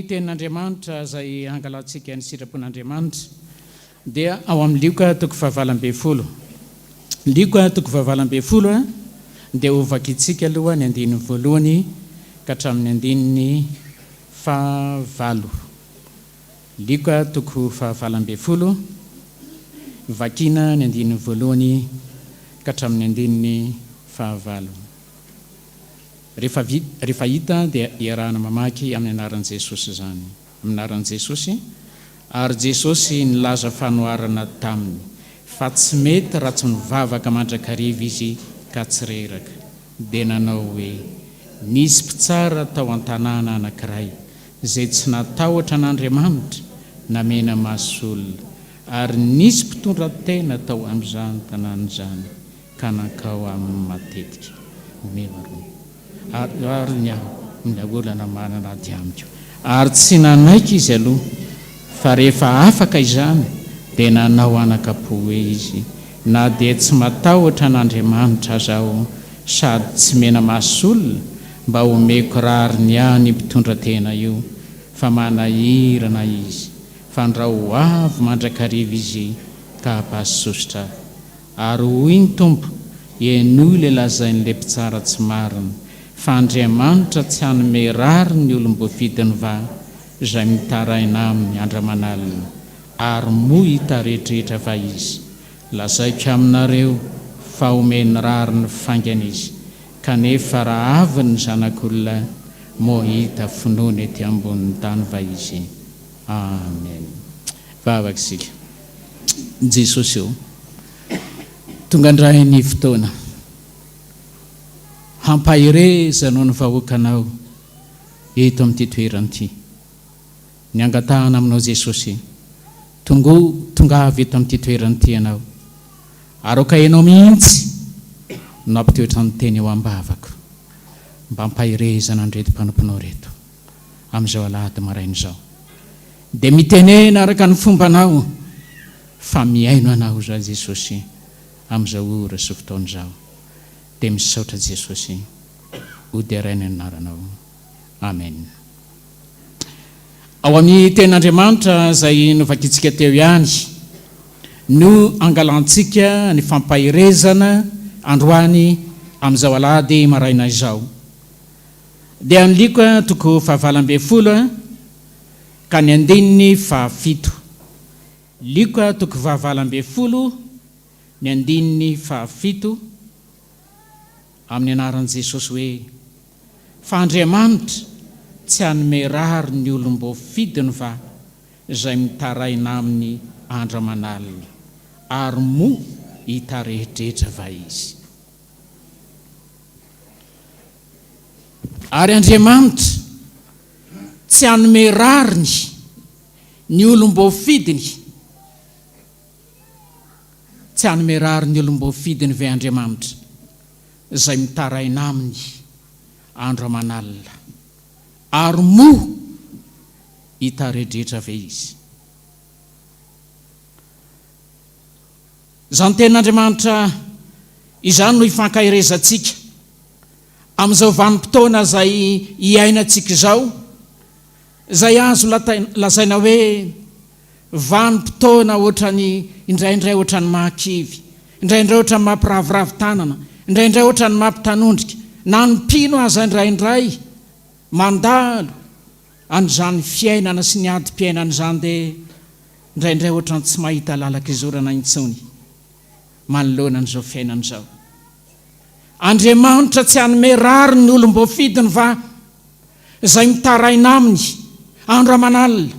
tenin'Andriamanitra izay angalantsika ny sitrapon'Andriamanitra dia ao amin'ny lioka toko fahavalambin'ny folo. Lioka toko fahavalambin'ny folo dia ovakitsika aloha ny andininy voalohany ka hatramin'ny andininy fahavalo. Lioka toko fahavalambin'ny folo, vakiana ny andininy voalohany ka hatramin'ny andininy fahavalo. Rehefa hita dia iarahana mamaky amin'ny anaran'i Jesosy izany. Amin'ny anaran'i Jesosy, ary Jesosy nilaza fanoharana taminy fa tsy mety raha tsy mivavaka mandrakariva izy ka tsy reraka. Dia nanao hoe nisy mpitsara tao an-tanàna anankiray izay tsy natahotra n'Andriamanitra namena maso olona, ary nisy mpitondra tena tao amin'izany tanàna izany ka nankao amin'ny matetika. Ary ny olana manana ady amiko, ary tsy nanaiky izy aloha, fa rehefa afaka izany dia nanao anakapo hoe izy na dia tsy matahotra n'Andriamanitra zao sady tsy mena maso olona mba homeko rariny any mpitondra tena io, fa manahirana izy fa ndra ho avy mandrakariva izy ka hampasosotra. Ary hoy ny Tompo, enoy le lazain'le mpitsara tsy marina, fa Andriamanitra tsy hanome rariny olom-boafidiny va izay mitaraina aminy andramanalina, ary moa hita rehetrarehetra va izy. Lazaiko aminareo fa omeny rariny faingana izy, kanefa raha avy ny zanak'olona moa hita finoana ety ambonin'ny tany va izy. Amen. Vavaka isika. Jesosy eo tonga andray ny fotoana hampahirezanao ny vahoakanao eto amin'ity toerana ity. Ny angatahana aminao Jesosy, tonga avy eto amin'ity toerana ity ianao, ary ka ianao mihitsy no ampitoetra ny teny eo ambavako mba hampahirezana an'ireto mpanomponao reto amin'izao alahady marain'izao. Dia mitenena araka ny fombanao fa miaino anao zao Jesosy amin'izao ora sy fotoan'izao. Dia misaotra Jesosy, hodiaraina ny anaranao. Amen. Ao amin'ny tenin'Andriamanitra izay novakitsika teo ihany no angalantsika ny fampahirezana androany amin'izao alahady maraina izao. Dia amin'ny lioka toko fahavalambin'ny folo ka ny andininy fahafito. Lioka toko fahavalambin'ny folo, ny andininy fahafito, amin'ny anaran'i Jesosy hoe, fa Andriamanitra tsy hanome rary ny olom-boafidiny va izay mitaraina aminy andramanalina, ary moa hita rehetrarehetra va izy. Ary Andriamanitra tsy hanome rariny ny olom-boafidiny, tsy hanome rariny ny olom-boafidiny ve Andriamanitra izay mitaraina aminy andro amanalina, ary moa hita rehetrarehetra ve izy. Izany tenin'Andriamanitra izany no hifankahirezantsika amin'izao vanim-potoana izay hiainantsika izao, izay azo lazaina hoe vanim-potoana ohatrany indraindray ohatrany mahakivy, indraindray ohatrany mampiravoravo tanana, indraindray ohatrany mampitanondrika, na ny mpino aza indraindray mandalo an'izany fiainana sy ny adi-piainana izany, dia indraindray ohatrany tsy mahita lalak'izorana intsony manoloana an'izao fiainana izao. Andriamanitra tsy hanome rary ny olom-boafidiny va izay mitaraina aminy andro amanalina,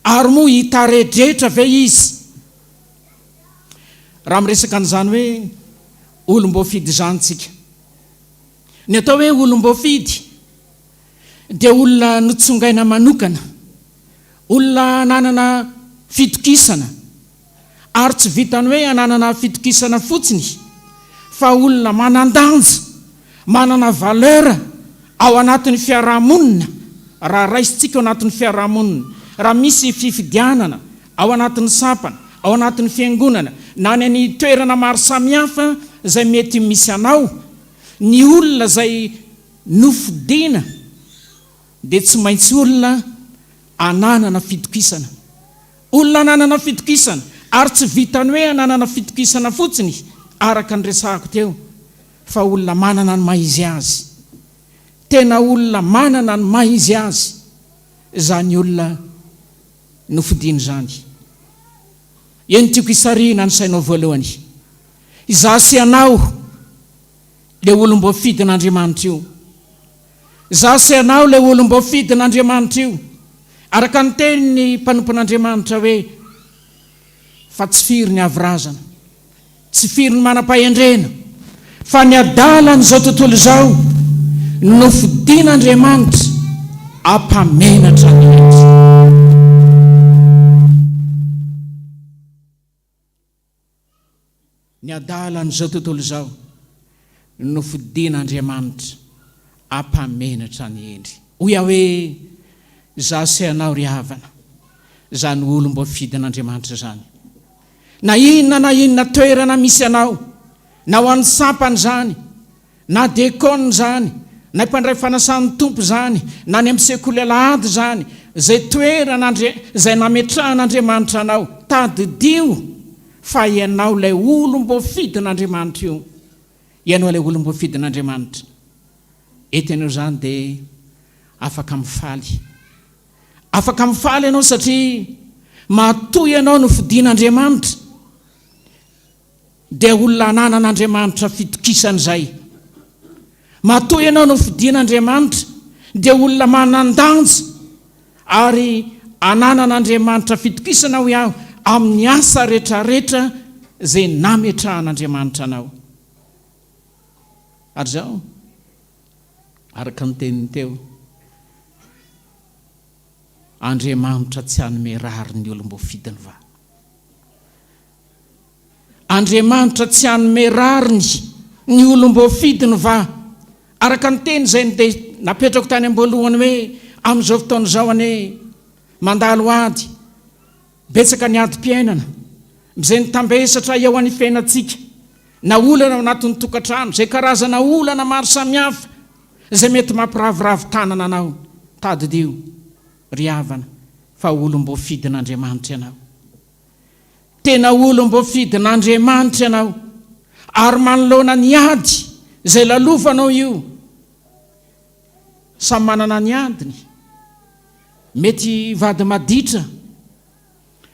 ary moa hita rehetrarehetra ve izy. Raha miresaka an'izany hoe olom-boafidy izany tsika, ny atao hoe olom-boafidy dia olona notsongaina manokana, olona nanana fitokisana, ary tsy vitany hoe ananana fitokisana fotsiny, fa olona manan-danja, manana valeur ao anatin'ny fiarahamonina. Raha raisitsika ao anatin'ny fiarahamonina, raha misy fifidianana ao anatin'ny sampana, ao anatin'ny fiangonana, na ny any toerana maro samihafa izay mety misy anao, ny olona izay nofidina dia tsy maintsy olona ananana fitokisana. Olona ananana fitokisana ary tsy vitany hoe ananana fitokisana fotsiny araka ny resahako teo, fa olona manana ny maizy azy. Tena olona manana ny maizy azy zany olona nofidiny zany. Eny tiako isarina ny sainao voalohany. Izaho sy anao le olom-bo fidin'Andriamanitra io. Izaho sy anao le olom-bo fidin'Andriamanitra io. Araka ny tenin'ny mpanompon'Andriamanitra hoe fa tsy firy ny avrazana, tsy firy ny manam-pahendrena, fa ny adala n'izao tontolo izao no fidin'Andriamanitra ampamenatra ny endry. Ny adala n'izao tontolo izao no fidin'Andriamanitra ampamenatra ny endry. Hoy aho hoe izaho sy anao ry havana, zany olom-bo fidin'Andriamanitra zany. Na inona toerana misy anao, na ho an'ny sampany zany, na dekony zany, na mpandray fanasan'ny tompo zany, na ny amin'ny sekoly alahady zany, zay toerana zay nametrahan'Andriamanitra anao, tadidio fa ianao lay olom-bo fidin'Andriamanitra io. Ianao lay olom-bo fidin'Andriamanitra. Etenao zany dia afaka mifaly. Afaka mifaly ianao satria matoy ianao no fidin'Andriamanitra, dia olona ananan'Andriamanitra fitokisana izay. Matoy ianao no fidin'Andriamanitra, dia olona manan-danja ary ananan'Andriamanitra fitokisana ho iaho amin'ny asa rehetrarehetra zay nametrahan'Andriamanitra anao. Ary zao araka ny teniny teo, Andriamanitra tsy hanome rary ny olom-bo fidiny va. Andriamanitra tsy hanome rary ny olom-bo fidiny va. Araka ny teny zay napetrako tany am-boalohany hoe amin'izao fotoana izao ane mandalo ady, betsaka ny ady-piainana, izay nitambesatra eo an'ny fiainantsika, na olana ao anatin'ny tokantrano, zay karazana olana maro samihafa zay mety mampiravoravo tanana anao. Tadidio ry havana, fa olom-bo fidin'Andriamanitra ianao. Tena olom-bo fidin'Andriamanitra ianao, ary manoloana ny ady zay lalovanao io. Samy manana ny adiny. Mety vady maditra,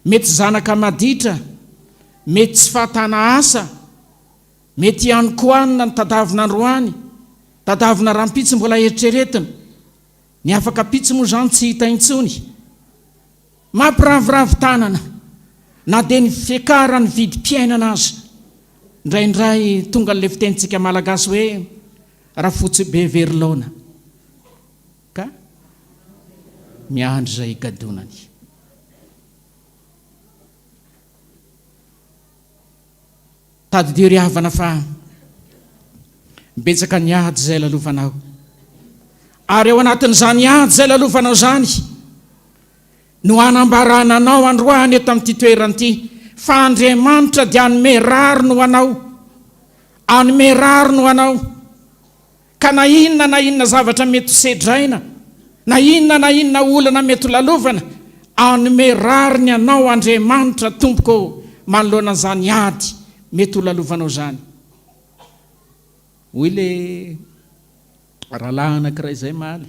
mety zanaka maditra, mety tsy fahatana asa, mety ihany koanina ny tadavina androany, tadavina rampitsy mbola eritreretina. Ny afaka pitsy moa zany tsy hita intsony. Mampiravoravo tanana, na dia ny fiakarany vidim-piainana azy. Indraindray tonga n'le fitentsika malagasy hoe rafotsy be verilona, ka miandry zay gadonany. Tadidio ry havana fa betsaka ny ady zay lalovanao, ary eo anatin'izany ady zay lalovanao zany no anambarana anao androany eto amin'ity toerana ity fa Andriamanitra dia hanome rary no anao, hanome rary no anao. Ka na inona zavatra mety sedraina, na inona olana mety lalovana, hanome rary ny anao Andriamanitra tompoko manoloana zany ady mety ho lalovanao zany. Hoy le rahalahy anankiray zay maly,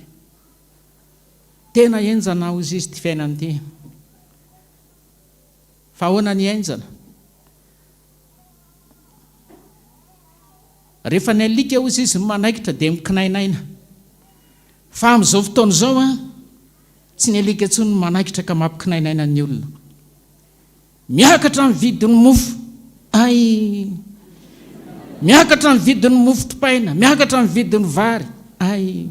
tena enjana izy ty fiainany ty. Fa ahoana ny enjana? Rehefa ny alika ozy izy manaikitra dia mikinainaina. Fa amin'izao fotoana izao tsy ny alika intsony no manaikitra ka mampikinainaina ny olona. Miakatra ny vidin'ny mofo, ay, miakatra ny vidin'ny mofo topaina, miakatra ny vidin'ny vary, ay,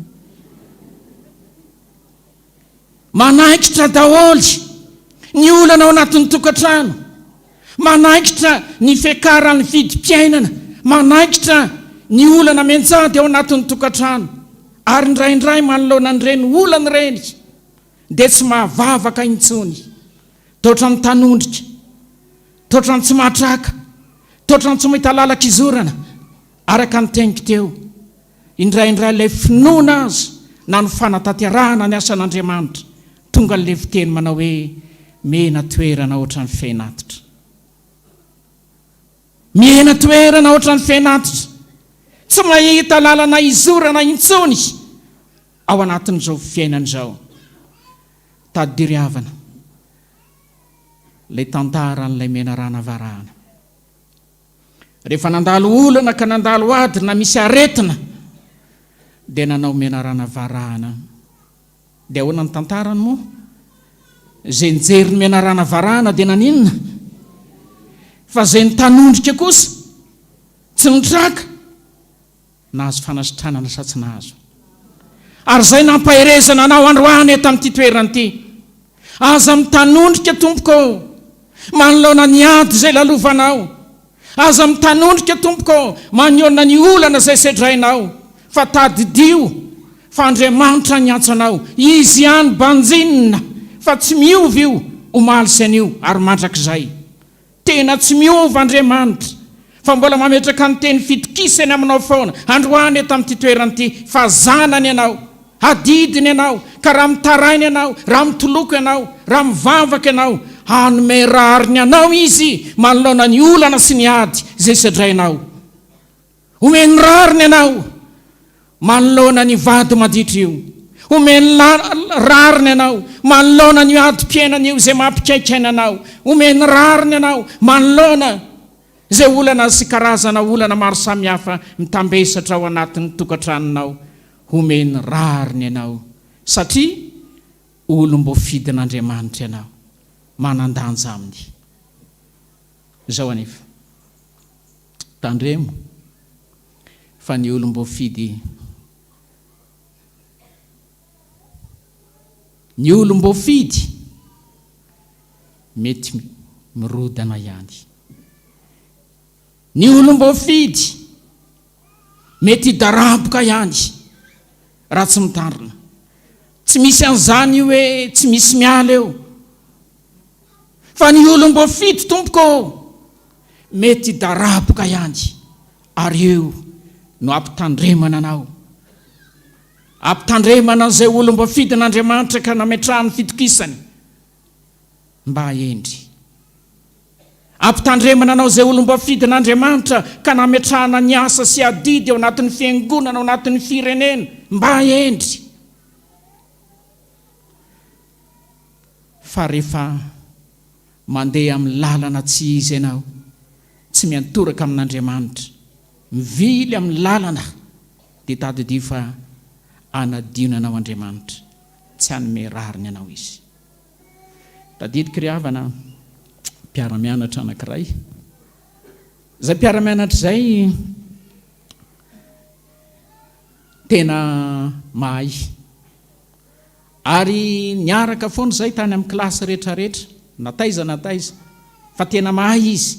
manaikitra daholy ny olana ao anatin'ny tokantrano, manaikitra ny fiakaran'ny vidim-piainana, manaikitra ny olana mentsady ao anatin'ny tokantrano. Ary indraindray manoloana an'ireny olana ireny dia tsy mahavavaka intsony, totra ny tanondrika, totra ny tsy mahatraka, totra ny tsy mahita lalaka izorana. Araka ny teniko teo, indraindray ilay finoana azy na ny fanatanterahana ny asan'Andriamanitra tonga n'le fiteny manao hoe mena toerana ohatran'ny fiainatitra. Mena toerana ohatran'ny fiainatitra. Tsy mahita lalana izorana intsony ao anatin'izao fiainan'izao. Tady havana ilay tantaran'ilay menarana varahana. Rehefa nandalo olana ka nandalo ady na misy aretina dia nanao menarana varahana. Dia ahoana ny tantarany moa? Izay nijery ny menarana varahana dia naninona? Fa izay nitanondrika kosa tsy nitraka nahazo fanasitranana sa tsy nahazo. Ary izay nampahirezana anao androany eto amin'ity toerana ity. Aza mitanondrika tompoko manoloana ny ady izay lalovanao. Aza mitanondrika tompoko manoloana ny olana izay sedrainao. Fa tadidio fa Andriamanitra ny antso anao. Izy ihany banjinina fa tsy miovy io omaly sy anio ary mandrakizay. Tena tsy miovy Andriamanitra fa mbola mametraka ny teny fitokisany aminao foana. Androany eto amin'ity toerana ity fa zanany ianao, adidiny ianao, ka raha mitarainy ianao, raha mitoloko ianao, raha mivavaka ianao, hanome rariny ianao izy manoloana ny olana sy ny ady izay sedrainao. Omeny rariny ianao manoloana ny vady maditra io. Omeny rariny ianao manoloana ny adi-piainana io izay mampikaikaina anao. Omeny rariny ianao manoloana izay olana sy karazana olana maro samihafa mitambesatra ao anatin'ny tokantranonao. Omeny rariny ianao satria olom-bofidin'Andriamanitra ianao, manandanja aminy. Izao anefa tandremo fa ny olom-bofidy, ny olom-bofidy mety mirodana ihany. Ny olom-bofidy mety daraboka ihany raha tsy mitandrina. Tsy misy an'izany io hoe tsy misy miala eo. Fa ny olom-bofidy tompoko mety daraboka ihany. Ary eo no ampitandremana anao. Ampitandremana izay olom-bofidin'Andriamanitra ka nametrahany fitokisany mba endry. Ampitandremana anao izay olom-bofidin'Andriamanitra ka nametrahana ny asa sy adidy ao anatin'ny fiangonana, ao anatin'ny firenena mba endry. Fa rehefa mandeha amin'ny lalana tsy izy ianao, tsy miantoraka amin'Andriamanitra, mivily amin'ny lalana, dia tadidio fa anadiona anao Andriamanitra, tsy hanome rariny anao izy. Tadidiko ry havana mpiara-mianatra anankiray. Izay mpiara-mianatra izay tena mahay. Ary niaraka foana izay tany amin'ny kilasy rehetrarehetra, nataiza fa tena mahay izy.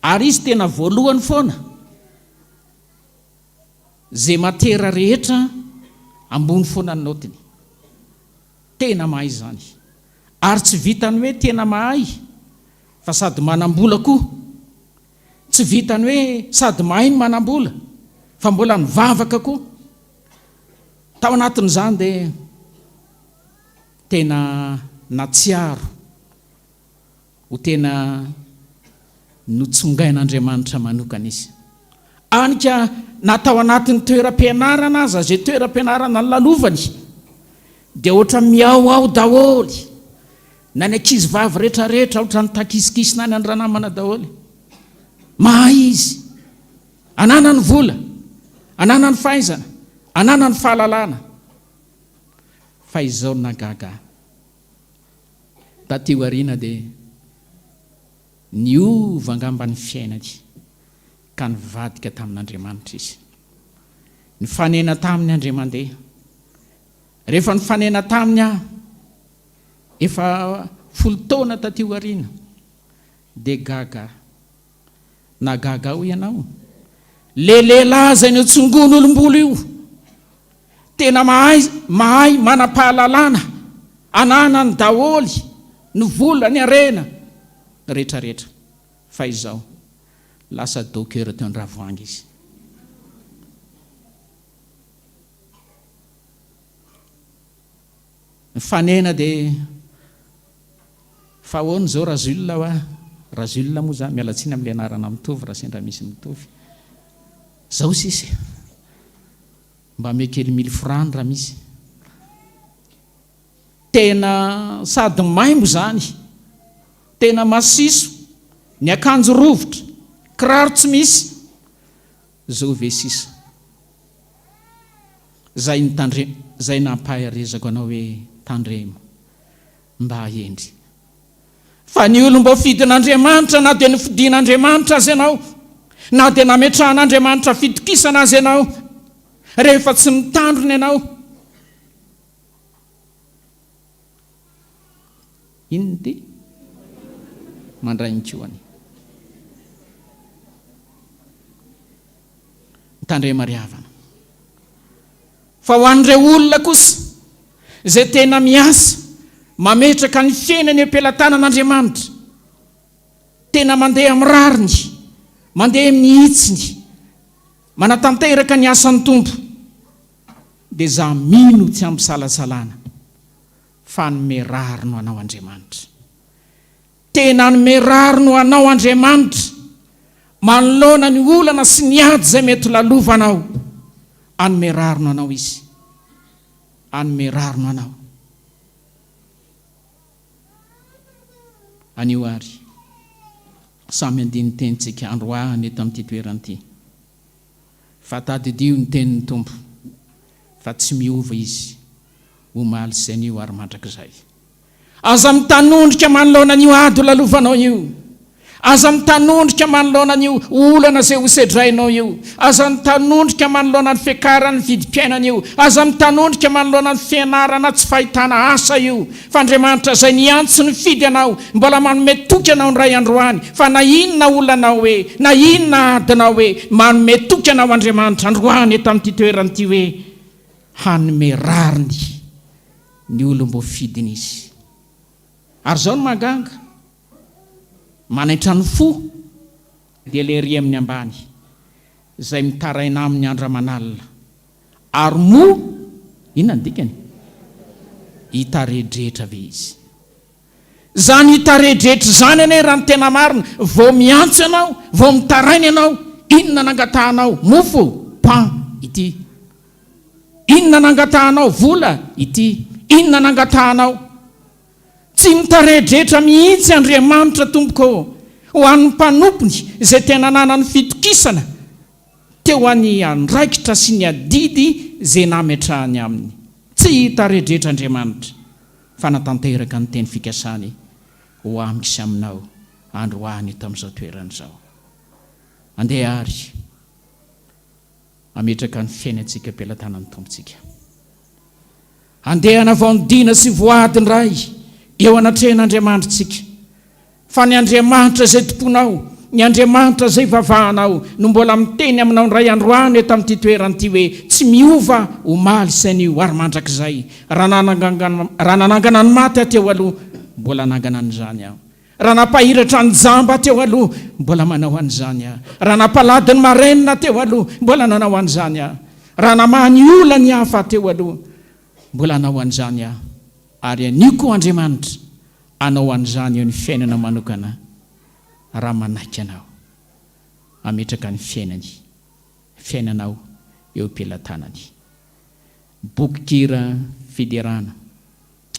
Ary izy tena voalohany foana zay matera rehetra ambony foana ny notiny. Tena mahay izany. Ary tsy vitany hoe tena mahay fa sady manambola koa. Tsy vitany hoe sady mahay ny manambola fa mbola nivavaka koa. Tao anatin'izany dia tena natsiaro ho tena notsongain'Andriamanitra manokana izy. Anika natao anatin'ny toeram-pianarana aza, izay toeram-pianarana ny lalovany, dia ohatra miao daholy na ny ankizy vavy rehetrarehetra, ohatra ny takisikisina any andranamana daholy. Mahay izy, anana ny vola, anana ny fahaizana, anana ny fahalalana. Fa izao nagaga taty aoriana dia niova angamba ny fiainany ka nivadika tamin'Andriamanitra izy. Nifanena taminy Andriamandeha. Rehefa nifanena taminy efa 10 taona taty aoriana dia gaga. Na gaga ho ianao. Lehilahy izay notsongony olombolo io, tena mahay manam-pahalalana, anana ny daholy, ny vola, ny arena rehetrarehetra. Fa izao lasa docteur teo an-dravoangy izy. fanena dia fa ahoany zao razulna hoa razulna moa za mialatsiny amin'le anarana mitovy raha sendra misy mitovy zao sisy mba mekely 1000 francs raha misy tena sady maimbo zany tena masiso ny akanjo rovotra kiraro tsy misy zao ve sisa zay nampaharezako anao hoe tandremo mba hahendry fa ny olo mbo fidin'Andriamanitra na dia ny fidin'Andriamanitra azy ianao na dia nametrahan'Andriamanitra fitokisana azy ianao rehefa tsy mitandrony ianao inony ty mandray mikoany mitandremariavana fa ho an'ireo olona kosa zay tena miasa mametraka ny fiainany am-pelantanan'Andriamanitra tena mandeha amin'ny rariny mandeha amin'ny hitsiny manatanteraka ny asan'ny tompo dia za mino tsy ampisalasalana fa nome rarino anao Andriamanitra tena nome rarino anao Andriamanitra manoloana ny olana sy ny ady zay mety lalovanao anome rarino anao izy anome rarino anao anio ary samy andiny tenitsika androahany eto amin'ity toerana fa tadidio ny tenin'ny tompo fa tsy miova izy omaly sy anio ary mandrakizay aza mitanondrika manoloana an'io ady lalovanao io aza mitanondrika manoloana an'io olana zay hosedrainao io aza mitanondrika manoloana ny fiakarany vidim-piainana io aza mitanondrika manoloana ny fianarana tsy fahitana asa io fa Andriamanitra zay niantso ny fidy anao mbola manome toky anao ny ray androany fa na inona olanao hoe na inona adinao hoe manome toky anao Andriamanitra androany eto amin'ity toerana ity hoe hanome rariny ny olo mbo fidiny izy ary zao ny maganga manaitra ny fo dia le ry amin'ny ambany zay mitaraina amin'ny andra manalina ary moa inona ny dikany hitaredretra ve izy zany hitaredretra zany ane raha ny tena marina vao miantso ianao vao mitaraina ianao inona nangatahanao mofo pan ity inona nangatahanao vola ity inona nangatahanao tsy mitaredretra mihitsy Andriamanitra tompoko ho an'ny mpanompony zay tena nanany fitokisana teo any andraikitra sy ny adidy zay nametrahany aminy tsy hitaredretra Andriamanitra fa natanteraka ny teny fikasany ho amikisy aminao androany eto amin'izao toerana izao andeha ary ametraka ny fiainantsika am-pelantanan'ny tompontsika andeha hanavao-nidina sy voadiny ray eo anatrehan'Andriamanitrantsika fa ny Andriamanitra zay tomponao ny Andriamanitra zay vavahanao no mbola miteny aminao ny ray androany eto amin'ity toerana ity hoe tsy miova omaly sain'io ary mandrakizay raha nanangana ny maty ateo aloha mbola nangana an'izany aho raha napahiratra ny jamba ateo aloha mbola manao an'izany aho raha napalady ny marenina ateo aloha mbola nanao an'izany aho raha namahany ola ny hafa ateo aloha mbola nanao an'izany aho ary aniko Andriamanitra anao an'izany eo ny fiainana manokana raha manaiky anao ametraka ny fiainanao eo am-pelantanany boky kira fiderana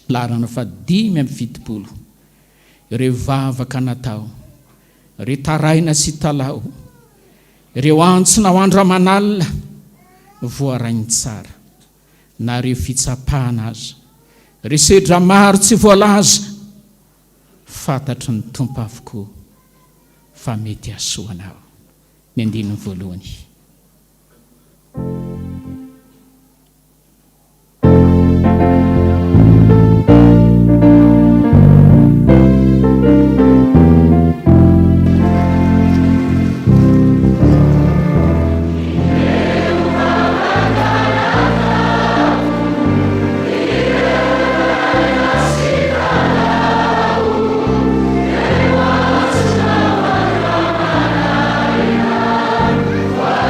larana fa 5:70 ireo vavaka natao ireo taraina sy talao ireo antsona ho andro amanalina voarainy tsara na ireo fitsapahana aza ireo sedra maro tsy voalaza fantatry ny tompo avokoa fa mety asoanao ny andininy voalohany Wow.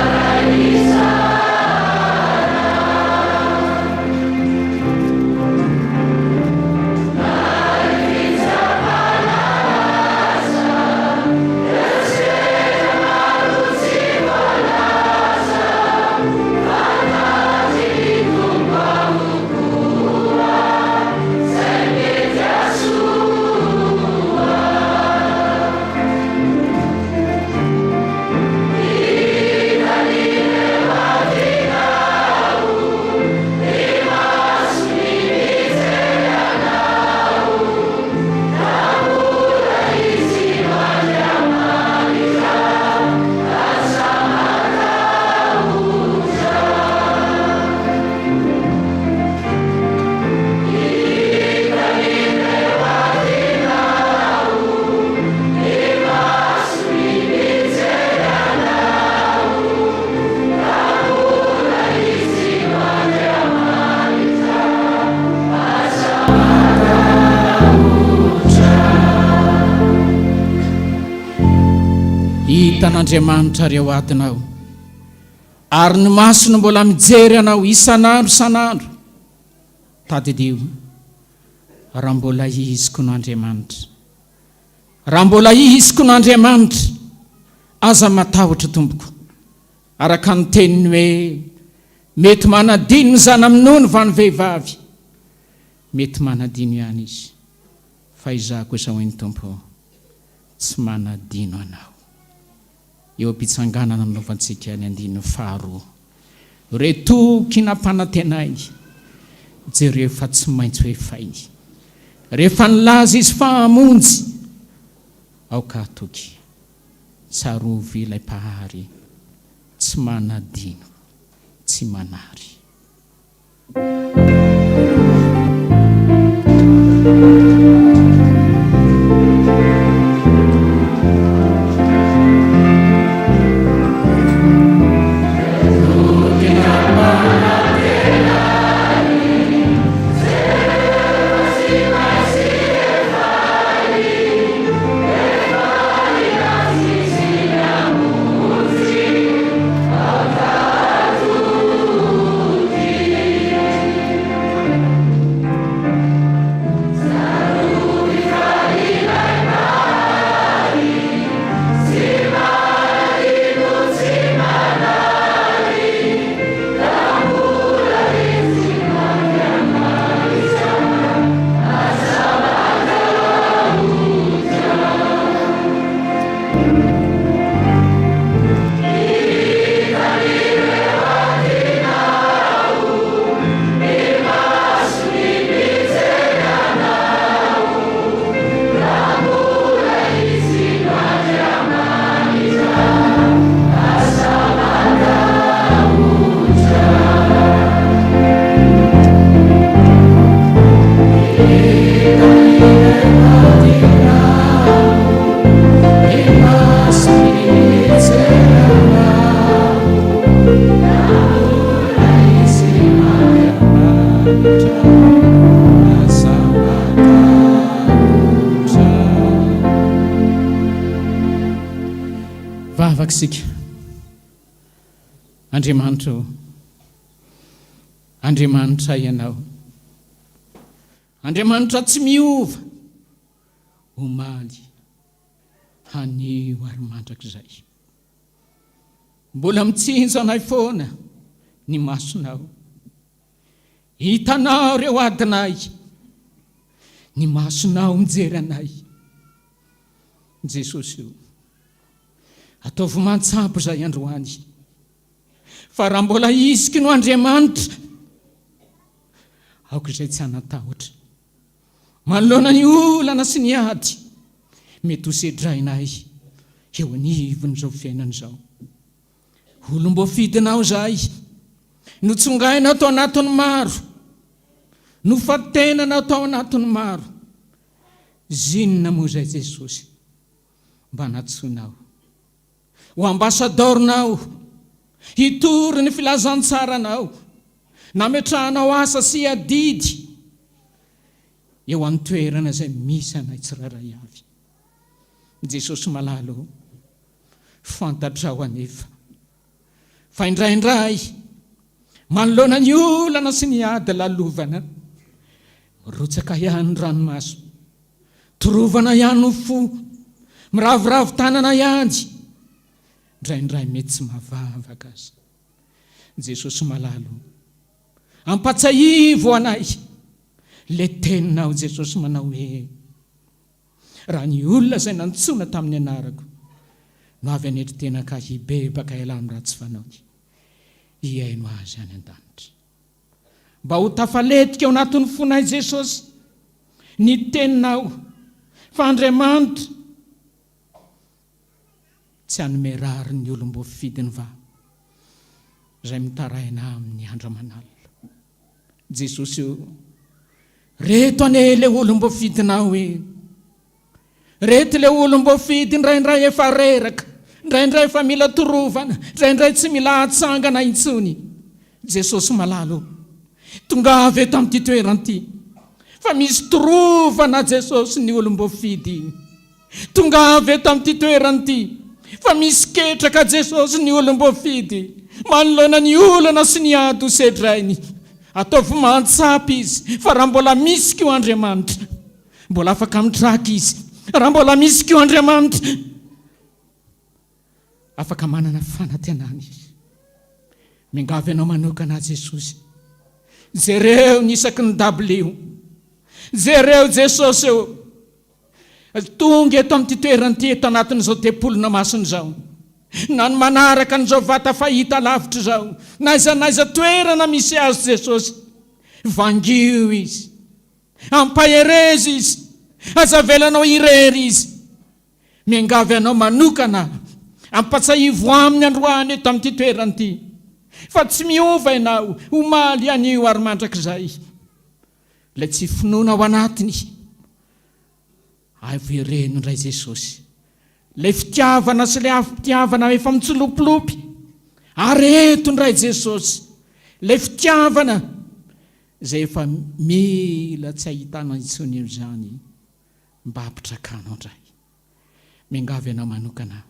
n'Andriamanitra reo atinao ary ny masony mbola mijery anao isanandro tadidio raha mbola iziko n'Andriamanitra raha mbola iziko n'Andriamanitra aza matahotra tompoko araka ny teniny hoe mety manadino ny zana-minony va ny vehivavy mety manadino ihany izy fa izaho kosa hoy ny tompo tsy manadino anao eo am-pitsanganana nanaovantsika ny andininy faharoa retoky nampanantenay jereo fa tsy maintsy hoe fainy rehefa nilaza izy fa hamonjy aoka toky tsarovy ilay mpahary tsy manadino tsy manary vavakisika Andriamanitra ianao Andriamanitra tsy miova omaly hanio ary mandrakizay mbola mitsinjo anay foana ny masonao hitanao reo adinay ny masonao mijery anay Jesosy io ataovy mantsampy zay androany fa raha mbola isiky no Andriamanitra aoka izay tsy hanatahotra manoloana ny olana sy ny ady mety ho sedrainay eo anivony zao fiainana zao olom-bo fidinao zay notsongaina atao anatin'ny maro no fatenana atao anatin'ny maro zinona moa zay Jesosy mba natsonao ho ambasadornao hitory ny filazantsaranao nametrahanao asa sy adidy eo amin'ny toerana zay misy anay tsiraray avy Jesosy malalo fantatrao anefa fa indraindray manoloana ny olana sy ny ady lalovana rotsaka ihany ranomaso torovana ihany no fo miravoravo tanana ihany indraindray mety tsy mahavavaka azy Jesosy malalo ampatsahivo anay le teninao Jesosy manao hoe raha ny olona zay nantsona tamin'ny anarako no avy anetry tena ka hibebaka ela amin'ny raha tsy fanaony iaino azy any an-danitra mba ho tafaletika ao anatin'ny fonay Jesosy ny teninao fa Andriamanitra tsy hanome rary ny olom-bo fidiny va zay mitaraina amin'ny andro manalina Jesosy io reto ane le olom-bo fidinao hoe reto le olom-bo fidy indraindray efa reraka indraindray efa mila torovana indraindray tsy mila atsangana intsony Jesosy malalo tonga avy eto amin'ity toeran'ity fa misy torovana Jesosy ny olom-bo fidy tonga avy eto amin'ity toeran'ity fa misy ketraka Jesosy ny olom-boafidy manoloana ny olana sy ny ady ho sedrainy. Ataovy mantsapy izy fa raha mbola misy kio Andriamanitra, mbola afaka mitraka izy. Raha mbola misy kio Andriamanitra, afaka manana fanantenana izy. Mingavy ianao manokana Jesosy. Jereo ny isaky ny dabilio. Jereo Jesosy eo. Tonga eto amin'ity toerana ity eto anatin'izao tempolona masina izao. Na ny manaraka an'izao vata fahita lavitra izao. Naiza toerana misy azy Jesosy. Vangio izy. Ampaherezy izy. Azavelanao irery izy. Mingavy ianao manokana. Ampatsahivo aminy androany eto amin'ity toerana ity. Fa tsy miova ianao, omaly anio ary mandrakizay. Le tsy finoana ao anatiny. Avereno indray Jesosy. Le fitiavana sy le afitiavana efa mitsolopolopy. Areto indray Jesosy. Le fitiavana zay efa mila tsy ahitana intsony io zany. Mba apitrakanao indray. Mingavy ianao manokana.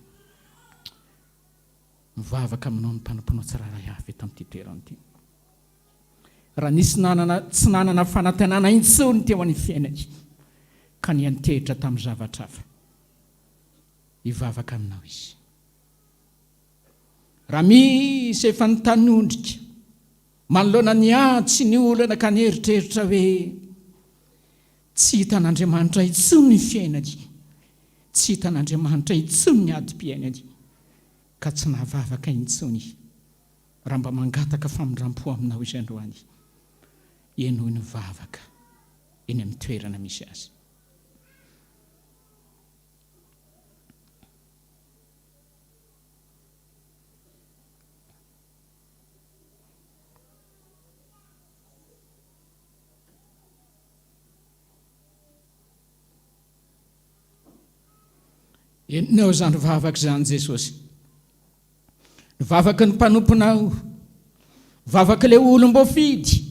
Mivavaka aminao ny mpanomponao tsiraray avy eto amin'ity toerana ity. Raha nisy tsy nanana fanantenana intsony teo amin'ny fiainany, ka ny antehitra tamin'ny zavatra hafa, hivavaka aminao izy. Raha misy efa ny tanondrika manoloana ny ady sy ny olana ka ny eritreritra hoe tsy hitan'Andriamanitra intsony ny fiainany, tsy hitan'Andriamanitra intsony ny adi-piainany, ka tsy nahavavaka intsony. Raha mba mangataka famindram-po aminao izy androany, ianao ny vavaka eny amin'ny toerana misy azy. Enao zany vavaka zany Jesosy. Vavaka ny mpanomponao, vavaka le olom-boafidy,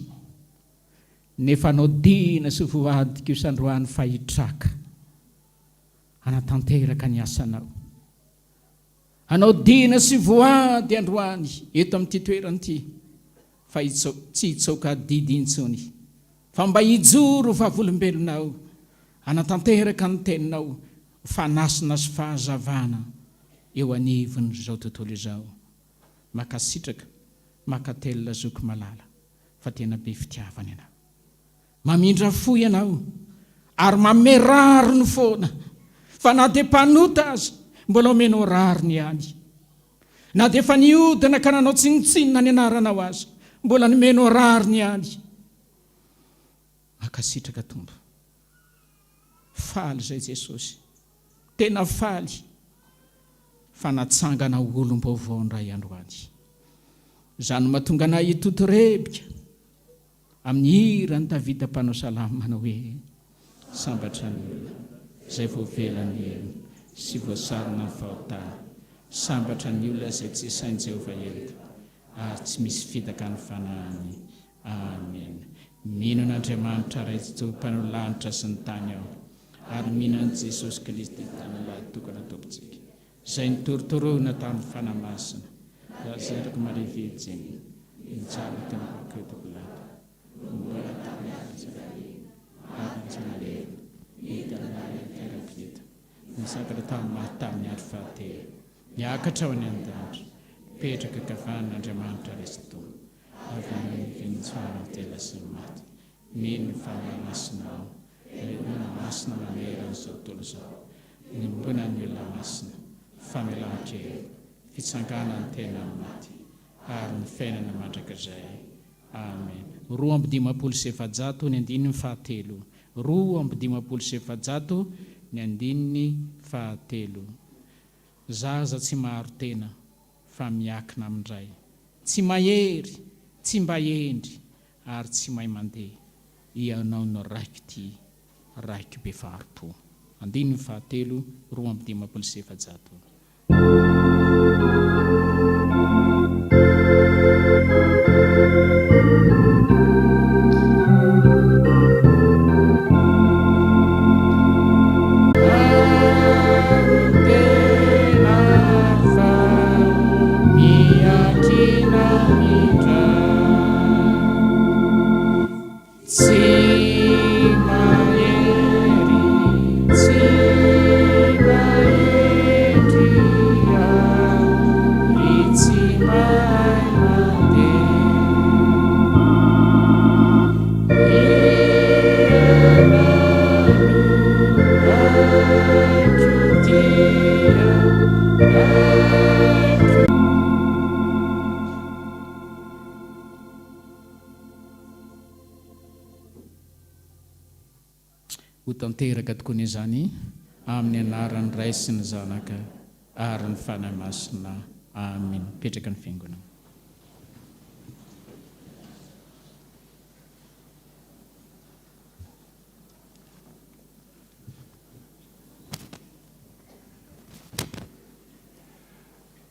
nefa anao dina sy voadika io sandroany fahitraka anatanteraka ny asanao. Anao dina sy voady androany eto amin'ity toerana ity, fa tsy hitsoka didy intsony, fa mba hijoro vavolombelonao, anatanteraka ny teninao, fanasina sy fahazavana eo anivony zao tontolo izao. Makasitraka, makatelina zoky malala, fa tena be fitiavana ianao. Mamindra fo ianao, ary mameraro ny foana, fa na dia mpanota azy, mbola omenao rariny ihany. Na dia efa niodina ka nanao tsinitsinina ny anaranao azy, mbola nomenao rariny ihany. Makasitraka tombo. Faly zay Jesosy, tena faly. Fa natsangana olom-baovao indray androany. Zany mahatonga anay hitotorebika amin'ny hira ny Davida mpanao salama manao hoe: sambatra ny olona izay voavelany sy voasarona ny fahotana, sambatra ny olona izay tsy sain'i Jehovah eto, ary tsy misy fitaka ny fanahiny. Amen. Minan'Andriamanitra ray mpanao lanitra sy ny tany ao, ary minan' Jesosy Kristy tanalahy tokana tompontsika, izay nitorotoroana tamin'ny fanamasina, Lazarako marivetsiny, itsara tamin'aketo-bolata, mbola tamin'ny ary hitan'any terapita, nisakatra tamin'ny andro fahatelo, niakatra ao any an-danitra, petraka kavan'Andriamanitra resy-tompo, avy amin'ny vinitsara tela sy maty, mino ny fanamasinao, ny masina mamerana izao tontolo izao, nimbona ny olona masina, famelan-kely, fitsangana ny tena maty, ary ny fiainana mandrakizay. Amen. 2:7 ny andininy fahatelo. 2:7 ny andininy fahatelo. Zaza tsy maro tena, fa miakina amindray. Tsy mahery, tsy mba endry, ary tsy mahay mandeha. Ianao no raiky raiky be faharo-po. Andininy fahatelo, 2:7. ho tanteraka tokoa izany amin'ny anaran'ny Ray sy ny Zanaka ary ny Fanahy Masina. Amen. Petraka ny fiangonana.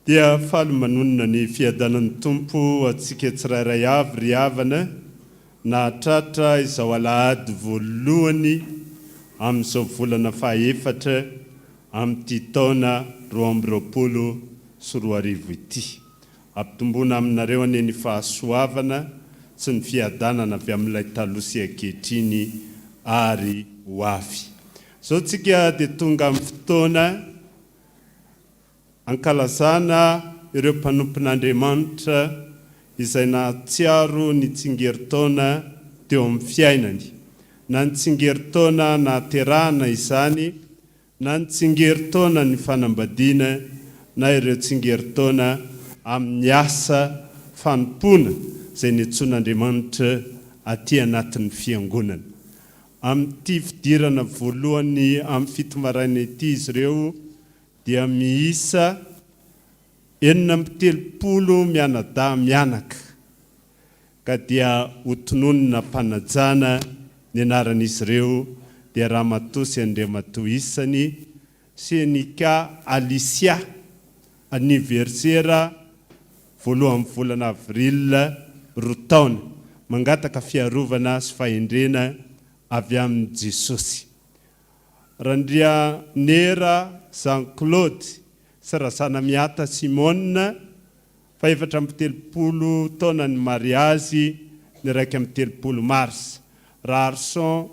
Dia faly manonona ny fiadanan'ny tompo atsika tsirairay avy ry havana na tratra izao alahady voalohany amin'izao volana fahaefatra amin'ity taona 2024 ity. Ampitomboana aminareo ane ny fahasoavana sy ny fiadanana avy amin'ilay taloha ankehitriny ary ho avy. Zao tsika dia tonga amin'ny fotoana ankalazana ireo mpanompon'Andriamanitra izay nahatsiaro ny tsingeritaona teo amin'ny fiainany, na ny tsingeritaona nahaterahana izany, na ny tsingeritaona ny fanambadiana, na ireo tsingeritaona amin'ny asa fanompoana izay niantsoan'Andriamanitra aty anatin'ny fiangonana. Amin'ity fidirana voalohany amin'ny fito maraina ity izy ireo dia miisa 430 mianadahy mianaka, ka dia hotononona mpanajana ny anaran'izy ireo dia Ramatoa sy Andriamatoa isany Senika Alicia anniversaire voalohan'ny volana avril 2 taona, mangataka fiarovana sy fahendrena avy amin'ny Jesosy. Randria Nera Jean-Claude sy razana miata Simone fa 430 taona ny mariazy ny 1 mars. Rarson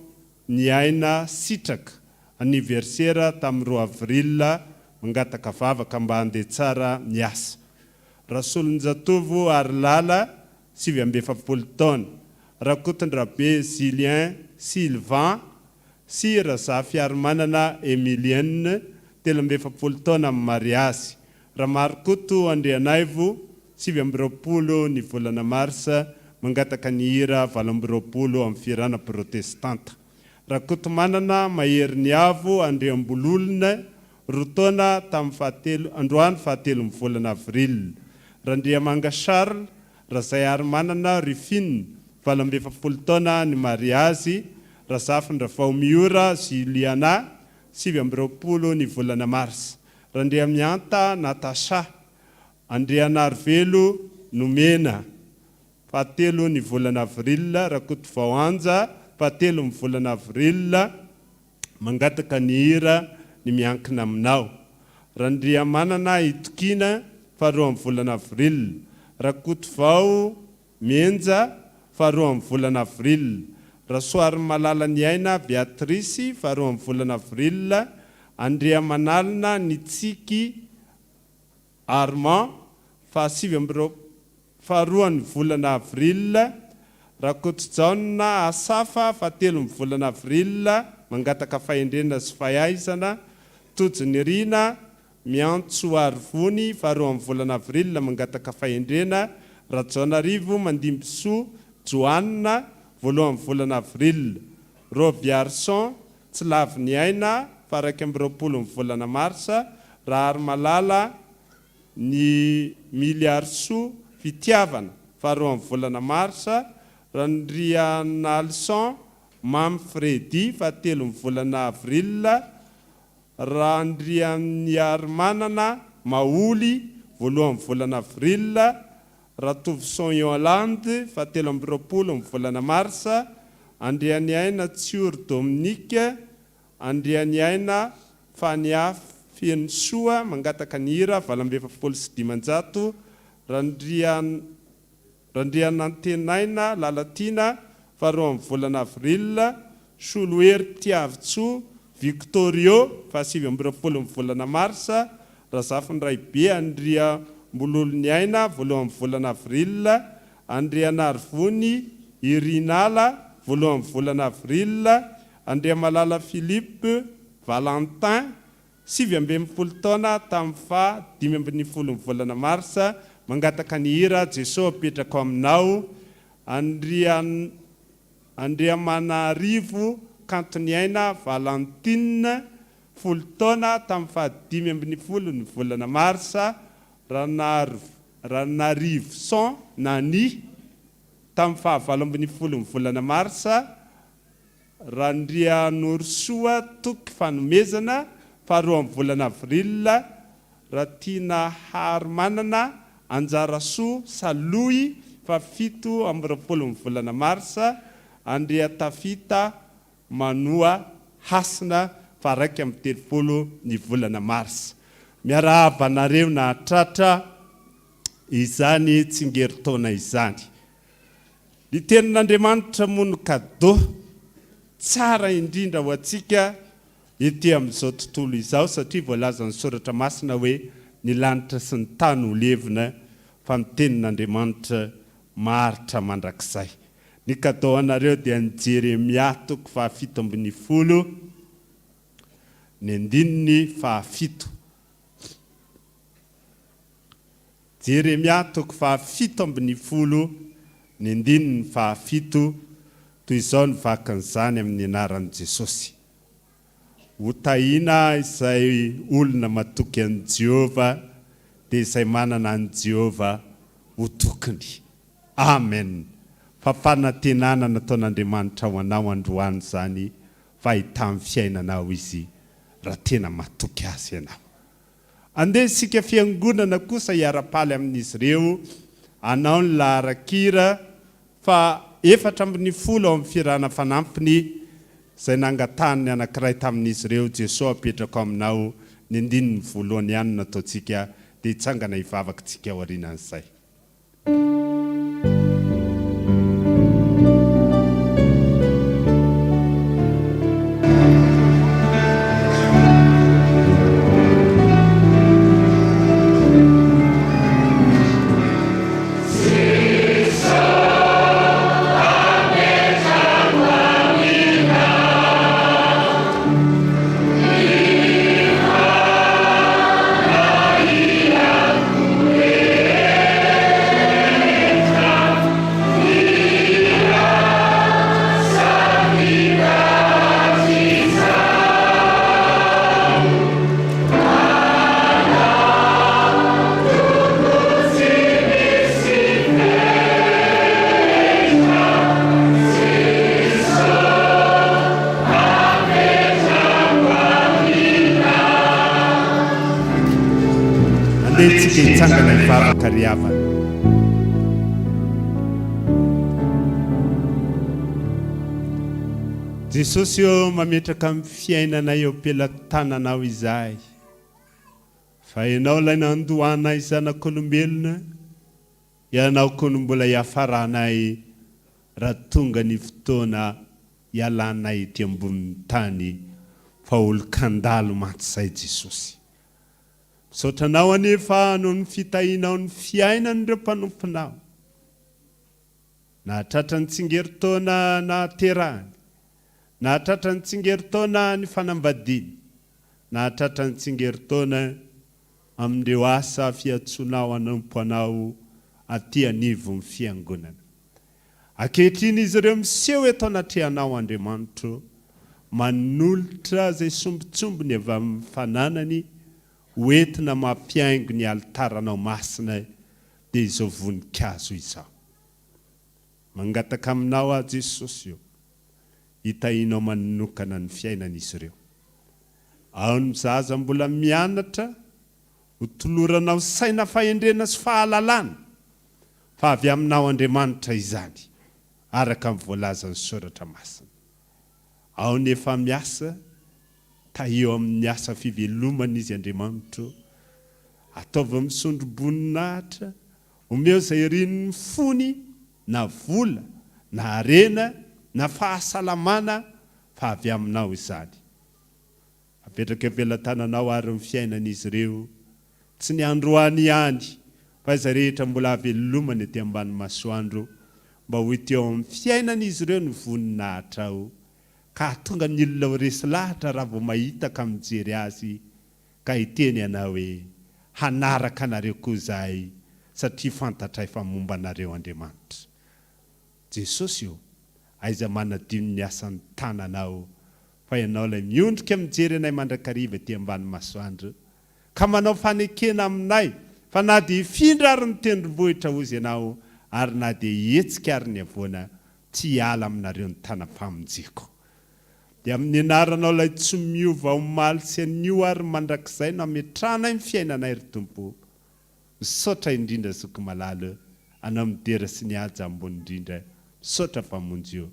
ny aina sitraka anniversaire tamin'ny 2 avril mangataka vavaka mba handeha tsara miasa. Rasolonjatovo ary lala 770 taona. Rakotondrabe Julien Sylvain sy razafy ary manana Emilienne 70 taona amin'ny mariazy. Ramarokoto Andrianaivo 720 ny volana marsa mangataka ny hira 20 amin'ny firana protestanta. Rakoto manana mahery ny avo Andriambololona 2 taona tamin'ny androany 7 ny volana avril. Randriamanga Charles razay ary manana Rufine 20 taona ny mariazy. Razafin-dravao miora Juliana 7 ny volana mars. Randriamianta Natasha Andrianarvelo Nomena 7 ny volana avril. Rakoto Vaoanja 7 ny volana avril mangataka ny hira ny miankina aminao. Randriamanana Itokina 2 ny volana avril. Rakoto Vao Menja 2 ny volana avril. Rasoary malala ny aina Beatrice 2 ny volana avril. Andriamanalina Nitsiky Armand 2 ny volana avril. Rakoto Jauna Asafa 7 ny volana avril mangataka fahendrena sy fahaizana. Tojony Rina Miantso Arvony 2 ny volana avril mangataka fahendrena. Rajaonarivo Mandimbiso Joanna 2 ny volana avril. Roviarson tsy lavy ny aina 20 ny volana marsa. Rahary malala ny Miliarso fitiavana 2 ny volana marsa. Randrianalson Mam Fredy 7 ny volana avril. Randrianiarmanana Maoly 2 ny volana avril. Ratovson Yolande 7 ny volana marsa. Andrianiaina Tsior Dominique. Andrianiaina Fania Fiensoa mangataka ny hira 270. Randrianantenaina Lalatina 2 ny volana avril. Soloery Tiavitso Victorio 7 ny volana marsa. Razafin-draibe Andria Mbololony aina 2 ny volana avril. Andrianarvony Irinala 2 ny volana avril. Andriamalala Philippe Valentin 70 taona tamin'ny 15 ny volana marsa mangataka ny hira Jesosy apetraka aminao. Andriamanarivo kantony aina Valentina 10 taona tamin'ny 15 ny volana Marsa ranarivo son nani tamin'ny 17 ny volana Marsa Randrianorsoa toky fanomezana faharoa amin'ny volana Avril Ratina Harmanana Anjarasoa Saloy 7 amin'ny 20 ny volana Marsa Andrea Tafita Manoa Hasina 30 ny volana Marsa. Miarahaba nareo na tratra izany tsingeritaona izany. Ny tenin'Andriamanitra mono kado tsara indrindra ho antsika ety amin'izao tontolo izao satria voalaza ny soratra masina hoe ny lanitra sy ny tany ho levina fa ny tenin'Andriamanitra maritra mandrakizay. Ny kado anareo dia ny Jeremia 17 ny andininy 7. Jeremia 17 ny andininy 7 toy izao ny vakan'izany amin'ny anaran'i Jesosy. Ho tahina izay olona matoky an'i Jehova dia izay manana an'i Jehova ho tokony. Amen. Fa fanantenana nataon'Andriamanitra ho anao androany zany fa ahitamy fiainanao izy raha tena matoky azy ianao. Andeha isika fiangonana kosa hiara-paly amin'izy ireo anao ny laharan-kira fa 40 ao amin'ny firana fanampiny izay nangatany anankiray tamin'izy ireo Jesosy apetraka aminao ny andininy voalohany ihany nataontsika dia hitsangana hivavakantsika ao aorianan'izay. Hitsangana hivavaka ry havana. Jesosy eo mametraka amin'ny fiainana eo am-pelantananao izay. Fa ianao ilay nandohanay zanak'olombelona, ianao koa no mbola hiafaranay raha tonga ny fotoana hialanay ety ambonin'ny tany fa olon-kandalo mantsy izay Jesosy. Sotranao anefa noho ny fitahinao ny fiainan'ireo mpanomponao. Na tratra ny tsingeritaona na terahany, na tratra ny tsingeritaona ny fanambadiana, na tratra ny tsingeritaona amin'ireo asa fiantsonao anompo-anao aty anivo ny fiangonana. Ankehitriny izy ireo miseho eto anatrehanao Andriamanitra, manolotra izay sombitsombony avy amin'ny fananany hoentina mampiaingo ny altaranao masina dia izao voninkazo izao. Mangataka aminao a Jesosy io, hitahinao manokana ny fiainan'izy ireo. Ao ny zaza mbola mianatra, ho toloranao saina fahendrena sy fahalalana, fa avy aminao Andriamanitra izany, araka amin'ny voalazan'ny soratra masina. Ao nefa miasa, tahio amin'ny asa fivelomana izy Andriamanitra, ataova misondro-boninahitra, omeo izay rin'ny fony, na vola, na arena, na fahasalamana, fa avy aminao izany. Apetraka velan-tananao ary ny fiainan'izy ireo, tsy ny androany ihany, fa izay rehetra mbola avelomana ety ambany masoandro, mba ho ety eo amin'ny fiainan'izy ireo ny voninahitra ao, ka tonga ny olona ho resy lahatra raha vao mahita ka mijery azy, ka hiteny ianao hoe hanaraka anareo koa izahay, satria fantatray fa momba anareo Andriamanitra. Jesosy io, aiza manadino ny asan'ny tananao fa ianao ilay miondrika mijery anay mandrakariva ety ambany masoandro ka manao fanekena aminay fa na dia hifindra ary ny tendrombohitra ozy ianao ary na dia hetsika ary ny avoana tsy hiala aminareo ny tanam-pamonjeko dia amin'ny anaranao ilay tsy miova ho maly sy anio ary mandrakizay no ametrahana ny fiainanay ry tompo misaotra indrindra zoko malalo anao midera sy ny haja ambony indrindra misaotra famonjeo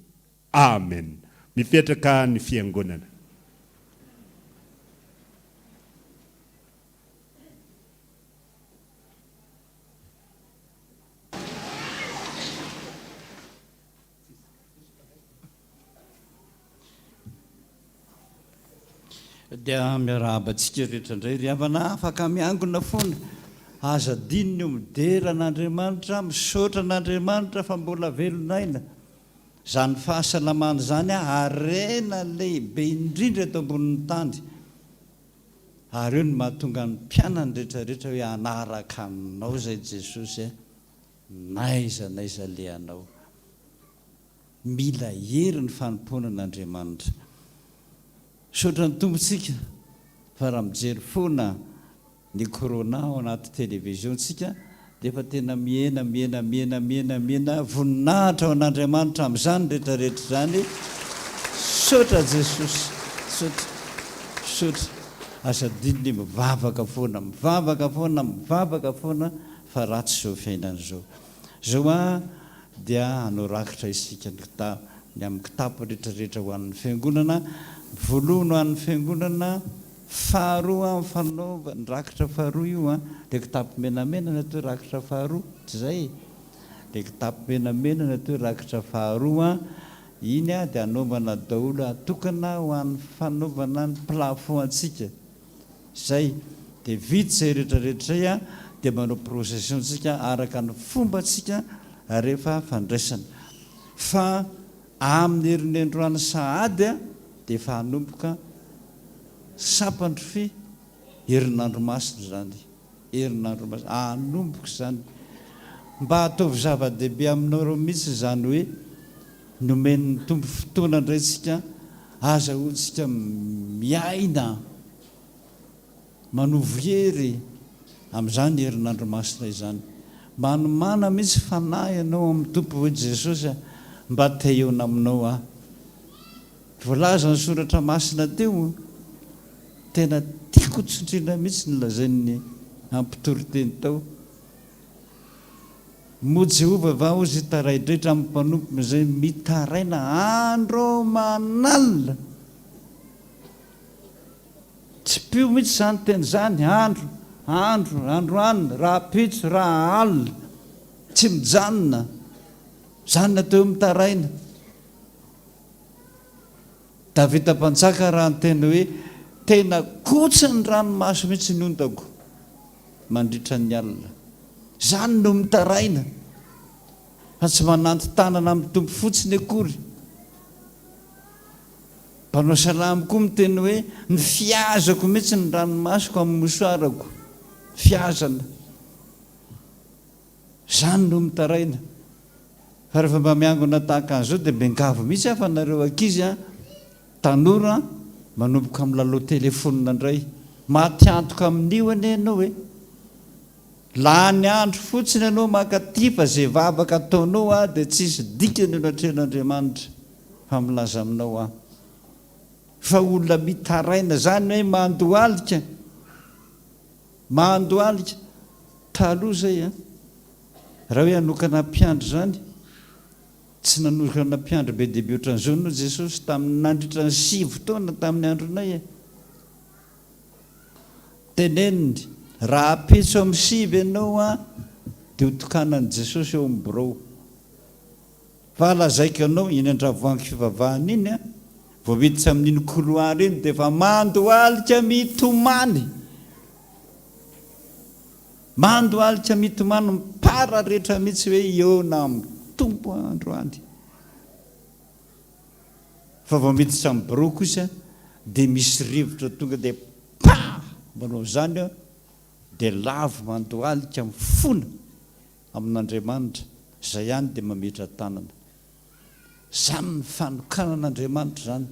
amen mipetraka ny fiangonana dia miarahabantsika rehetra indray ry havana afaka miangona foana aza dininy io midera an'Andriamanitra misaotra an'Andriamanitra fa mbola velonaina zany fahasalamana zany arena lehibe indrindra eto ambonin'ny tany ary io no mahatonga ny mpianany rehetrarehetra hoe anaraka anao zay Jesosy naiza leanao mila hery ny fanompoana an'Andriamanitra saotra ny tompontsika fa raha mijery foana ny corona ao anaty televiziontsika dia efa tena miena voninahitra ao an'Andriamanitra amin'izany rehetrarehetra zany saotra Jesosy saotra asa dininy mivavaka foana fa ratsy zao fiainana zao dia anorakitra isika ny amin'ny kitapo rehetrarehetra ho an'ny fiangonana voalohany ho an'ny fiangonana faharoa amin'ny fanaova ny rakitra faharoa io dia kitapo menamena na toe rakitra faharoa tsy zay dia kitapo menamena na toe rakitra faharoa iny dia anaovana daholo atokana ho an'ny fanaovana ny plafond antsika zay dia vita zay rehetrarehetra zay dia manao processiontsika araka ny fombatsika rehefa fandraisana fa amin'ny herinandroany sahady dia efa hanomboka sapandro fe herinandro masina zany hanomboka zany mba ataovy zava-dehibe aminareo mihitsy zany hoe nomen'ny tombo fotoana indraytsika aza hotsika miaina manovohery amin'izany herinandro masina izany manomana mihitsy fanahy ianao amin'ny tompo hoe Jesosy mba te eona aminao voalaza ny soratra masina teo tena tiako tsindrina mihitsy nylazain'ny ampitoriteny tao mo Jehova va ozy taraidretra amin'ny mpanompo zay mitaraina andro manalina tsy pio mihitsy zany teny zany andro anina raha pitso raha alina tsy mijanona zany nateo mitaraina Davida mpanjaka raha ny tena hoe tena kotsiny ranomaso mihitsy ny ondako mandritra ny alina zany no mitaraina fa tsy mananty tanana amin'ny tompo fotsiny akory mpanao salamy koa miteny hoe ny fiazako mihitsy ny ranomasoko amin'ny mosoarako fiazana zany no mitaraina fa rehefa mba miangona tahaka an'izao dia bengavo mihitsy afa nareo ankizy tanora manomboka amin'ny lalao telefona indray matiantoka amin'io ane ianao hoe lany andro fotsiny ianao makatifa zay vavaka ataonao dia tsisy dikany natren'Andriamanitra fa milaza aminao fa olona mitaraina zany hoe mandoalika taloha zay raha hoe hanokana mpiandro zany tsy nanokana mpiandro be dehibe ohatran'izao no Jesosy tamin'ny nandritra ny 7 taona tamin'ny andronay teneniny raha petso amin'ny 7 ianao dia hotokanan'i Jesosy eo amin'ny birao fa lazaiko ianao iny andravoangy fivavahana iny vao miditsy amin'iny couloir iny dia efa mandoalika mitomany mipara rehetra mihitsy hoe eona amin'ny tompo androany fa vao miditsy amin'ny birao kosa dia misy rivotra tonga dia manao zany dia lavo mandoalika mifona amin'Andriamanitra zay ihany dia mametra tanana zany ny fanokanan'Andriamanitra zany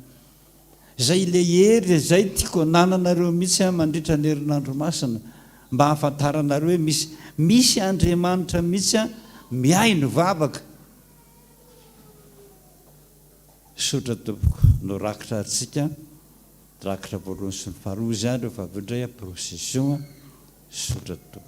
zay le hery zay tiako nananareo mihitsy mandritra ny herinandro masina mba hahafantaranareo hoe misy Andriamanitra mihitsy miay no vavaka. Sotra tompoko no rakitra atsika rakitra voalohany sy ny faharoa zany rehefa avy indray procession sotra tompoko.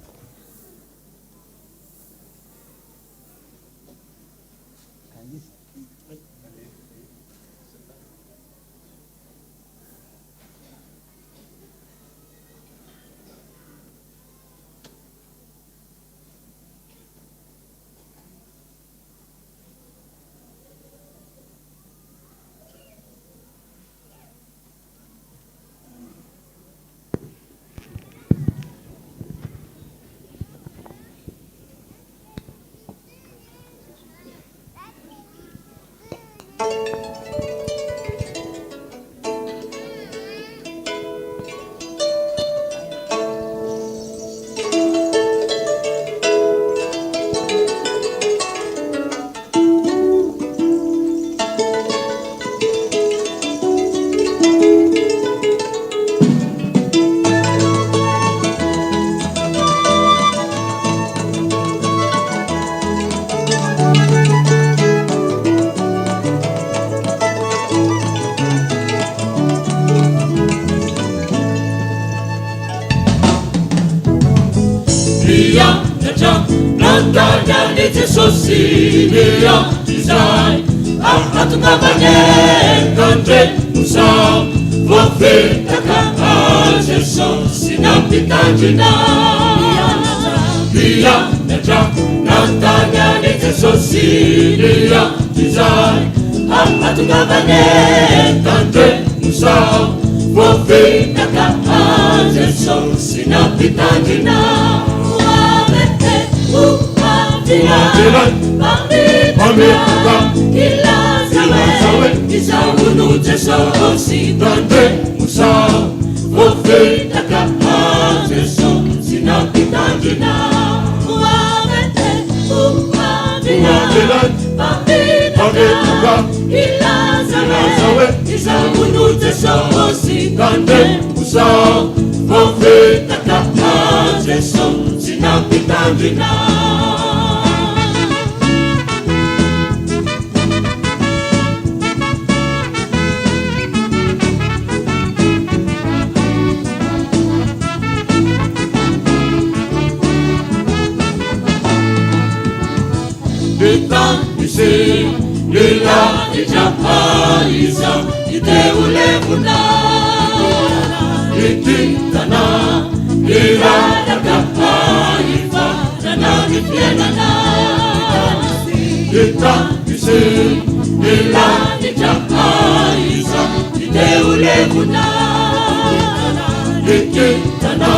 Sosilia design Atungavane Kandre Musa Vofe Taka Jesu Sinapitangina Via Netra Natanya Nete Sosilia design Atungavane Kandre Musa Vofe Taka Jesu Sinapitangina Pamituka Ilazawe Isaunu Jesu Sitande Musa Vofe Taka Jesu Sinapitangina Muamete Umadila Pamituka Ilazawe Isaunu Jesu Sitande Musa Vofe Taka Jesu Sinapitangina Isi lila ijapa isa ite ulevuna ititana ila yakapa ifa nana nifienana isi lila ijapa isa ite ulevuna ititana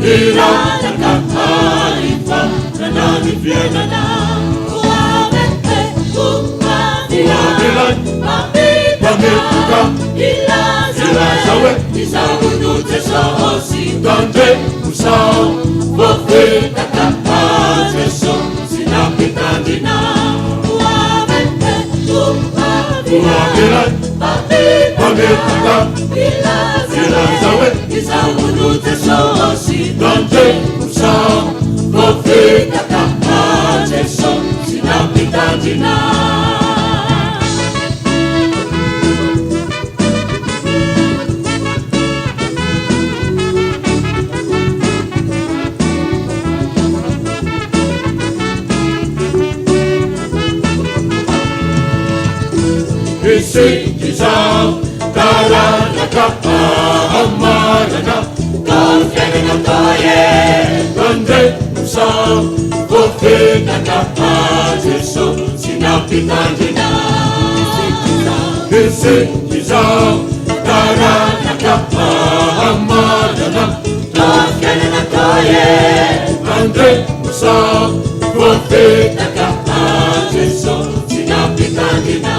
ila yakapa ifa nana nifienana Pamituka Ilazawe Isaunu Jesu Sitande Musa Vofe Taka Jesu Sinapitangina Muamete Pamituka Ilazawe Isaunu Jesu Sitande Musa Vofe Taka Jesu Sinapitangina Isi kisau Karana kapa amarana Kafena toye Kande musau Vofe Taka Jesu Sinapitangina Isi kisau Karana kapa amarana Kafena toye Kande musau Vofe Taka Jesu Sinapitangina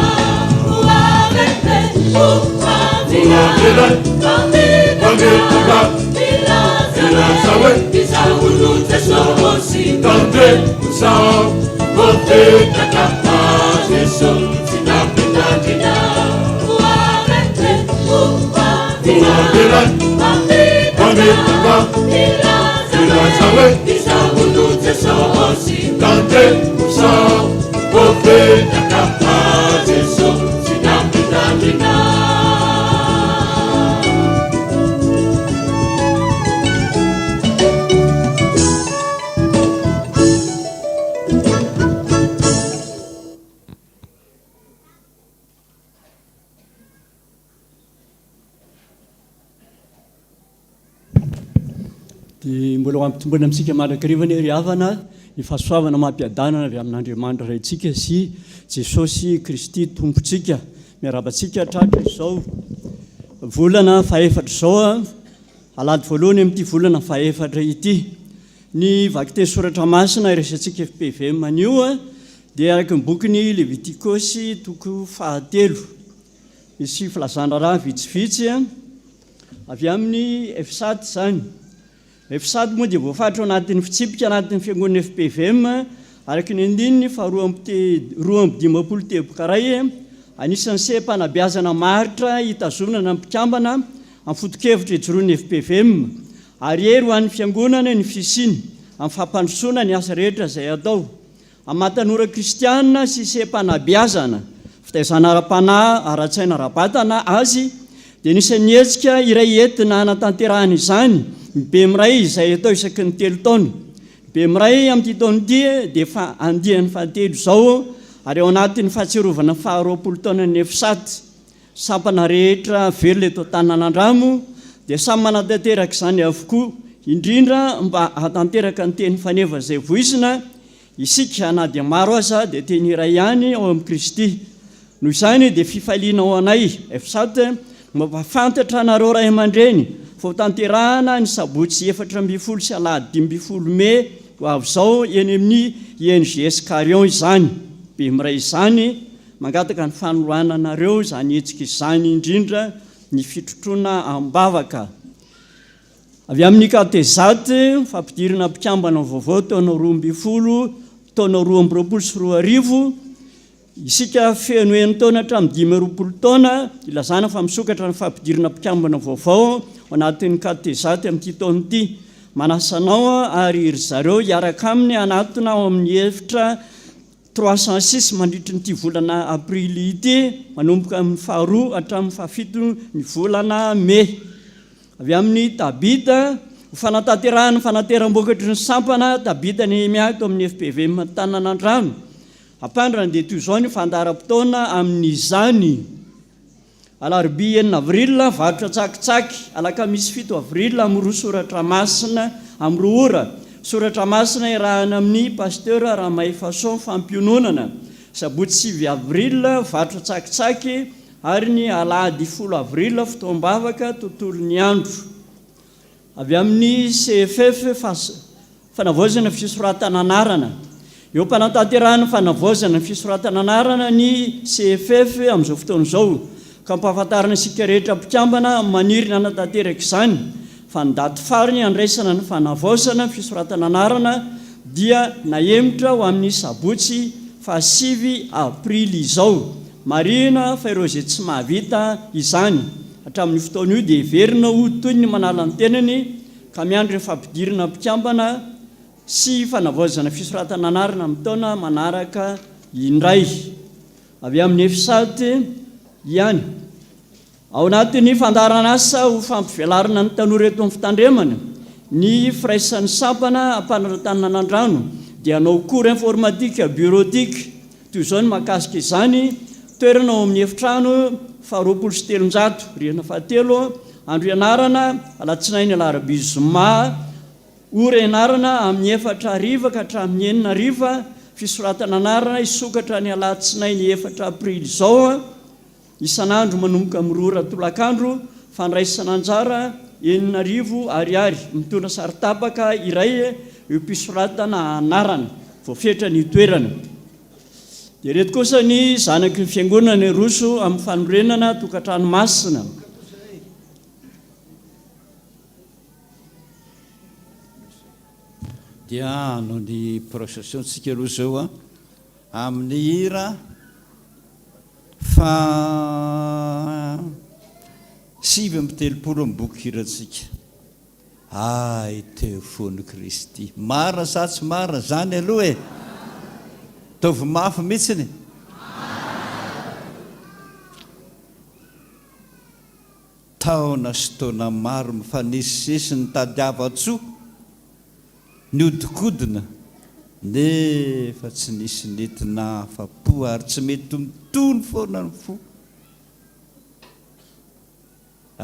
Pamituka Ilazawe Isaunu Jesu Sitande Musa Vofe Taka Jesu Sinapitangina Muamete iray mametaka ilaza hoe izahono Jesosy tandremosa voafetaka Jesosy sy nampitandrina. Dia mbola hampitombona amintsika malakarivana ry havana ny fahasoavana mampiadanana avy amin'Andriamanitra raintsika sy Jesosy Kristy tompontsika. Miarabantsika tratra izao volana faefatra izao alady voalohany amin'ity volana faefatra ity. Ny vaky teny soratra masina iresantsika FPVM anio dia araka ny bokyny Levitikosy toko 7 misy filazana raha vitsivitsy avy amin'ny F7 izany. F7 moa dia voafaritra anatin'ny fitsipika anatin'ny Fiangonana FPVM araka ny andininy fa 2:15 tebokaray anisan'ny seha-panabeazana maritra hitazonana mpikambana amin'ny foto-kevitra ijoroan'ny FPVM ary ery ho an'ny fiangonana ny fisiny amin'ny fampandrosoana ny asa rehetra izay atao amin'ny mahatanora kristianina sy seha-panabeazana fitaizana ara-panahy ara-tsaina ara-batana azy dia nisan'ny hetsika iray entina anatanterahana izany be miray izay atao isaky ny 3 taona. Be miray amin'ity taona ity dia andihan'ny fahatelo izao ary ao anatin'ny fahatsiarovana 20 taona ny F7 sampana rehetra velona eto Tanànandramo dia samy manatanteraka izany avokoa indrindra mba hatanteraka ny teny faneva izay voisina isika na dia maro aza dia teny iray ihany ao amin'ny Kristy. Noho izany dia fifaliana ao anay F7 mampafantatra nareo ray aman-dreny fao tanterahana ny sabotsy 14 sy alahady 15 Mey ho avy izao eny amin'ny INGS Carion izany. Be miray izany mangataka ny fanoloananareo izany hetsika izany indrindra ny fitrotrona am-bavaka. Avy amin'ny katezaty fampidirana mpikambana vaovao taona 12 taona 20 sy 20 isika feno enina taona hatramin'ny 20 taona ilazana fa misokatra ny fampidirana mpikambana vaovao anatin'ny katezaty amin'ity taona ity. Manasanao ary ry zareo hiaraka aminy anatona ao amin'ny efitra 306 mandritra nyity volana aprily ity manomboka amin'ny 2 hatramin'ny 7 ny volana Mey. Avy amin'ny tabita fanatanterahana fanateram-bokatry ny sampana tabita ny miato amin'ny FPVM Tanànandrano ampandrana dia toy izao ny fandaharam-potoana amin'izany alarobia 9 avril varotra tsakitsaky alakamisy 7 avril amin'ny 2 soratra masina amin'ny 2 ora soratra masina irahana amin'ny pasteur Ramay Fason fampiononana. Sabotsy 9 avril varotra tsakitsaky ary ny alahady 10 avril fotoam-bavaka tontolon'ny andro. Avy amin'ny CFF fanavaozana fisoratana anarana eo mpanatanterahana fanavaozana fisoratana anarana ny CFF amin'izao fotoana izao ka mpahafantarana isika rehetra mpikambana maniry nanatanteraka izany fa ny daty farany andraisana ny fanavaozana fisoratana anarana dia naemitra ho amin'ny sabotsy 7 aprily izao. Marina fa ireo izay tsy mahavita izany hatramin'ny fotoana io dia heverina ho toy ny manala ny tenany ka miandry ny fampidirana mpikambana sy fanavaozana fisoratana anarana amin'ny taona manaraka indray. Avy amin'ny F7 ihany ao anatin'ny fandaharana asa ho fampivelarana ny tanora eto amin'ny fitandremana ny firaisan'ny sampana ampanaratananandrano dia anao cours informatique bureautique toy izao ny mahakasika izany toerana ao amin'ny efitrano 27 rihana 7 andro ianarana alatsinainy alarobia zoma ora ianarana amin'ny 4 ariva ka hatramin'ny 9 ariva fisoratana anarana isokatra ny alatsinainy 4 aprily izao isan'andro manomboka amin'ny 2 ora tolakandro fandraisana anjara 9 arivo ariary mitondra saritapaka iray eo mpisoratana anarana voafetra ny toerana. Dia reto kosa ny zanaky ny fiangonana ny roso amin'ny fanorenana tokantrano masina. Dia no ny procession tsika aloha zao amin'ny hira fa 7:30 boky iratsika ay teo fony Kristy marina sa tsy marina zany aloha e tovy mafy mihitsiny taona sy taona maro mifanisisesy ny tadiava-tsoa ny odikodina nefa tsy nisy netina afa-po ary tsy mety mitony foana ny fo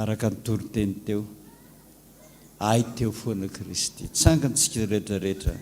araka ny toriteny teo ay teo foana Kristy tsangantsika rehetrarehetra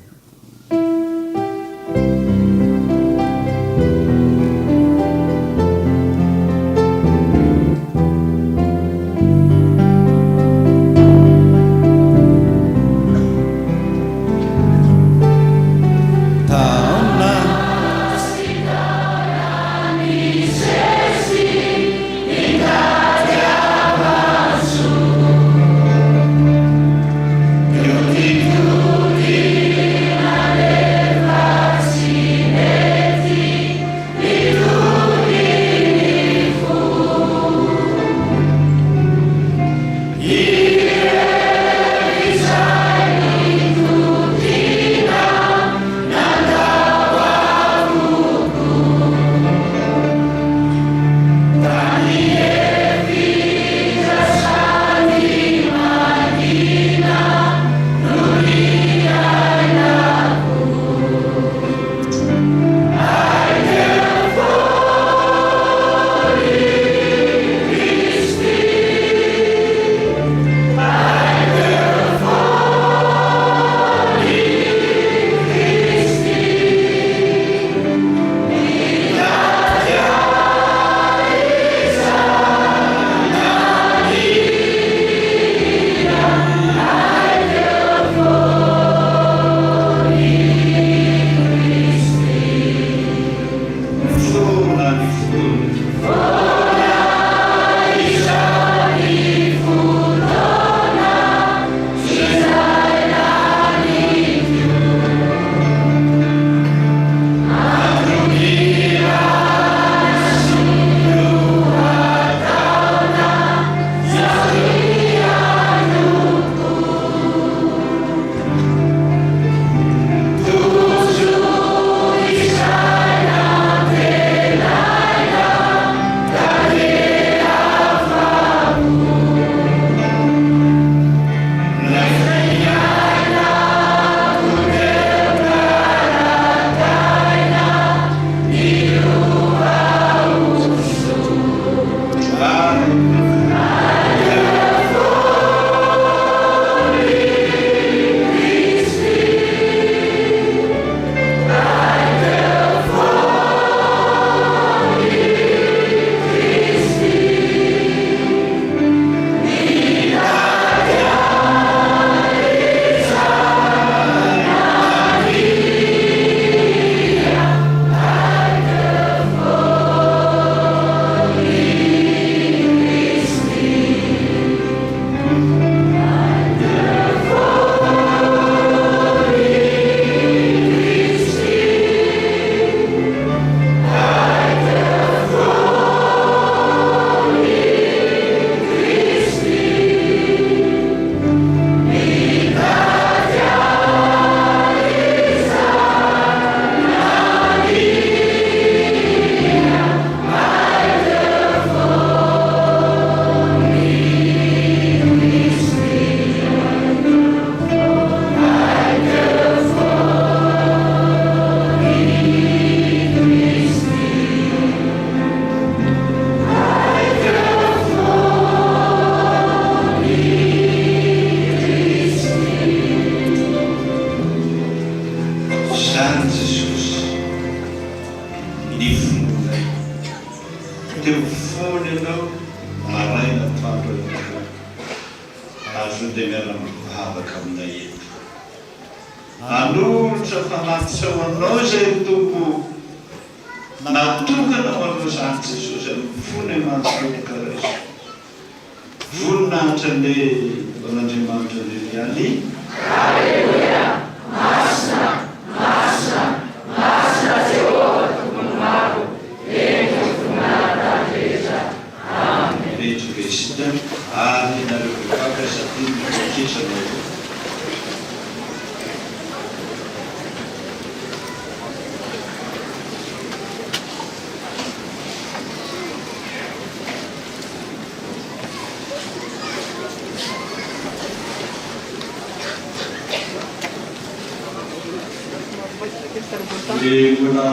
dia mbola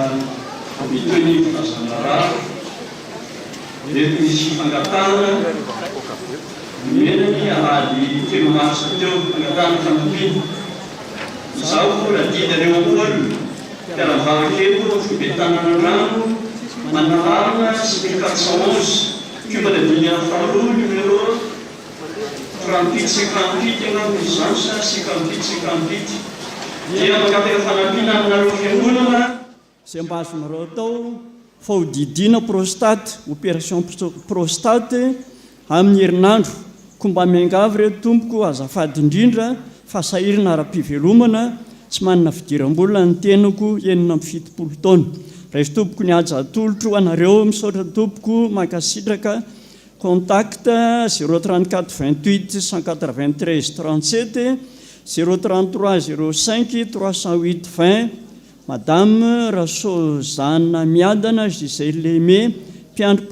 mitoy ny fitazana raha reto misy fangatana menany Alahady telo marsa teo fangatana fampiana izao raha didan'eo am-polo mpiara-mivavakelo fibetanana rano manarana sy 411 Cuba de Vinha falou número 3858 nga presença 5858 dia magapaka fanampiana aminareo fiangonana izay mba azonareo atao fahodidiana prostate opération prostate amin'ny herinandro ko mba miangavy reto tompoko azafady indrindra fa sahirana ara-pivelomana tsy manana fidiram-bola ny tenako 770 taona raha izy tompoko ny aja atolotro anareo misaotra tompoko makasitraka contact 034 28 193 37 033 05 308 20 Madame Rassozana Miadana Gisèle Lémé mpiandro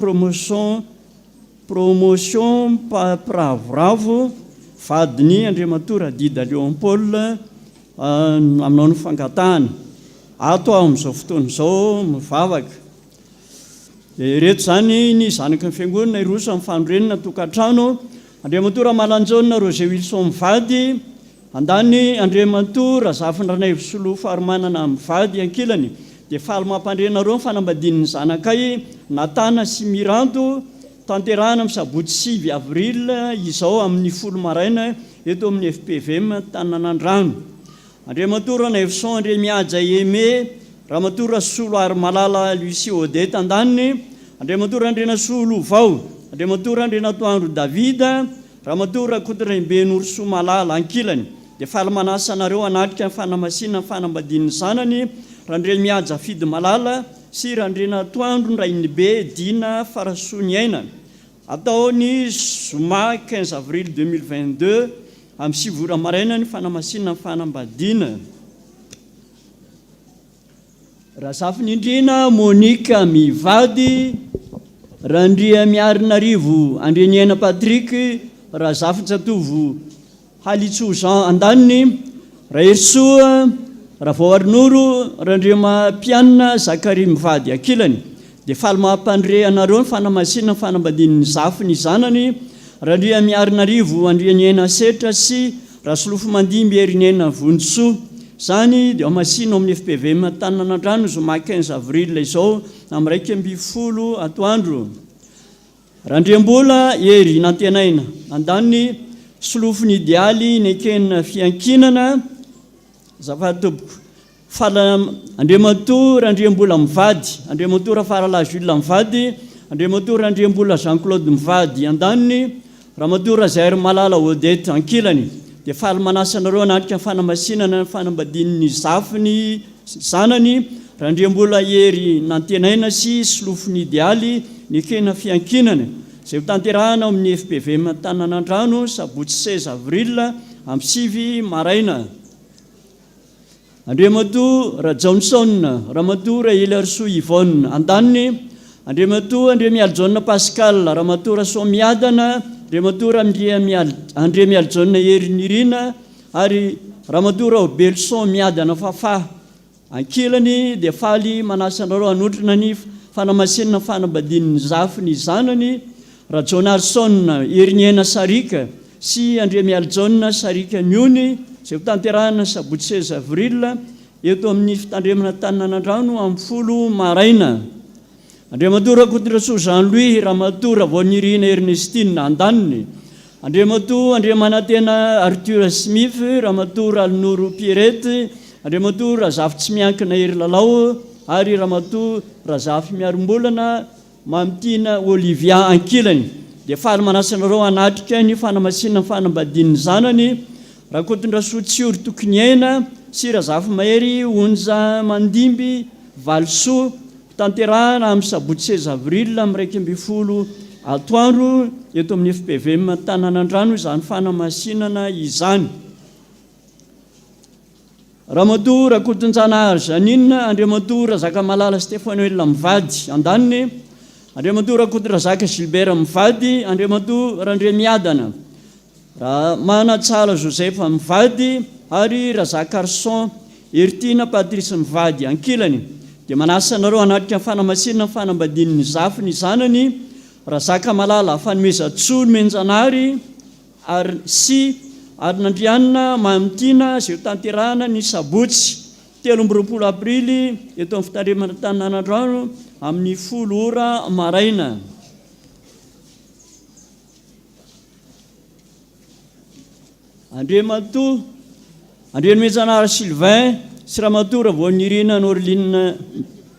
promotion Pravravo vadiny Andriamatora Dida Léon-Paul aminao ny fangatahana ato aho amin'izao fotoana izao mivavaka reto zany ny zanaky ny fiangonana iroso amin'ny fandrenina tokantrano Andriamatora Malanjaona Roger Wilson mivady andany Andriamatora zafindranay visolo faharomanana mivady ankilany dia faly mampandrenareo ny fanambadian'ny zanakay Natana sy Miranto tanterahana amin'ny sabotsy 9 avril izao amin'ny 10 maraina eto amin'ny FPVM Tananandrano Andriamatora Nevson André Miaja Aimé Ramatora Solo Armalala Lucie Odette andaniny Andriamatora Andrena Solo Vao Andriamatora Andrena Toandro Davida Ramatora Kotrembe Norso Malala ankilany dia faly manasa anareo anatrika fanamasinana fanambadian'ny zanany Randre Miaja Fidy Malala sy Randrena Toandro Rainibe Dina Farasoniaina atao ny Zoma 15 avril 2022 amin'ny 7 ora maraina ny fanamasinana fanambadiana Rasafinindrina Monika Mivady Randria Miarinarivo Andreniana Patrick Razafintsatovo Halitso Jean andaniny Rahersoa Ravoarinoro Randriama Pianna Zakari Mivady akilany dia faly mampandre anareo ny fanamasinana fanambadian'ny zafiny zanany Randria Miarinarivo Andrianiana Setra sy Rasolofo Mandimby Erinena Vonsoa zany dia masina amin'ny FPVM Tananandrano zoma 15 avril izao amin'ny 210 atoandro Randriambola Ery Nantenaina andany solofony idialy nekena fiankinana zafady tompoko fala Andriamatora Andriambola Mivady Andriamatora Farala Jules Mivady Andriamatora Andriambola Jean-Claude Mivady andany Ramatora Zaire Malala Odette ankilany dia faly manasa anareo anatrika fanamasinana fanambadian'ny zafiny zanany Randriambola Ery Nantenaina sy solofony idialy nekena fiankinana izay tanterahana amin'ny FPVM Tananandrano sabotsy 16 avril amin'ny 7 maraina Andriamatora Johnson Ramatora Elarso Yvonne andaniny Andriamatora Andremialjaona Pascal Ramatora Somiadana Andriamatora Andremialjaona Erinirina ary Ramatora Belson Miadana Fafa ankilany dia faly manasa anareo anotrina ny fanamasinana fanambadian'ny zafiny zanany Rajonarson Eriniena Sarika sy Andremialjaona Sarika Miony izay tanterahana sabotsy 16 avril eto amin'ny fitandremana Tananandrano amin'ny 10 maraina Andriamatora Kotraso Jean-Louis Ramatora Vonirina Ernestine andaniny Andriamatora Andriamanatena Arthur Smith Ramatora Alnoro Pierrette Andriamatora Razafy tsy miankina Ery Lalao ary Ramatora Razafy miarombolana Mamtina Olivia ankilany dia faly manasa anareo anatrika ny fanamasinana fanambadian'ny zanany Rakotondraso Tsioro Tokoniaina sy Razafy Mahery Onja Mandimby Valso tanterahana amin'ny sabotsy 16 avril amin'ny 210 atoandro eto amin'ny FPVM Tananandrano izany fanamasinana izany Ramatora Kotonjanahary Janine Andriamatora Zakamalala Stéphanoel Mivady andaniny Andriamatora Kotrazaka Gilbert Mivady Andriamatora Andremiadana Manatsala Joseph Mivady ary Razaka Arson Eritiana Patrisy mivady ankilany dia manasanareo anatrika fanamasinana ny fanambadian'ny zafy ny zanany Razaka Malala fanomezan-tsoa menjanary ary nandrianina mamitiana izay tanterahana ny sabotsy 13 aprily eto amin'ny fitandremana Tanànandrano amin'ny 10 ora maraina. Andriany menjanary Sylvain sy Ramatoa Ravonirina Norline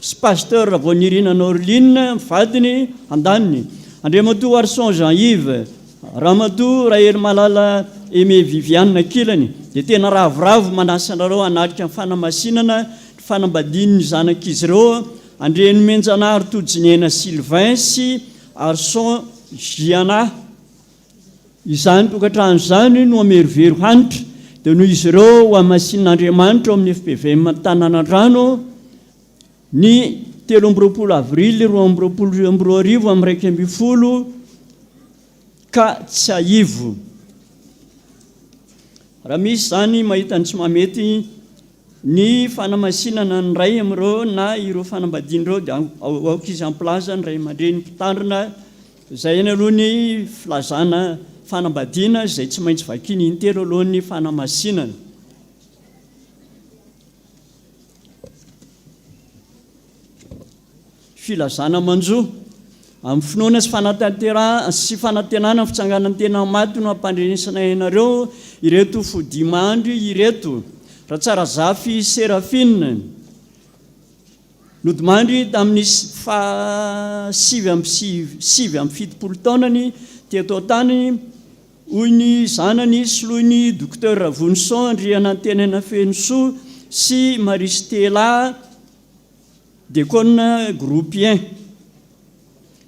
sy pasteur Ravonirina Norline mivadiny andaniny. Andriamatoa Arson Jean-Yves Ramatoa Rahery Malala Aimé Viviane kilany dia tena ravoravo manasanareo anatrika ny fanamasinana fanambadian'ny zanak'izy ireo Andriany menjanary Todjinena Sylvain sy Arson Giana. Izany tokantrano izany no amerovero hanitra dia noho izy ireo amasin'Andriamanitra amin'ny FPVM Tanànandrano ny 13 avrily 2022 amin'ny 1 ka tsy aivo. Raha misy zany mahita ny tsy mamety ny fanamasinana ny ray amin'ireo na ireo fanambadian'ireo dia aoka izy amplaza ny ray aman-dreny mpitandrina. Izay ny aloha ny filazana fanambadiana izay tsy maintsy vakiny intelo alohan'ny fanamasinana. Filazana manjo amin'ny finoana sy fanantenana fitsanganan'ny tena maty no ampandrenesana ianareo ireto fodimandry ireto. Raha tsara zafy Serafine nodimandry tamin'ny 7 taonany teto an-tany hoy ny zanany soloiny docteur Vonson Andriana Tenena Fenoso sy Marie Stella Dekona Groupien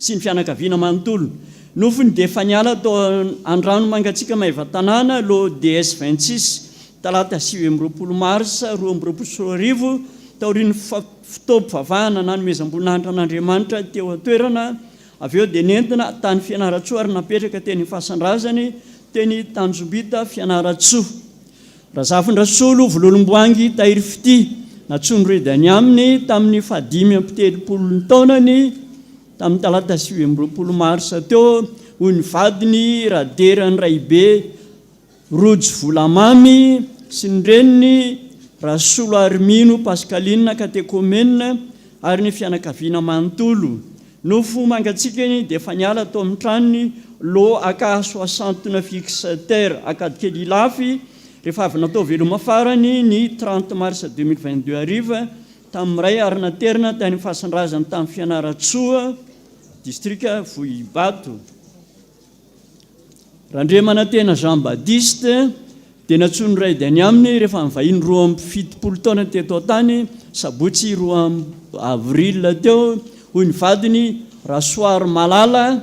sy ny fianakaviana manontolo. Nofony dia efa niala tao andrano mangatsika mahiva tanàna lo DS 26 talata 20 mars 2024 taorian'ny fotoam-pivavahana nanomezam-boninahitra an'Andriamanitra teo atoerana. Avy eo dia nentina tany Fianaratsoa ary napetraka teny Fasandrazany teny Tanjombita Fianaratsoa. Razafindrasolo Vololomboangy Tahiry Fity natsondroedany aminy tamin'ny 5 taonany tamin'ny talata 20 mars teo hoy ny vadiny Raderany Raibe Rojo Volamamy sy ny reniny Rasolo Armino Pascaline Katekomena ary ny fianakaviana manontolo. Nofo mangatsikany dia efa niala tao amin'ny tranony lo AK69 fixateur akadikely lafy rehefa avy natao veloma farany ny 30 mars 2022 ariva tamin'ny ray ary naterina tany Fasandrazany tamin'ny Fianaratsoa district Vohibato. Randremana tena Jean Baptiste dia natsony ray dany aminy rehefa mivahiny 27 taona teto an-tany sabotsy 2 avril teo hoy ny vadiny Rasoir Malala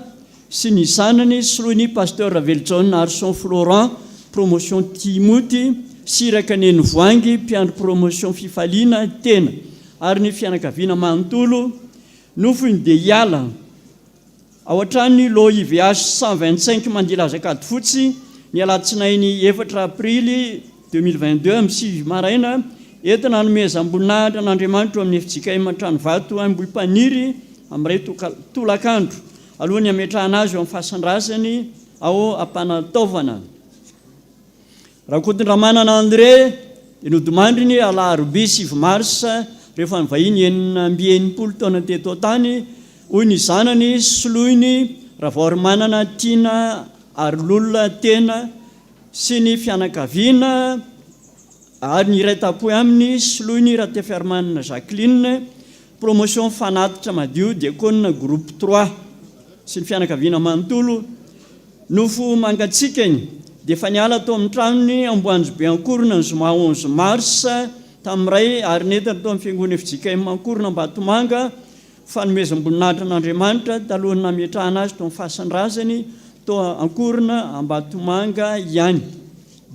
sy ny zanany soloiny pasteur Raveljon Arson Florent promotion Timothy Sirakaneny Voangy mpiandro promotion fifaliana tena ary ny fianakaviana manontolo. Nofony dia hiala ao an-trany lo IVH 125 mandilazakady fotsy ny alatsinainy 4 aprily 2022 amin'ny 6 maraina entina hanomezam-boninahitra an'Andriamanitra amin'ny fijikainy matrano vato Ambohipaniry amin'ny ray tolakandro alohan'ny ametrahana azy eo amin'ny Fasandrazany ao ampanataovana. Rakotondramanana André dia nodimandriny Alarobia 7 mars rehefa nivahiny 9 taona teto an-tany hoy ny zanany soloiny Ravoarimanana Tiana Arlolona tena sy ny fianakaviana ary ny iray tapoy aminy soloiny Ratiafiarimanana Jacqueline promotion fanatitra madio Diakona groupe 3 sy ny fianakaviana manontolo. Nofo mangatsikany dia efa niala tao amin'ny tranony Amboanjobe Ankorona ny zoma 11 mars tamin'ny ray ary nentina tao amin'ny Fiangonana FPVM Ankorona Ambatomanga fanomezam-boninahitra an'Andriamanitra talohan'ny nametrahana azy tao amin'ny Fasandrazany tao Ankorona Ambatomanga ihany.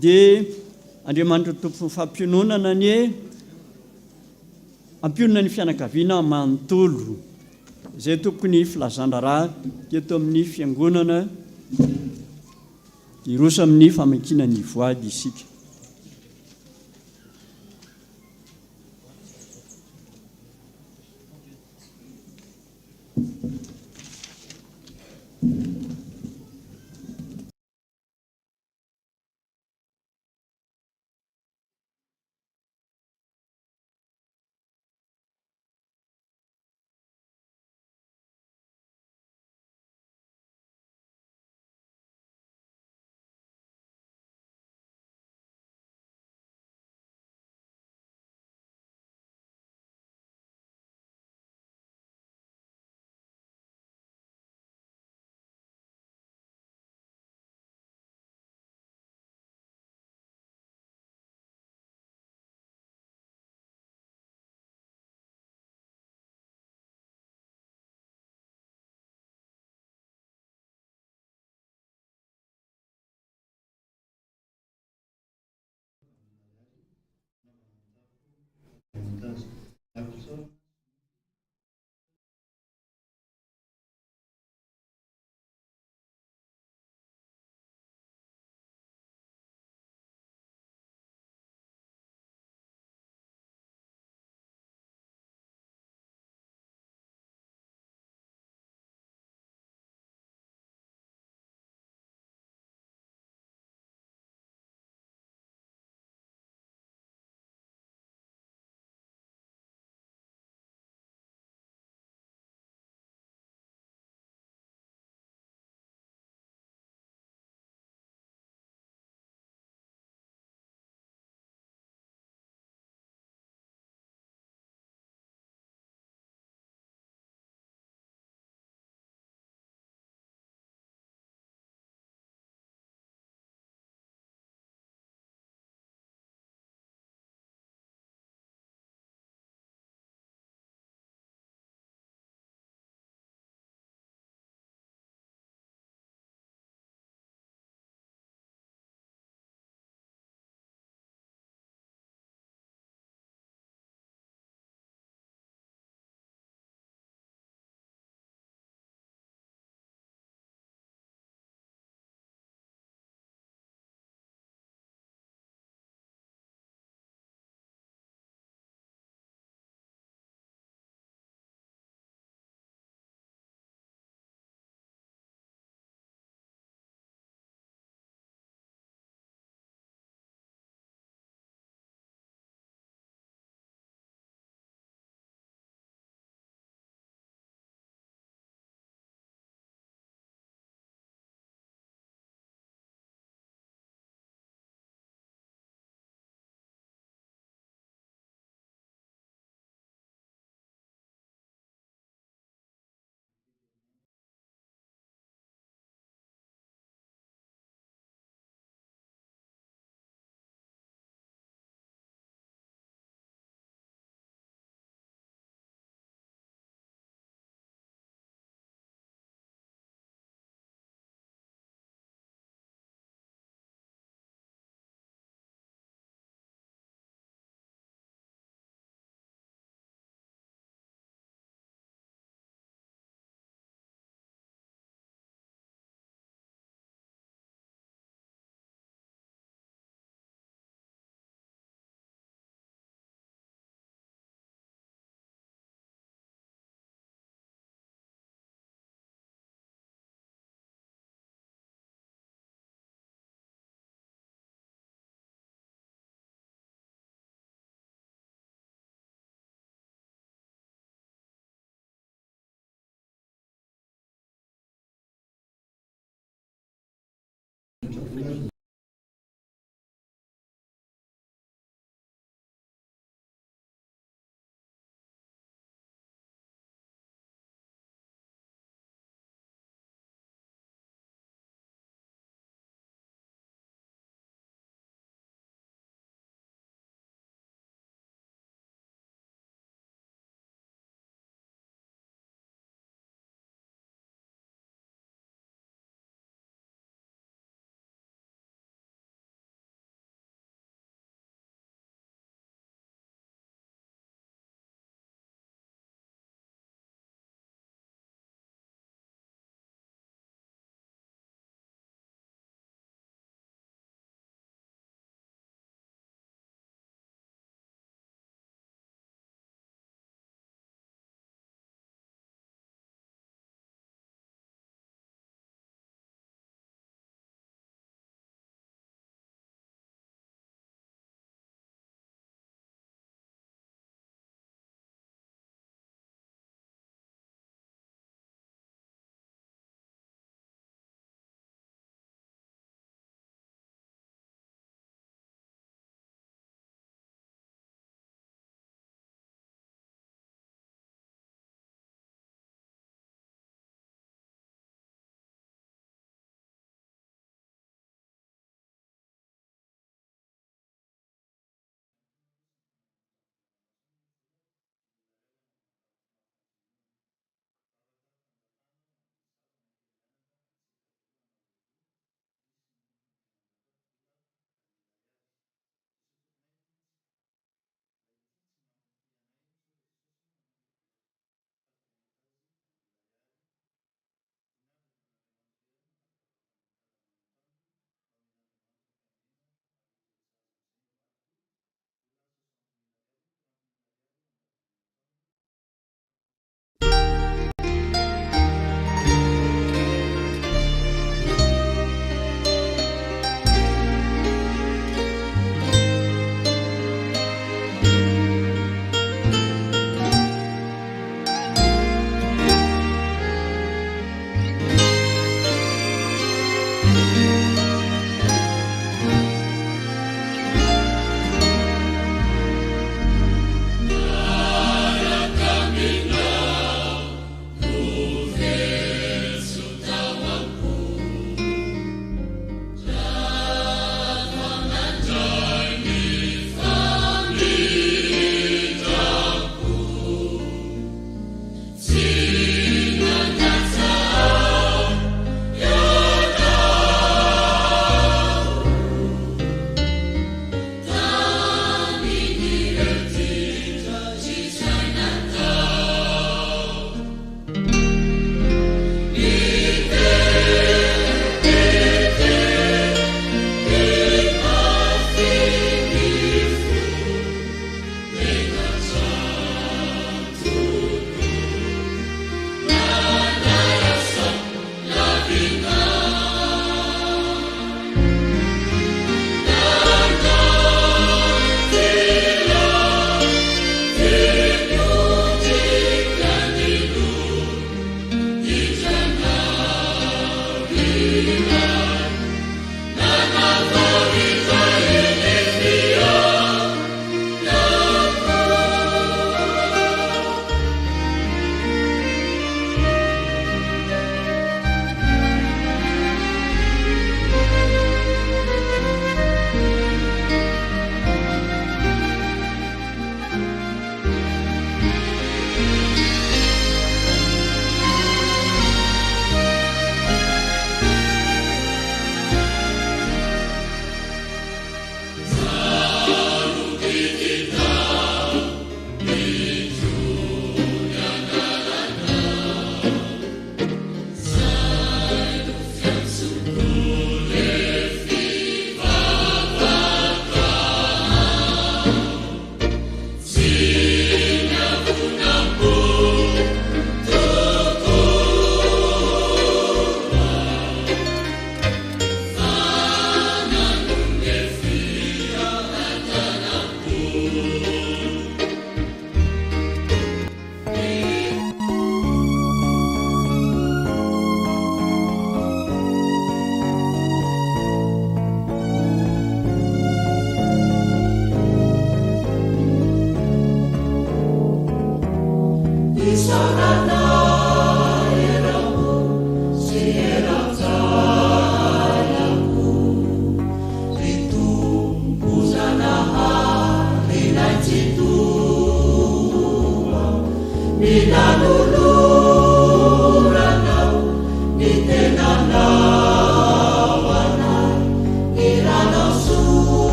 Dia Andriamanitra tompo fampiononana ny ampionona ny fianakaviana manontolo. Izay tokony filazan-draharaha teto amin'ny fiangonana iroso amin'ny famakiana ny voady isika.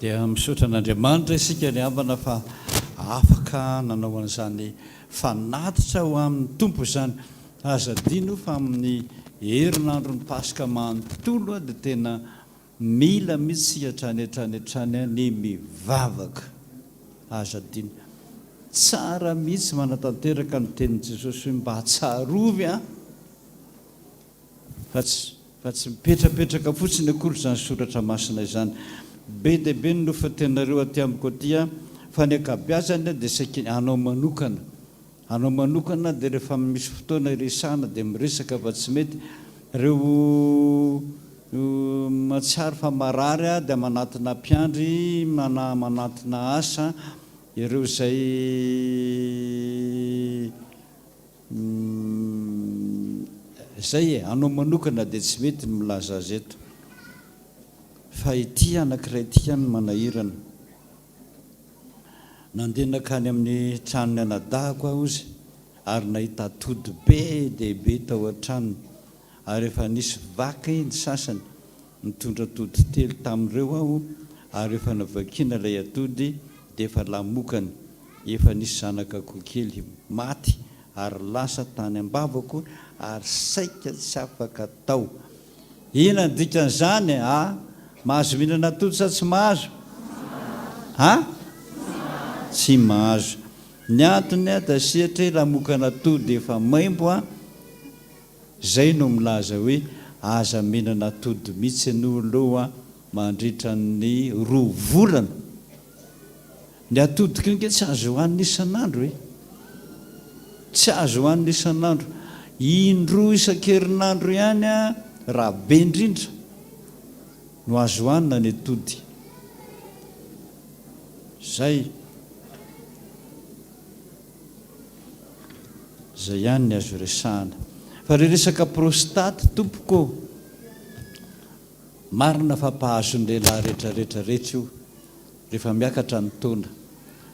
dia misaotra an'Andriamanitra isika ny havana fa afaka nanao an'izany fanatitra ho amin'ny tompo izany. Aza dino fa amin'ny herinandro ny pasika manontolo dia tena mila mihitsy hatrany ny mivavaka. Aza dino tsara mihitsy manatanteraka ny tenin'i Jesosy hoe mba tsarovy fa tsy mipetrapetraka fotsiny akory izany soratra masina izany. Be dia be ny nofatenareo aty amiko aty fa ny ankabeazany dia saky anao manokana dia rehefa misy fotoana iresahana dia miresaka fa tsy mety. Ireo matsiary fa marary dia manatina mpiandry manatina asa, ireo izay zay anao manokana dia tsy mety milaza azy eto. Fa ity anankiray ity any manahirana. Nandeha nakany amin'ny tranony anadahako aho izy ary nahita atody be dehibe tao an-tranony, ary efa nisy vaky ny sasany mitondra atody telo tamin'ireo aho, ary efa navakiana ilay atody dia efa lamokany, efa nisy zanakako kely maty ary lasa tany ambavako ary saika tsy afaka tao. Ina ny dikan'izany? Mahazo mihinana atody sa tsy mahazo? Tsy mahazo. Ny antony dia sehatra lamokana atody efa maimbo zay no milaza hoe aza mihinana atody mihitsy an'olo mandritra ny 2 volana. Ny atody konke tsy azo hohanina isan'andro tsy azo hohanina isan'andro, indroa isan-kerinandro ihany raha be indrindra no azo hohanina ny atody. Zay ihany ny azo resahana. Fa resaka prostate tompoko, marina fa mpahazony lehilahy rehetrarehetra io rehefa miakatra ny taona.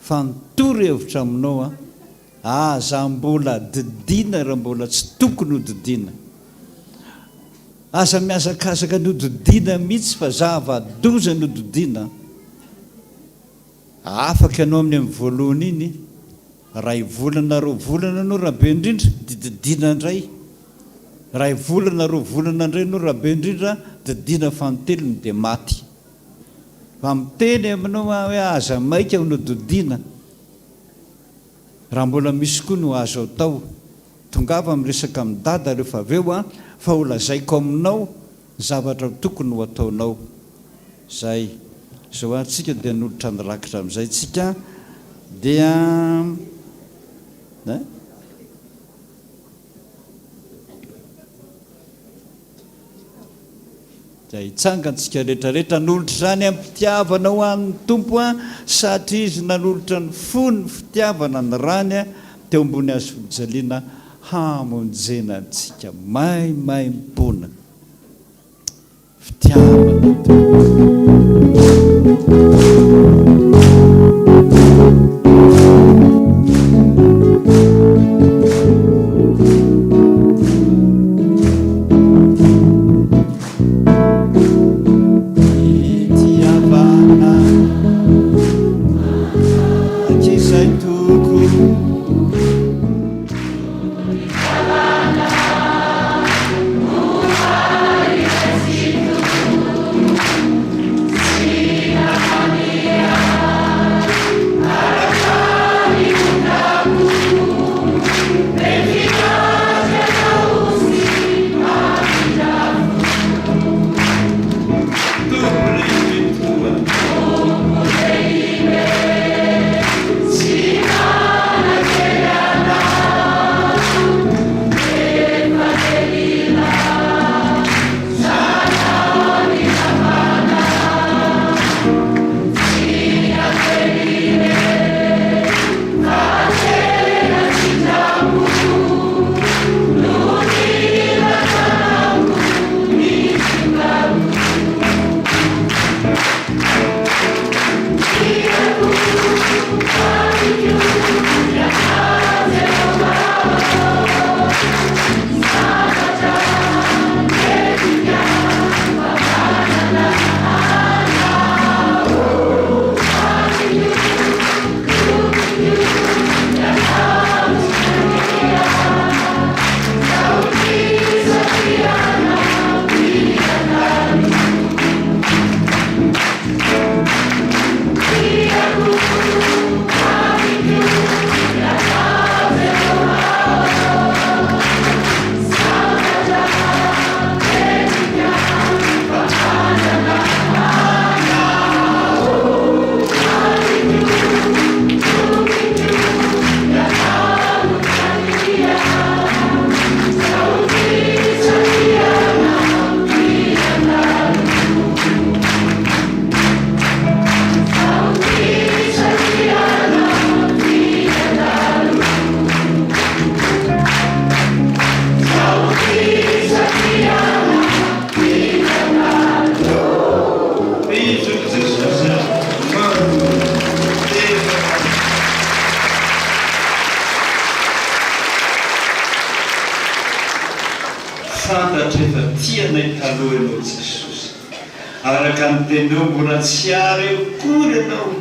Fa nitory hevitra aminao aza mbola didina raha mbola tsy tokony ho didina. Aza miazakazaka ny hodidina mihitsy fa zava-doza ny hodidina. Afaka ianao amin'ny voalohany iny 2 volana 2 volana no raha be indrindra didina indray, 2 volana 2 volana indray no raha be indrindra didina fanotelony dia maty. Fa miteny aminao hoe aza maika no didina, raha mbola misy koa no azo atao. Tongava miresaka amin'ny dada rehefa avy eo fa ho lazaiko aminao zavatra tokony ho ataonao. Zay zao antsika dia nolotra nirakitra amin'izay tsika dia hitsangantsika rehetrarehetra nolotra zany ampitiavana ho an'ny tompo satria izy nanolotra ny fony fitiavana ny rany teo ambony azo fijaliana hamonjena antsika maimay mipona fitiavana Yeah. araka ny teneo mbola tsy ary eo kory ianao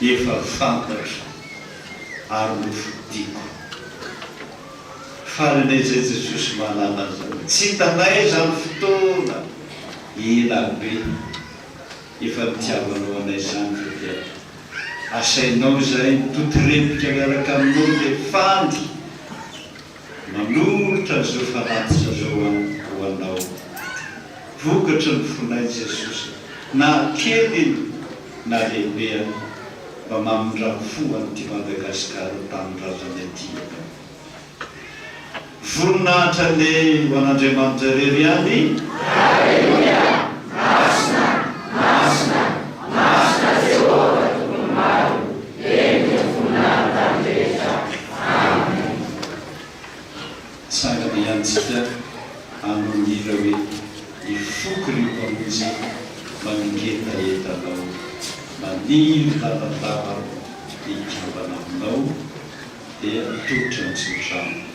efa fantatra ary nofodiko faranay zay Jesosy manana zao tsy hitanay zany fotoana ela be efa nitiavanao anay zany fa dia asainao zay totorepika miaraka aminao le fandy manolotra zao fanatitra zao ho anao vokatra ny fonay Jesosy na kely na lehibe mba mamindrano foany ty Madagasikara tamin'ny razany aty voninahitra le ho an'Andriamanitra rery any sagana iantsika anonira hoe ifoky ry mpamonjy maningetaetanao maniry lalandava ikambana aminao dia totra ny tsotrano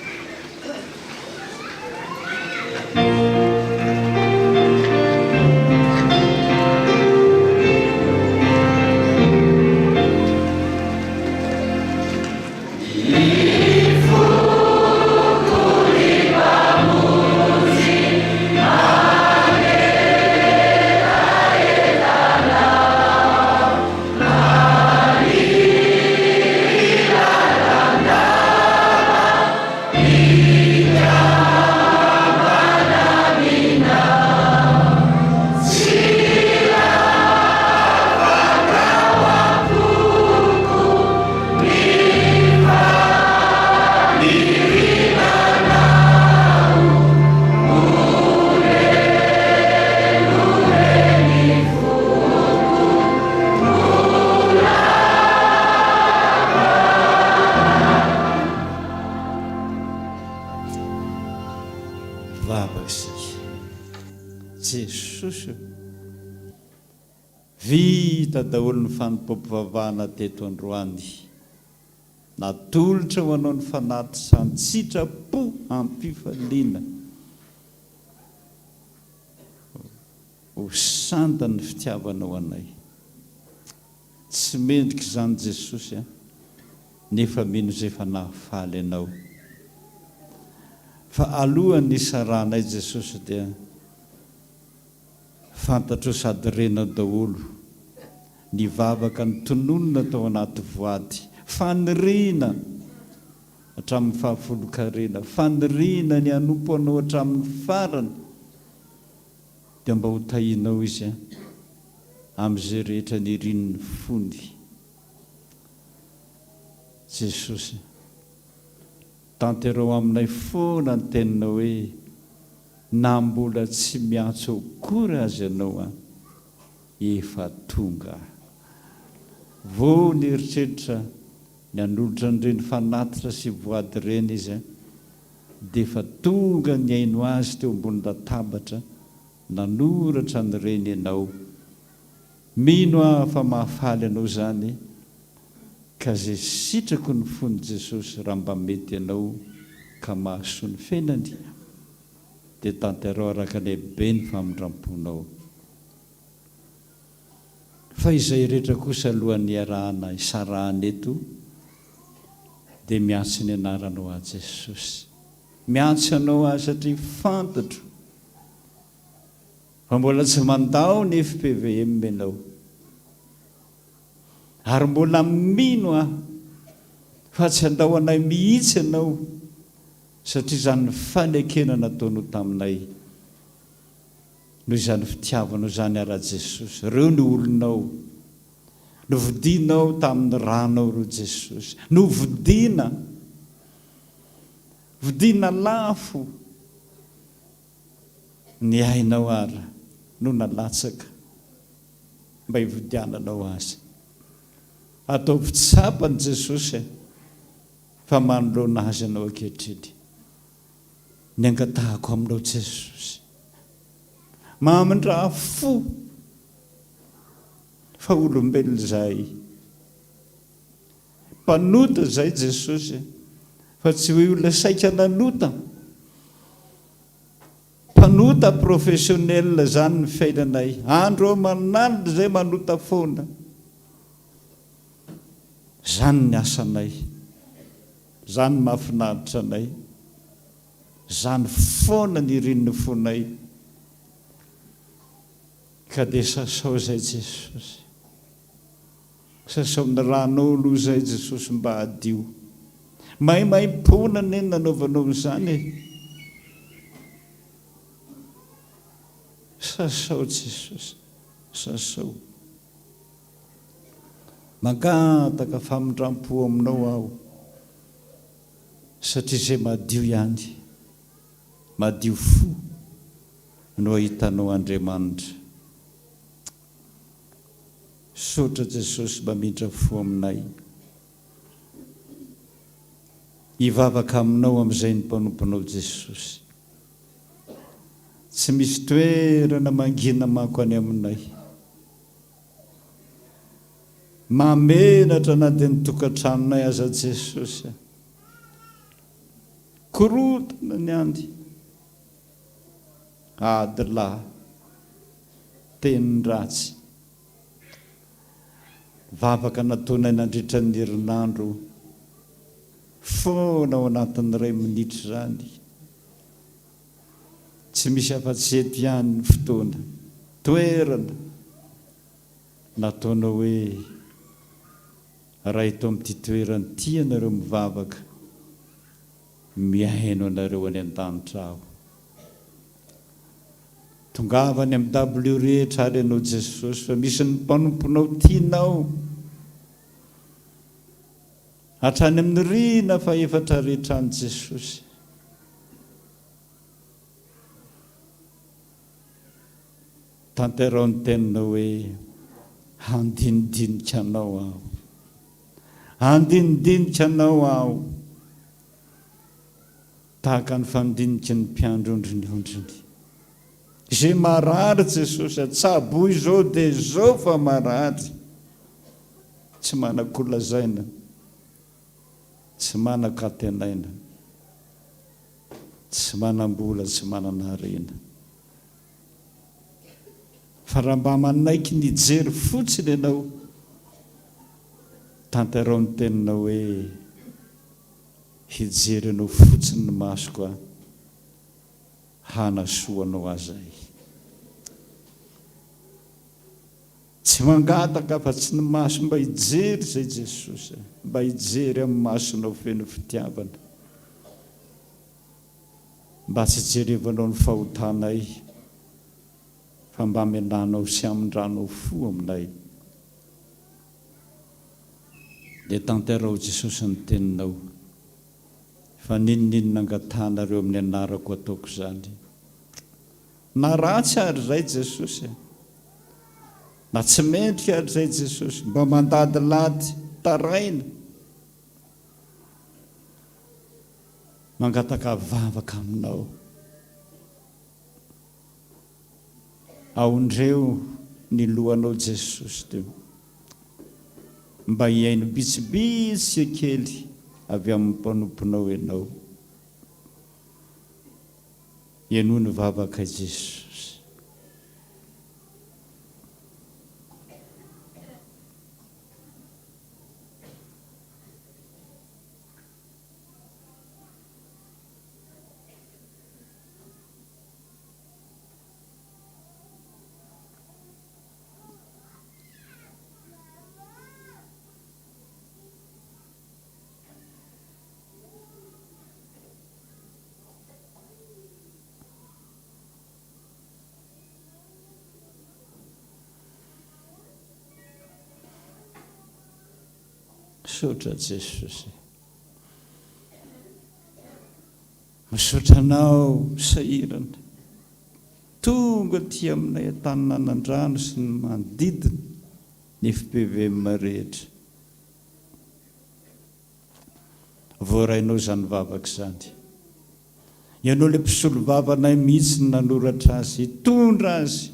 vita daholo ny fanompoam-pivavahana teto Androany natolotra ho anao ny fanatitra ny sitrapo am-pifaliana ho santa ny fitiavanao anay tsy mendrika izany Jesosy nefa mino izay efa nahafaly anao fa alohan'ny isaranay Jesosy dia fantatro sady renao daholo nivavaka ny tononona tao anaty voady faniriana hatramin'ny fahafolo-karena faniriana ny anompo anao hatramin'ny farany dia mba ho tahinao izy amin'izay rehetra nirin'ny fony Jesosy tanterao aminay foana ny teninao hoe na mbola tsy miantso akory azy ianao efa tonga vo ny eritreritra ny anolotra nireny fanatitra sy voady reny izy dia efa tonga ny aino azy teo ambony latabatra nanoratra ny reny ianao mino fa mahafaly anao zany ka zay sitrako ny fony Jesosy raha mba mety ianao ka mahasoa ny fiainany dia tanterao araka lehibe ny famindramponao fa izay rehetra kosa alohan'ny arahana isarahana eto dia miantso ny anaranao a Jesosy miantso anao azy satria fantatro fa mbola tsy mandao ny FPVM ianao ary mbola mino fa tsy andao anay mihitsy ianao satria izany fanekena nataonao taminay noho izany fitiavanao zany ara Jesosy reo ny olonao novidinao tamin'ny ranao reo Jesosy novidina lafo ny ainao ara no nalatsaka mba hividiananao azy atao fitsapany Jesosy fa manoloana azy anao ankehitriny ny angatahako aminao Jesosy mamindraha fo fa olombelona zay mpanota zay Jesosy fa tsy hoe olona saika nanota manota professionnel zany ny fiainanay andro manandro zay manota foana zany ny asanay zany mahafinaritra anay zany foana ny irin'ny fonay ka dia sasao zay Jesosy sasao ny ran'olo zay Jesosy mba hadio maimaimpona ny nanaovanao izany sasao Jesosy sasao mangataka famindram-po aminao aho satria zay madio ihany madio fo no ahitanao Andriamanitra sotra Jesosy mba midra fo aminay hivavaka aminao amin'izay ny mpanomponao Jesosy tsy misy toerana mangina manko any aminay mamenatra na dia ny tokantranonay aza Jesosy korotana ny andy adila teny ratsy vavaka nataonay nandritra ny herinandro foana ao anatin'ny 2 minitra zany tsy misy afa-tsy eto ihany ny fotoana toerana nataonao hoe raha ito amin'ity toerana ity anareo mivavaka miaino anareo any an-danitra aho tongavany amin'ny W rehetra ary ianao Jesosy fa misy ny mpanomponao tianao hatrany amin'ny rina fa efatra rehetra any Jesosy tanterao ny teninao hoe handinidinika anao aho handinidinika anao aho tahaka ny fandiniky ny mpiandro ondriny zay marary Jesosy tsabo izao dia zao fa marary tsy manakolazaina tsy manakatenaina tsy manambola tsy mananarena fa raha mba manaiky nijery fotsiny ianao tanterao ny teninao hoe hijery anao fotsiny ny masoko hanasoanao azay tsy mangataka fa tsy ny maso mba hijery zay Jesosy mba hijery amin'ny masonao feno fitiavana mba tsy jerevanao ny fahotanay fa mba menanao sy amindranao fo aminay dia tanterao Jesosy ny teninao fa ninninona angatanareo amin'ny anarako ataoko zany na ratsy ary zay Jesosy na tsy mendrika ary zay Jesosy mba mandadilady taraina mangataka vavaka aminao aondreo ny lohanao Jesosy teo mba hiaino bitsibitsy kely avy amin'ny mpanomponao ianao ianao ny vavaka Jesosy misaotra Jesosy misaotranao sahirana tonga ty aminay an-taninanandrano sy ny manodidina ny FPVM rehetra voarainao zany vavaka zany ianao le mpisolo vavanay mihitsy ny nanoratra azy hitondra azy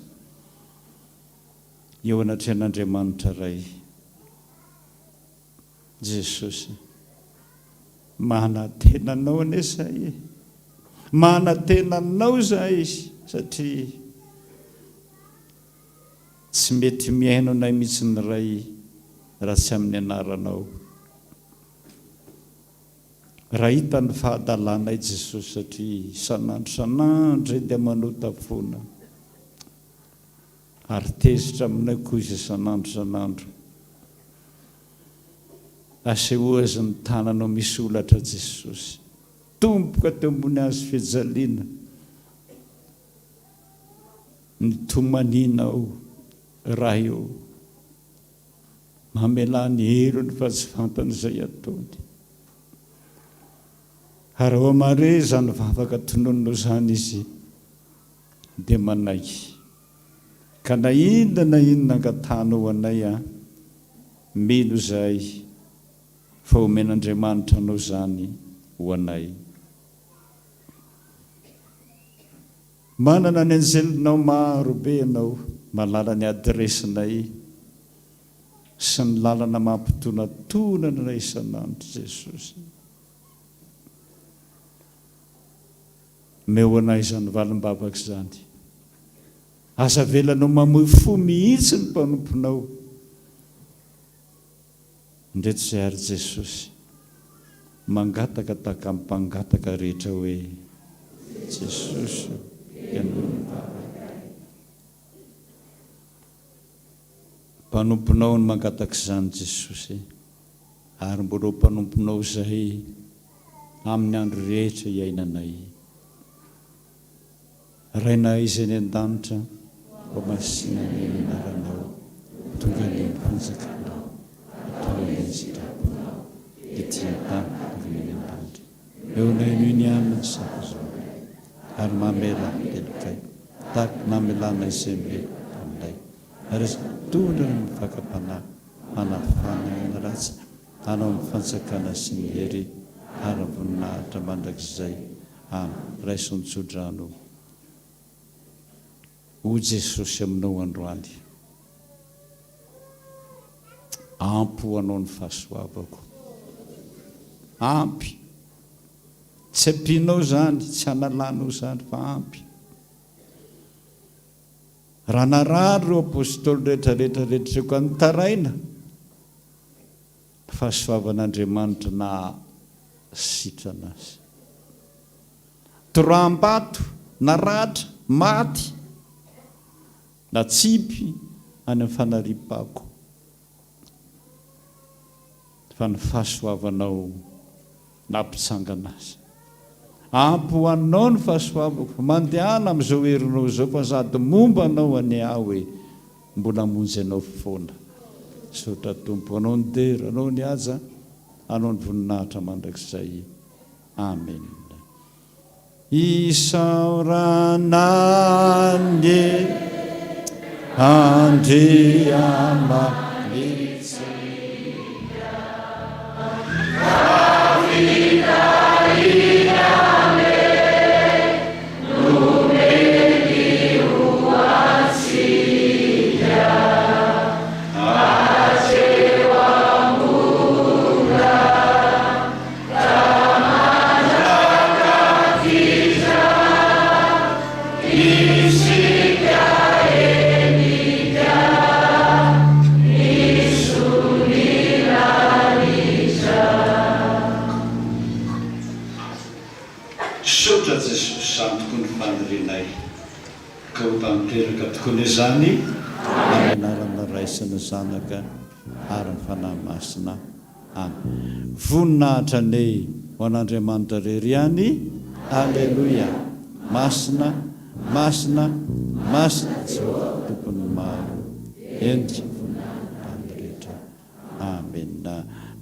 eo anatrehan'Andriamanitra ray Jesosy mana tenanao ane zahay mana tenanao zahay satria tsy mety miaino anay mihitsy ny ray raha tsy amin'ny anaranao. Raha hita ny fahadalanay Jesosy satria sanandro dia manota foana ary tezitra aminay koa izy sanandro. Asehoazy ny tananao misy olatra Jesosy, tomboka teo ambony azy fijaliana, ny tomaninao raha io mamelany herony fa tsy fantany izay ataony. Ary ao mare zany vavaka tonononao zany izy dia manaiky. Ka na inona angatanao anay mino izay fa omen'Andriamanitra anao zany ho anay. Manana ny anjelinao marobe ianao, malala ny adresinay sy ny lalana mampitonantonana anay isanandro Jesosy. Meo anay zany valim-bavaka zany. Asa velanao mamoy fo mihitsy ny mpanomponao. Ndreto izay ary Jesosy mangataka taka amin'ny mpangataka rehetra hoe Jesosy mpanomponao ny mangataka izany Jesosy, ary mbola mpanomponao izay amin'ny andro rehetra iainanay. Rainay izay ny an-danitra, ho masina ny anaranao, tonga ny mpanjakanao, atao ny sitraponao, ety an-tany ny an-danitra. Eo nay noho ny aminy sakazao, ary mamela telokay, tahaka mamelana izay mety aminay. Ary tondra ny mifakam-panahy, manafana ny ratsy, hanao amin'ny fanjakana sy ny hery, ary voninahitra mandrakizay, raisontsondrano. O Jesosy aminao androany, ampy ho anao ny fahasoavako, ampy, tsy ampianao zany, tsy analanao zany, fa ampy. Raha narary ireo apôstôly rehetrarehetra ko nitaraina, fahasoavan'Andriamanitra na sitrana azy. Toram-bato, naratra, maty, na tsipy any amin'ny fanaripako, fa ny fahasoavanao nampitsangana azy. Ampy ho anao ny fahasoavako, mandehana amin'izao herinao zao, fa sady momba anao any aho hoe mbola monjy anao foana. Sotra tompo, anao ny dera, anao ny aja, anao ny voninahitra mandrakizay. Amen. Isaoranany Andriama Litsika Avida Iname Numeni Uasia Acewa Mura Tamanakatiza Isika sotra Jesosy santoko ny fanorenay ka ho tamiteraka tokony izany amin'ny anarana raisina zanaka ary ny fanahy masina. Amen. Voninahitra ny ho an'Andriamanitra rery ihany. Alleluia. Masina, masina, masina Jehovah tompony maro endrika voninahitra rehetra. Amen.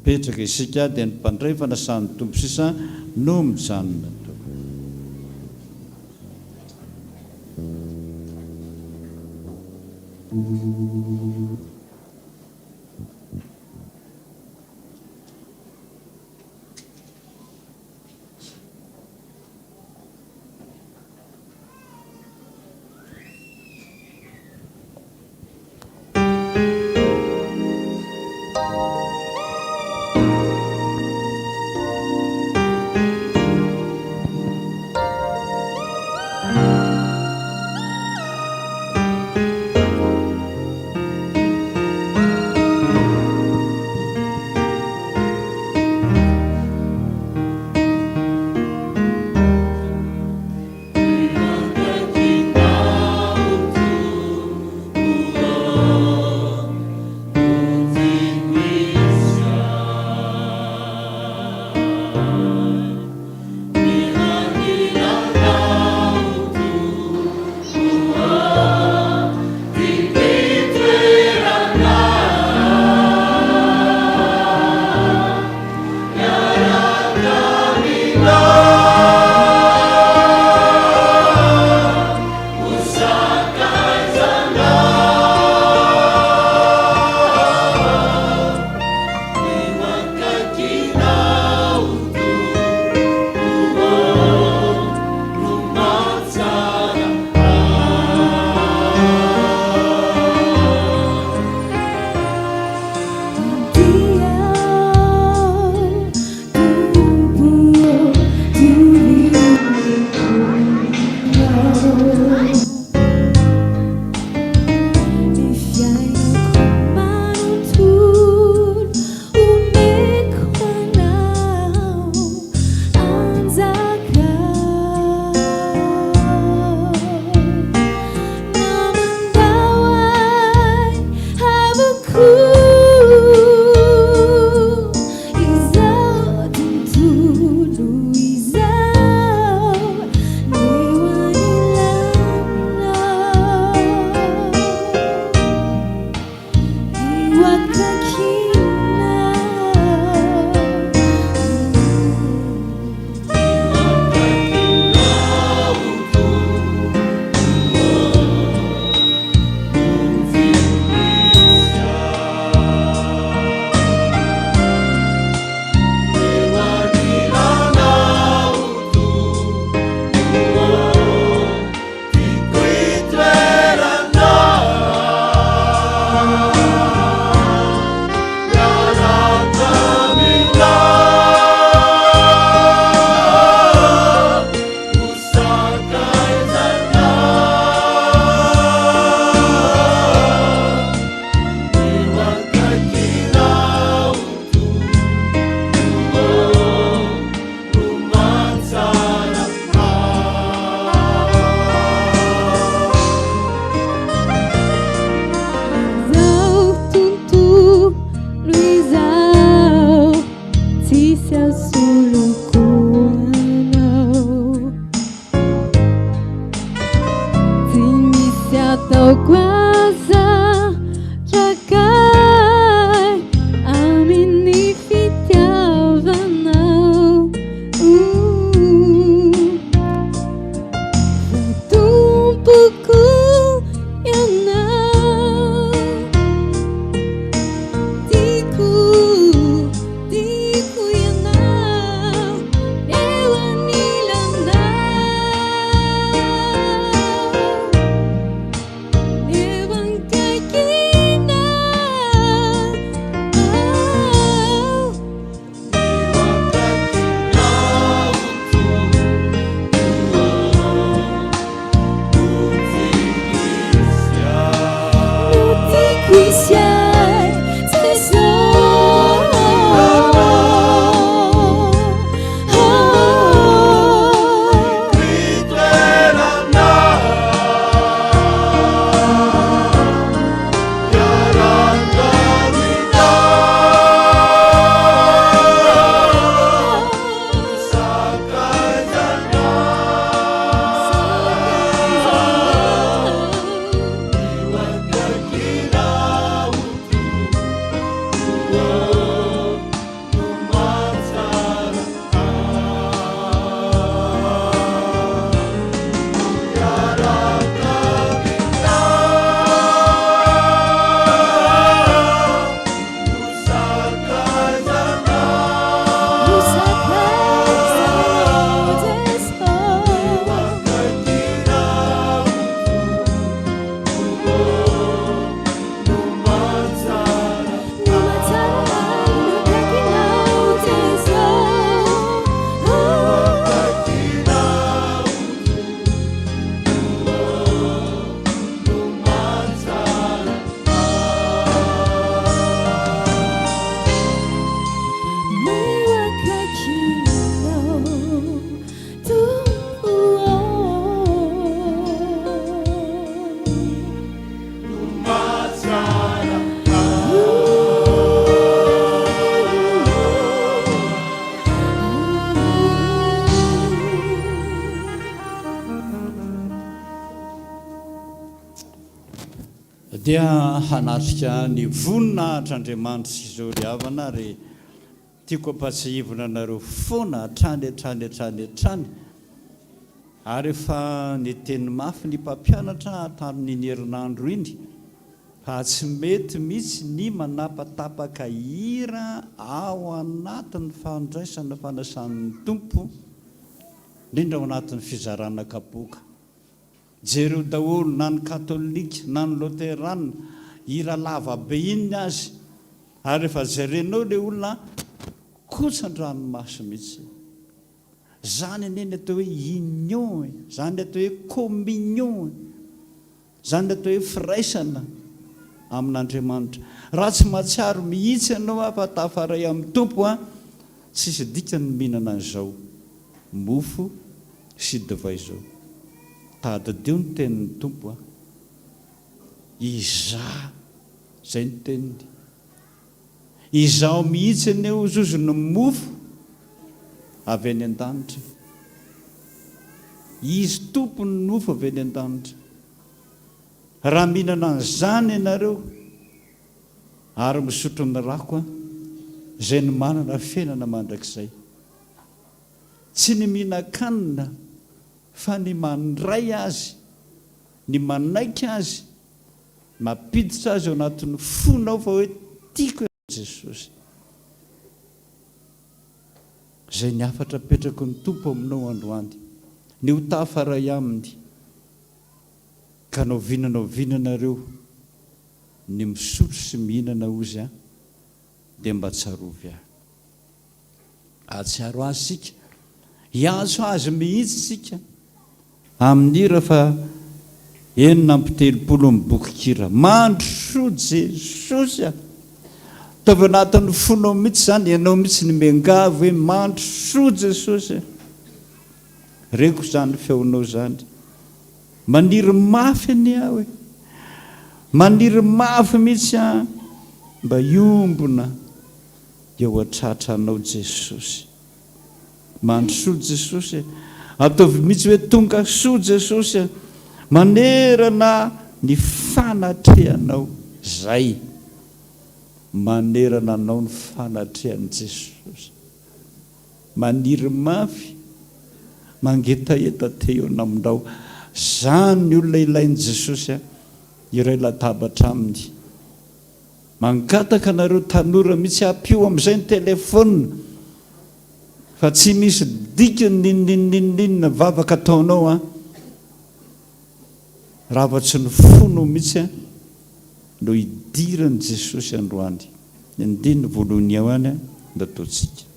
Petraka isika dia ny mpandray fanasan'ny tompo sisa no mijanona. dia hanatrika ny voninahitryandriamanitra sy izao ry havana ry tiako ampatsahivona anareo foana hatrany ary efa ny teny mafy ny mpampianatra hatramin'ny herinandro iny fa tsy mety mihitsy ny manapatapaka hira ao anatin'ny fandraisana fanasan'ny tompo indrindra ao anatin'ny fizarana kapoka jereo daholo na ny katolika na ny loterana hira lava be iny azy ary efa jerenao le olona kotsan-dranomasy mihitsy zany aneny atao hoe union zany atao hoe communion zany atao hoe firaisana amin'Andriamanitra raha tsy mahatsiaro mihitsy ianao afa tafaray amin'ny tompo tsisy dikany mihinana an'izao mofo sy divay zao tadideo ny tenin'ny tompo iza zay ny teniny izao mihitsy aneo zozony mofo avy any an-danitra izy tompony mofo avy any an-danitra raha mihinana an'izany ianareo ary misotro amin'ny rako a zay ny manana fiainana mandrakizay tsy ny mihinan-kanina fa ny mandray azy ny manaiky azy mampiditra azy ao anatin'ny fonao fa hoe tiako Jesosy zay ny afatra petrako ny tompo aminao androany ny ho tafaray aminy ka nao vinanareo ny misotro sy mihinana ozy a dia mba tsarovy ahatsiaro azy sika hiantso azy mihitsy sika amin'ira fa 9:30 mibokikira mandro Jesosy a tavy anatin'ny fonao mihitsy zany ianao mihitsy ny miangavo hoe mandro Jesosy reko zany feonao zany maniry mafy any aho hoe maniry mafy mihitsy a mba iombona eo atratra-anao Jesosy mandro Jesosy ataovy mihitsy hoe tonga soa Jesosy manerana ny fanatrehanao zay manerana anao ny fanatrehan'i Jesosy maniry mafy mangetaeta teo aminao zany ny olona ilain'i Jesosy iray latabatra aminy mangataka nareo tanora mihitsy apio amin'izay ny telefona fa tsy misy dika ninninninninna vavaka ataonao ravatsy ny fono mihitsy no hidirany Jesosy androany indiny voalohany ao any da ataotsika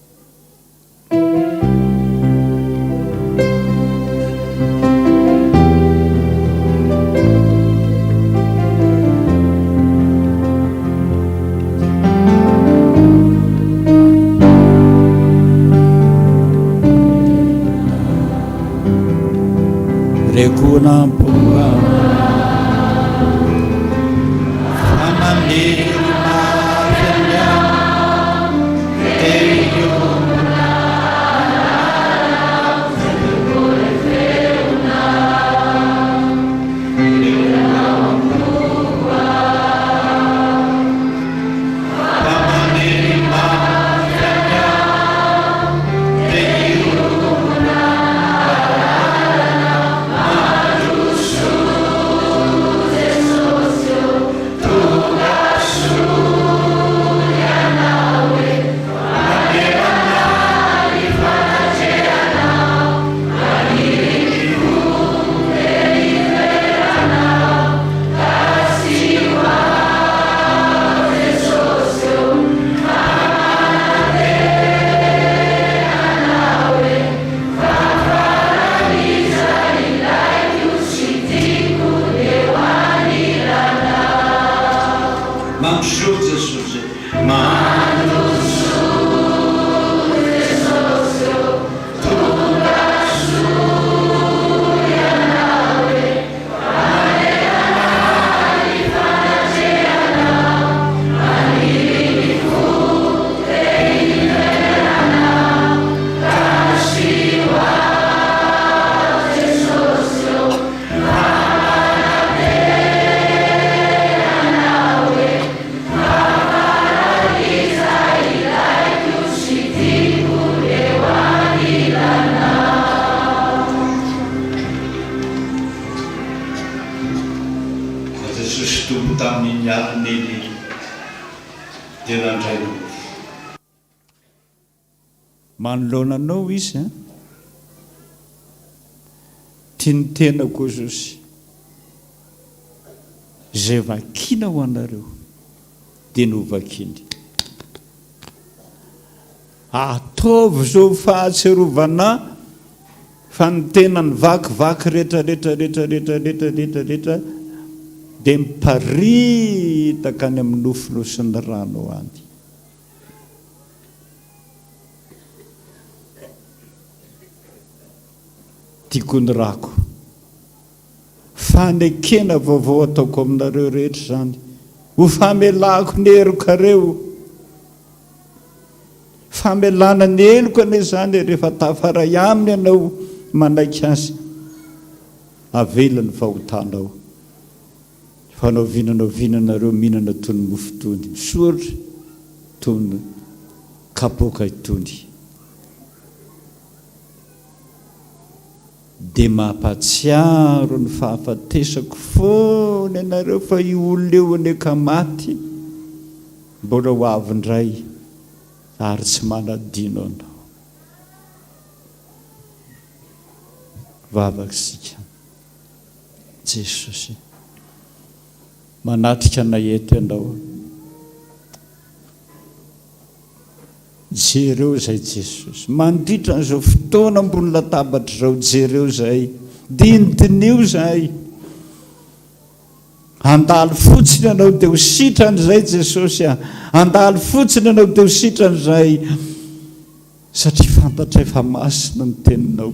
Fotoam-pivavahana manoloananao izy tiany tenako Jesosy zay vakina ho anareo dia no vakiny ataovy zao fahatserovana fa ny tenany vakivaky rehetra dia miparitaka any amin'ny nofino sy ny rano any tiako ny rako fanekena vaovao ataoko aminareo rehetra zany ho famelako ny herokareo famelana ny eloko ane zany rehefa tafaray aminy ianao manaiky azy avelany fahotanao fanao vinanareo mihinana tony mofotony misoatra tony kapoka itony dia mampatsiaro ny fahafatesako foany ianareo fa io olona eo aneka maty mbola ho avindray ary tsy manadino anao vavakisika Jesosy manatrika naeto ianao jereo zay Jesosy mandritra n'izao fotoana ambony latabatra zao jereo zay dinidinio zay andalo fotsiny ianao dia ho sitran'izay Jesosy andalo fotsiny ianao dia ho sitran'izay satria fantatra efa masina ny teninao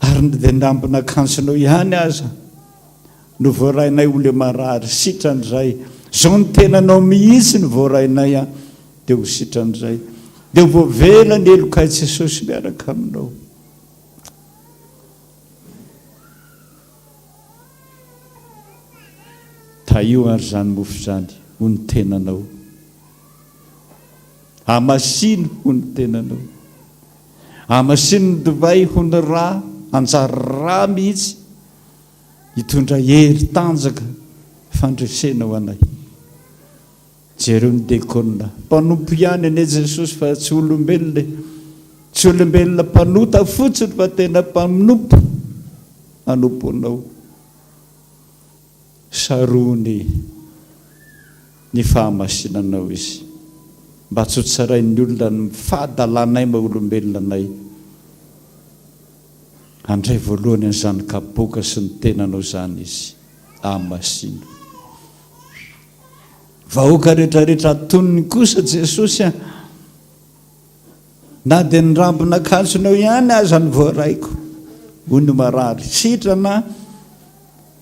ary dia nambina kansinao ihany aza no voarainay ole marary sitran'izay zao ny tenanao mihitsy ny voarainay dia ho sitran'izay dia ho voavela ny elokay Jesosy miaraka aminao taio ary zany mofo zany ho ny tenanao amasiny ho ny tenanao amasiny ny divay ho ny rà anjary rà mihitsy hitondra hery tanjaka fandresena ho anay jereo ny dekona mpanompo ihany ane Jesosy fa tsy olombelona tsy olombelona mpanota fotsiny fa tena mpanompo anomponao sarony ny fahamasinanao izy mba tsy ho tsarain'ny olona ny fahadalanay ma olombelona anay andray voalohany an'izany kapoka sy ny tenanao zany izy amasina vahoaka rehetrarehetra atoniny kosa Jesosy na dia ny rambona kansonao ihany aza ny voaraiko ony marary sitrana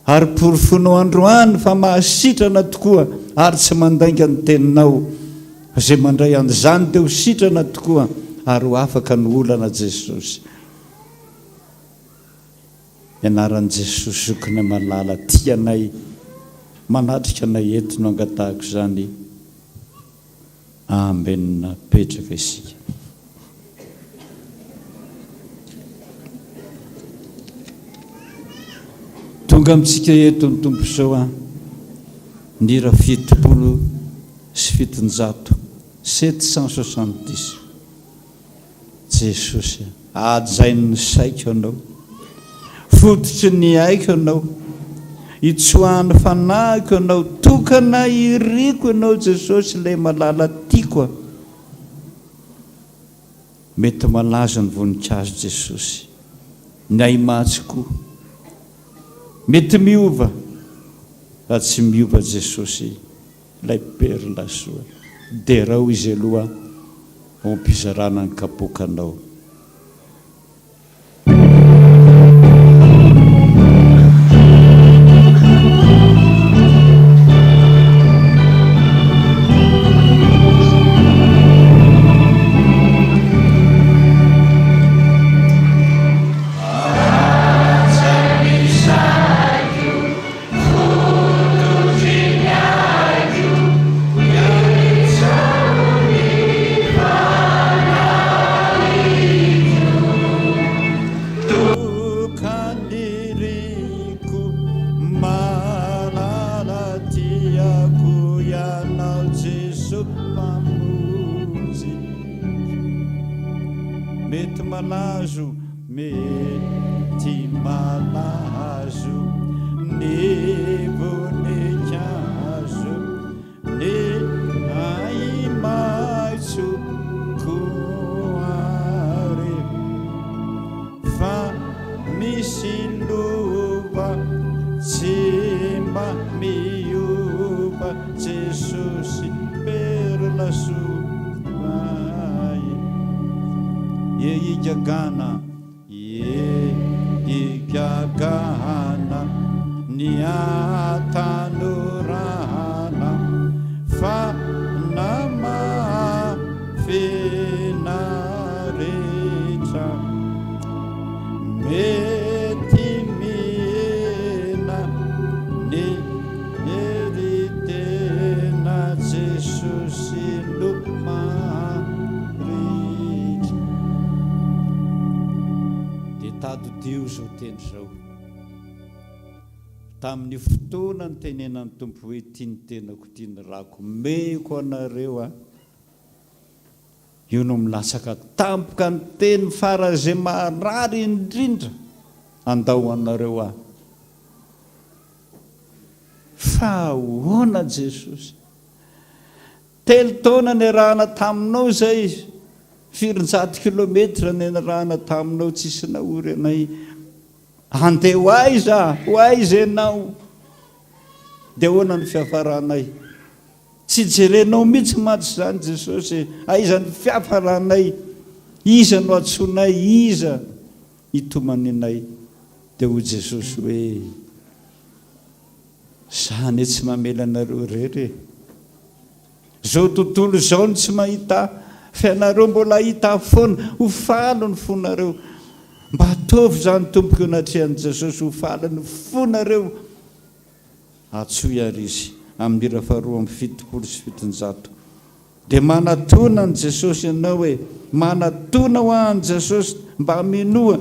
ary porofonao androany fa mahasitrana tokoa ary tsy mandainga ny teninao zay mandray an'izany dia ho sitrana tokoa ary ho afaka ny olana Jesosy ianaran'i Jesosy okony malala tianay manatrika anay eto no angatahako zany ambenina petraka isika tonga amintsika eto ny tompo zao nira 770 Jesosy ajain'ny saiko anao fototry ny aiko anao itsoahany fanahiko anao tokana iriko anao Jesosy ilay malala tiako mety malaza ny voninkazo Jesosy ny aimatsy koa mety miova fa tsy miova Jesosy ilay perla soa dia rao izy aloha ompizarana ny kapokanao mety malazo mety malazo ny voninkazo ny aimaitso koary fa misy lova tsy mba miova Jesosy perla sovay igagana igagana ny atanorana fa namafena rehetra mety miena ny madio zao teny zao tamin'ny fotoana ny tenenan'ny tompo hoe tia ny tenako tia ny rako meko anareo a io no milasaka tampoka ny teny farazay marary indrindra andao anareo a fa ahoana Jesosy telo taona ny rahana taminao zay 400 kilometra ny rahana taminao tsisy naory anay andeha ho aiza ianao dia ahoana ny fiafaranay tsy jerenao mihitsy matsy zany Jesosy aiza ny fiafaranay iza no atsonay iza itomananay dia ho Jesosy hoe zany tsy mamela anareo rery zao tontolo zao no tsy mahita fianareo mbola hita foana ho falo ny fonareo mba ataovy zany tompoko anatrehan'i Jesosy ho falo ny fonareo atsoy ary izy amin'ny ira 2:77 dia manatona ny Jesosy ianao hoe manatona ho an'i Jesosy mba minoa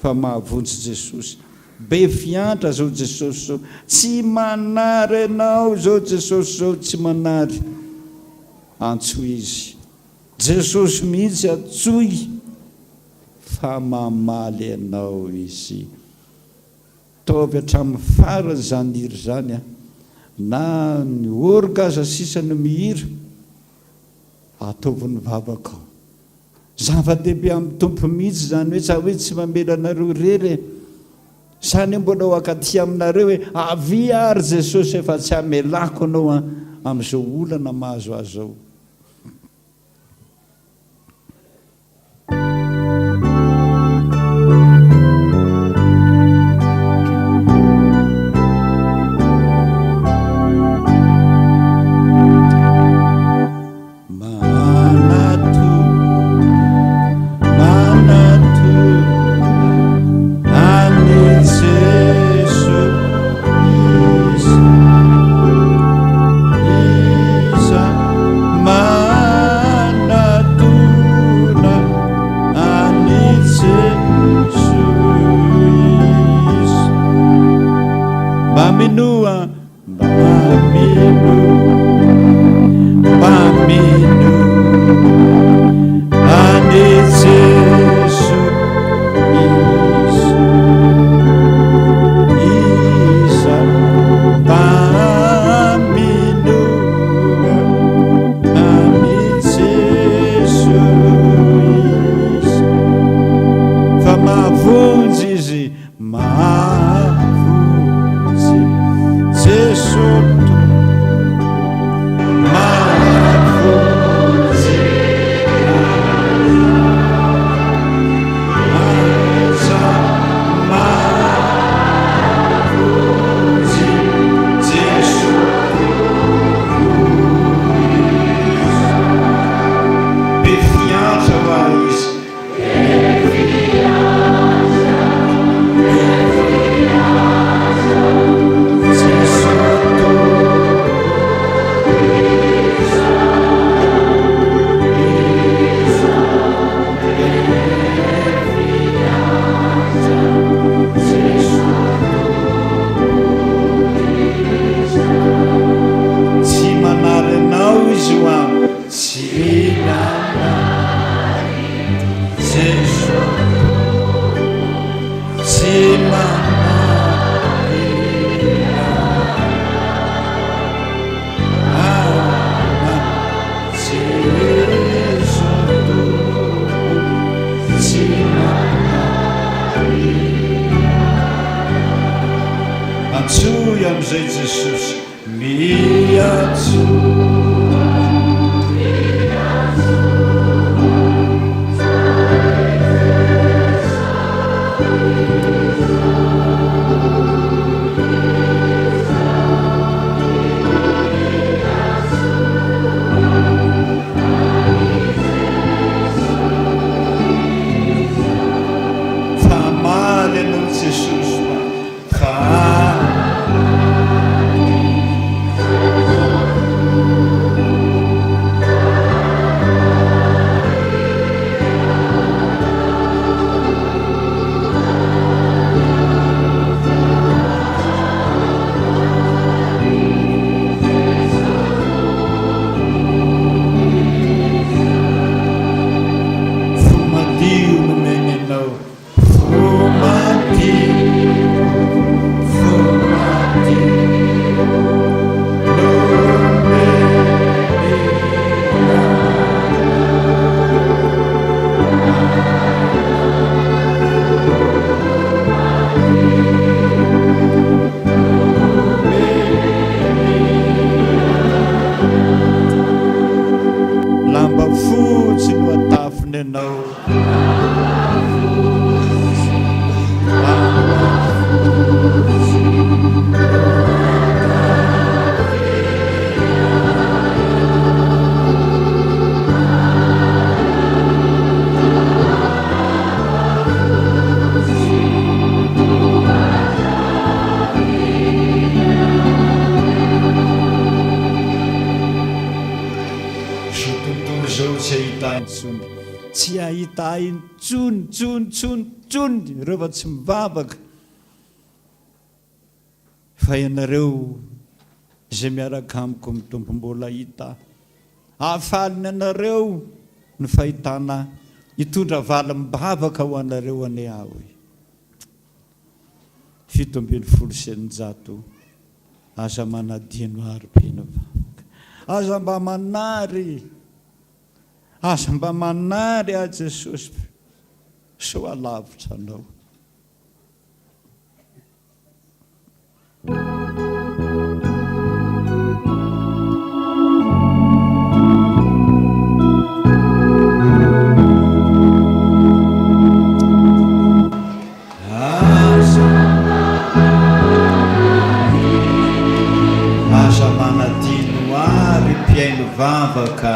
fa mahavonjy Jesosy be fiantra zao Jesosy zao tsy manary ianao zao Jesosy zao tsy manary antsoy izy Jesosy mihitsy atsoy fa mamaly ianao izy taovy hatramin'ny farany zany hira zany a na ny orgaza sisa no mihira ataovy ny vavaka zava-dehibe amin'ny tompo mihitsy zany hoe sa hoe tsy mamela anareo rery zany mbola ho akaty aminareo hoe avy ary Jesosy efa tsy amelako anao a amin'izao olana mahazo azy zao ma zao tsy ahita intsony tsy ahita intsony rehefa tsy mivavaka fa ianareo izay miaraka amiko mitombo mbola hita afaliny anareo ny fahitana hitondra vala mibavaka ho anareo ane aho 7 aza manadino ary-pena vavaka aza mba manary a Jesosy so alavitra anao aza manadino ary mpiaino vavaka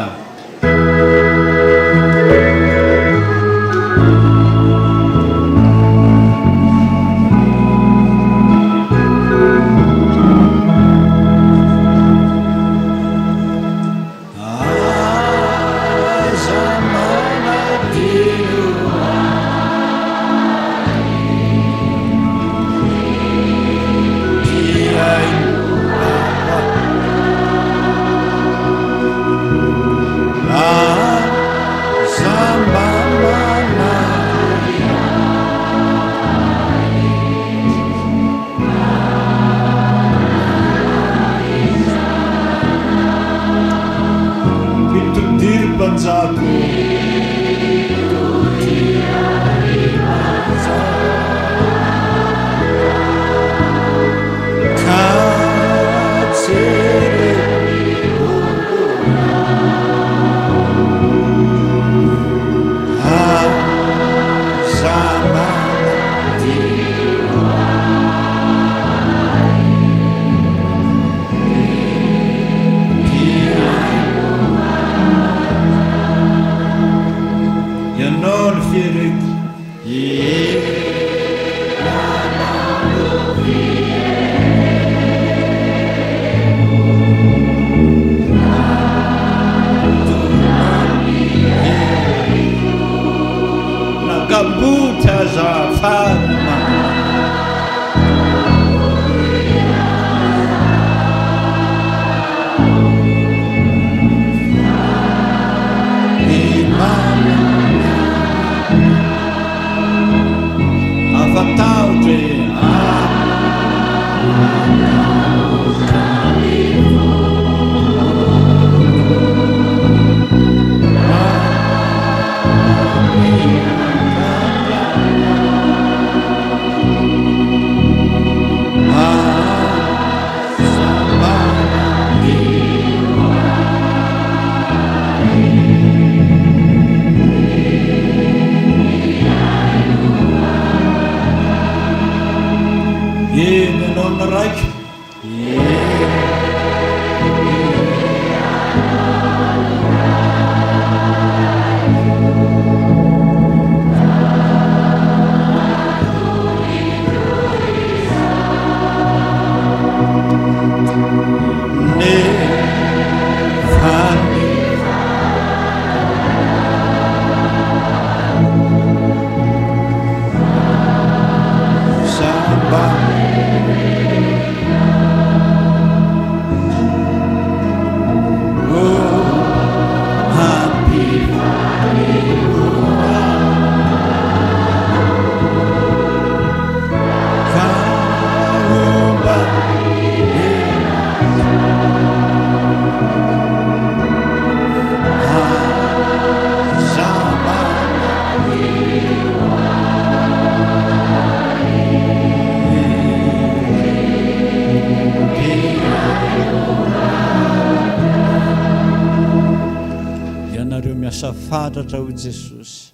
fatratra ho Jesosy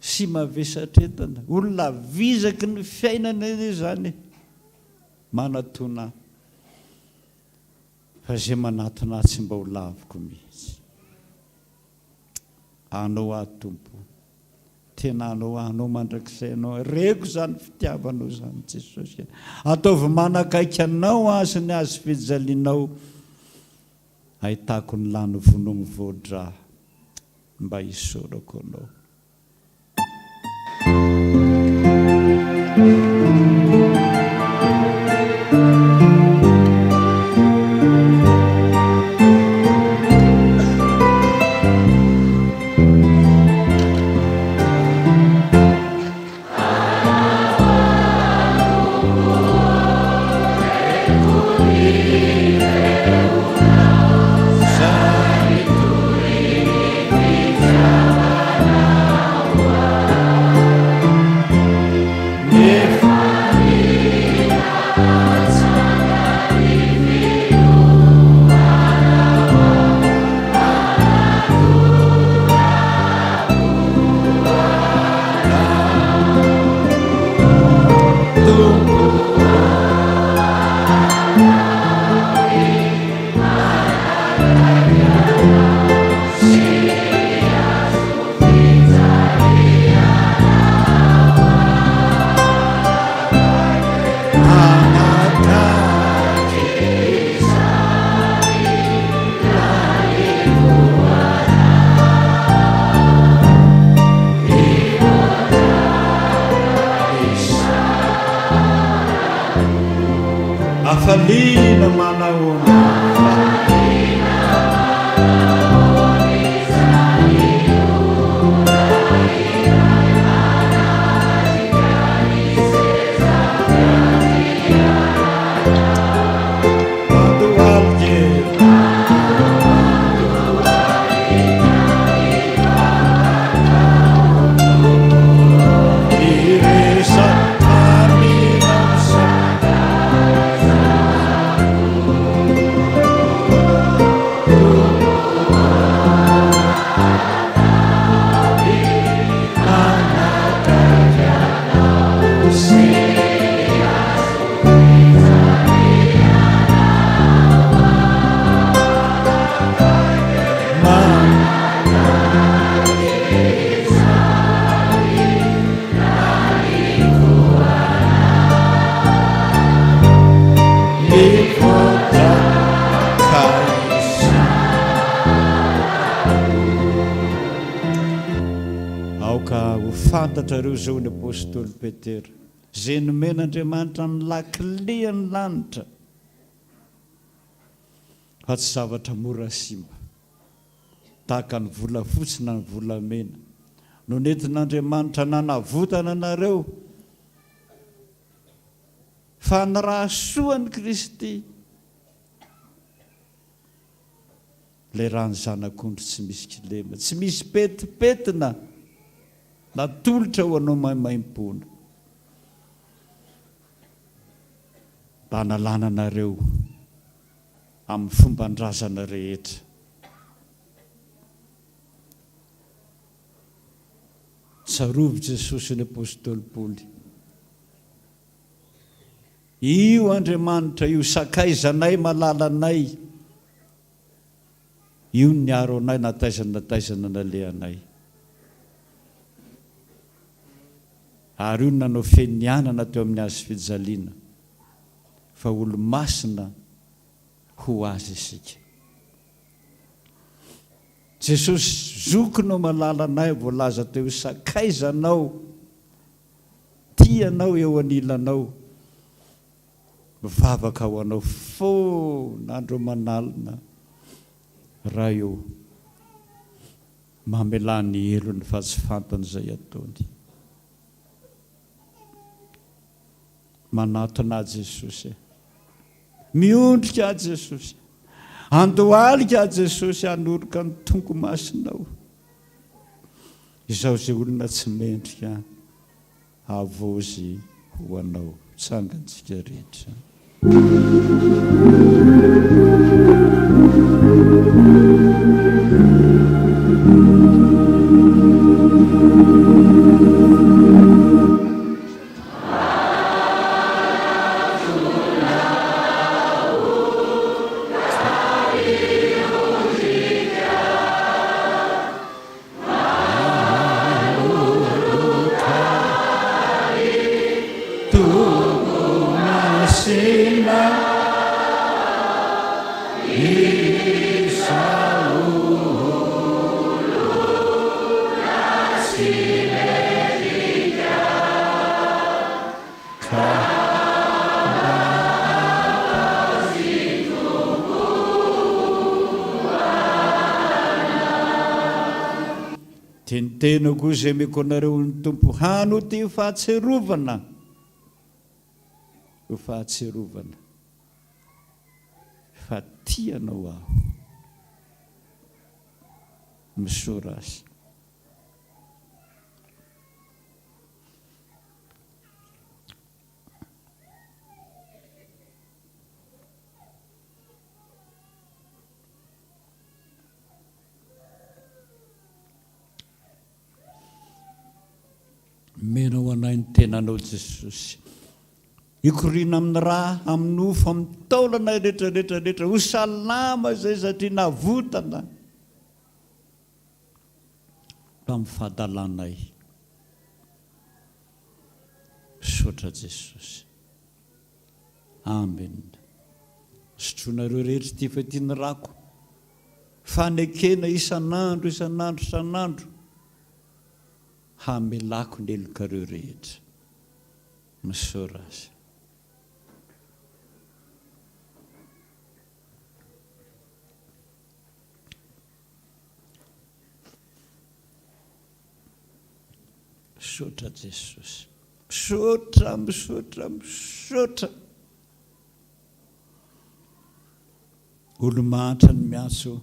sy mavesatretana olona vizaky ny fiainana izany manatona fa zay manatona tsy mba ho laviko mihitsy anao atompo tena anao mandrakizay anao reko zany fitiavanao zany Jesosy ataovy manakaiky anao azy ny azy fijalinao ahitako ny lany vonomy voadra mba hisorako anao. Afalina manaona fantatrareo zao ny apôstôly Petera zay nomen'Andriamanitra ny lakile ny lanitra fa tsy zavatra mora simba tahaka ny volafotsy na ny volamena no nentin'Andriamanitra nanavotana anareo fa ny rahasoan'i Kristy le raha ny zanak'ondry tsy misy kilema tsy misy petipetina natolotra ho anao maimaimpona mba hanalana anareo amin'ny fomban-drazana rehetra. Tsarovy Jesosy ny apôstôly Paoly, io Andriamanitra io sakaizanay malalanay, io niaro anay nataizana nalehanay, ary io nanao fenianana teo amin'ny azy fijaliana fa olo-masina ho azy isika. Jesosy zokinao malalanay voalaza teo sakaizanao, tianao eo anilanao, mivavaka ho anao fon'andro manalina raha eo mamelany elony fa tsy fantany izay ataony. Manatona Jesosy, miondrika Jesosy, andohalika Jesosy hanoroka ny tongo masinao. Izao izay olona tsy mendrika avozy ho anao. Tsangantsika rehetra. Thank you. tenitena koa zay meko anareo ny tompo hano ty ho fahatserovana ho fahatserovana fa tianao aho misora azy menao anay ny tenanao Jesosy ikorina amin'ny raha amin'ny ofo amin'ny taolana rehetrarehetrarehetra ho salama zay satria navotana amin'ny fahadalanay sotra Jesosy amen sotronareo rehetra ty fa ty ny rako fanekena isan'andro isan'andro isan'andro hamelako ny elokareo rehetra misora azy misotra Jesosy misotra misotra misotra olo mahatra ny miaso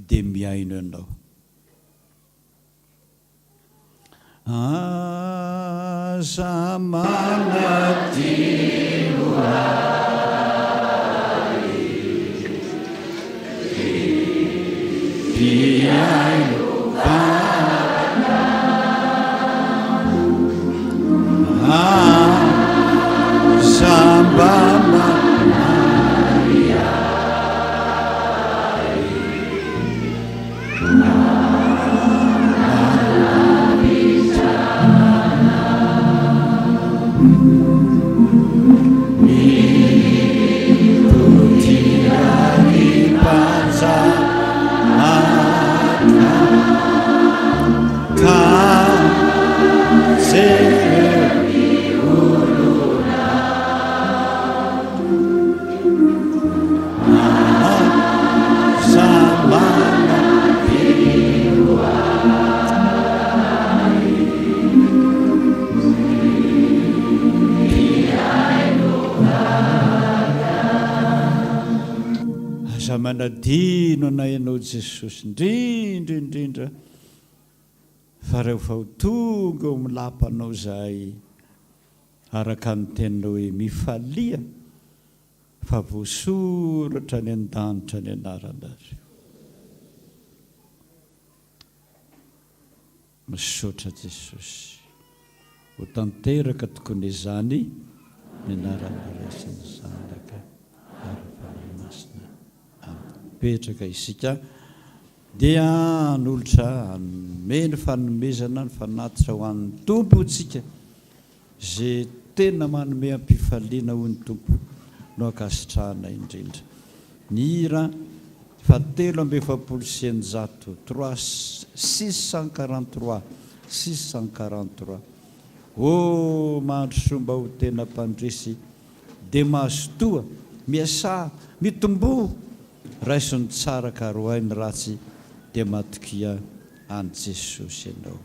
dia miaino ianao aza manadino ahy piaino vana aza manadino manadino anay ianao Jesosy indrindra indrindra fa rehefa ho tonga eo milapanao zay araka ny tenanao hoe mifalia fa voasoratra ny an-danitra ny anaranareo misaotra Jesosy ho tanteraka tokony izany ny anaranareo sy ny zanaka ary fanamasina petraka isika dia n'olotra meny fanomezana ny fanatitra ho an'ny tompo tsika zay tena manome ampifaliana ho ny tompo no akasitrahana indrindra ny hira 643 o mahandro somba ho tena mpandresy dia mahazotoa miasa mitombo raisiny tsara ka ro hainy ratsy dia matokia any Jesosy ianao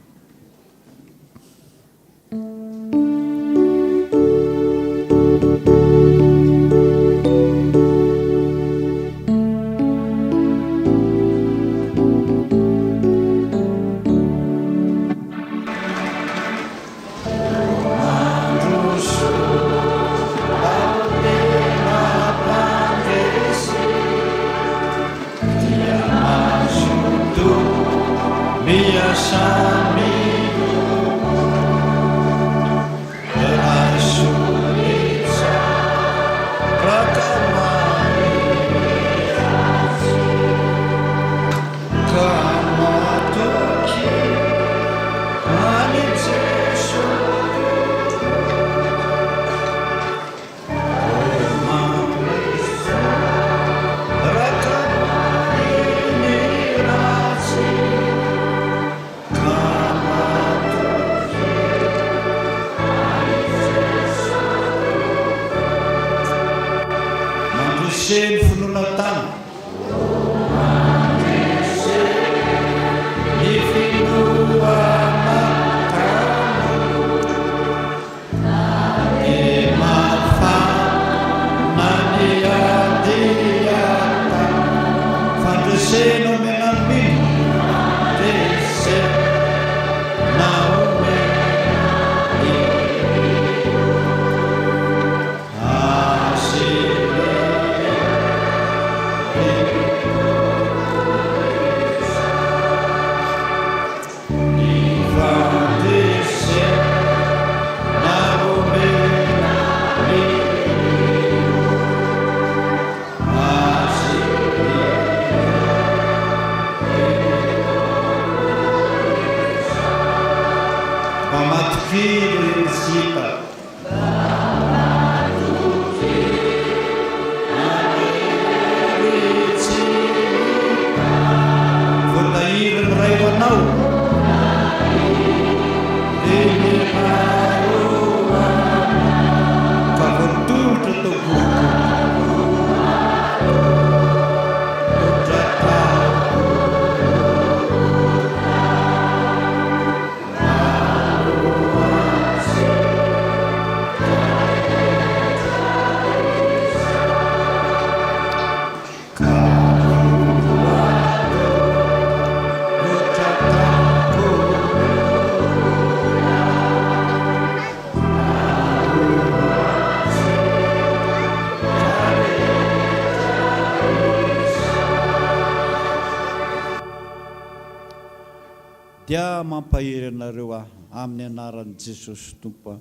dia mampahery anareo amin'ny anaran'i Jesosy Tompo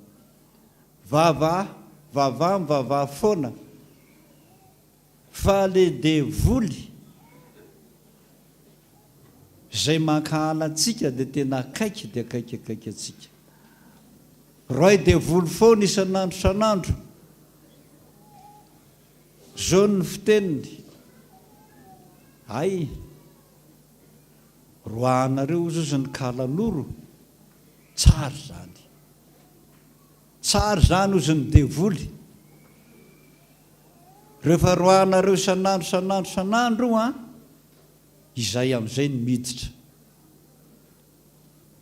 vava mivava foana fa le devoly zay mankahala antsika dia tena akaiky dia akaiky atsika roy devoly foana isan'andro zao ny fiteniny ay roanareo zao zany kalanoro tsary zany ozy ny devoly rehefa roanareo sanandro izay am'izay ny miditra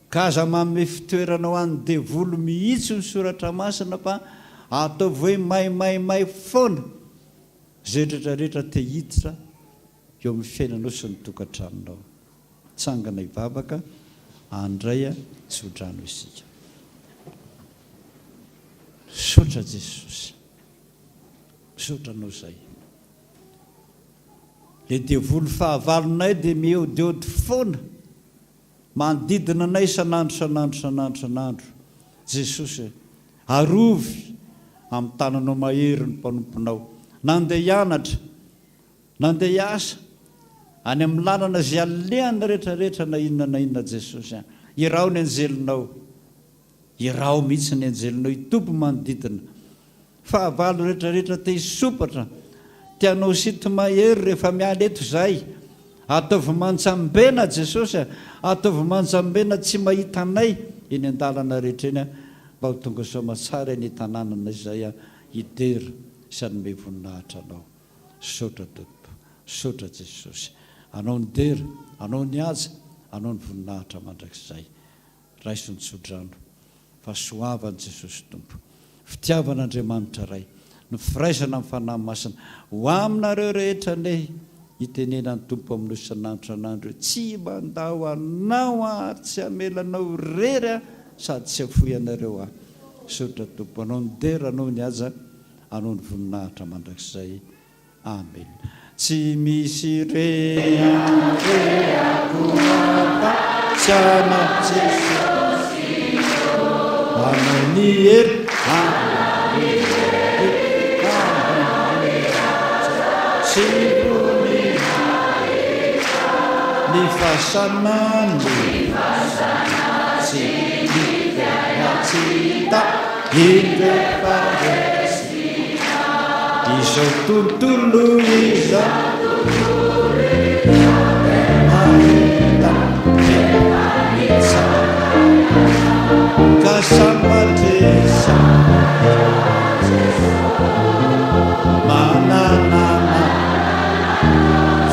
ka aza manome fitoerana ho an'ny devoly mihitsy ny soratra masina fa ataovy hoe maimay foana zay rehetrarehetra te hiditra eo amin'ny fiainanao sy ny tokantranonao tsangana ivavaka andraya tsodrano isika sotra Jesosy sotranao zay le devoly fahavalonay dia mihodiody foana manodidina anay isan'andro Jesosy arovy amin'ny tananao mahery ny mpanomponao nandeha hianatra nandeha hiasa any amin'ny lalana zay alehana rehetrarehetra na inona Jesosy irao ny anjelinao irao mihitsy ny anjelinao itompo manodidina fahavalo rehetrarehetra te hisopatra tianao sito mahery rehefa miala eto zay ataovy manjambena Jesosy ataovy manjambena tsy mahita anay eny an-dalana rehetra eny mba ho tonga sao matsara ny tanànana izay idera sanome voninahitra anao sotra Tompo sotra Jesosy anao ny dera anao ny aja anao ny voninahitra mandrakizay raiso ny tsodrano fa soavany Jesosy Tompo fitiavan'Andriamanitra ray ny firaisana amin'ny fanahy masina ho aminareo rehetra ne itenena ny Tompo amin'io isan'andro tsy mandao anao ary tsy hamelanao rery sady tsy hafoy anareo sotra Tompo anao ny dera anao ny aja anao ny voninahitra mandrakizay amen tsy misy reako ampatsiana Jesosy anao ny hery ny fahasanany tsy hita izao tontolo izao mahita ka sambatesa mananana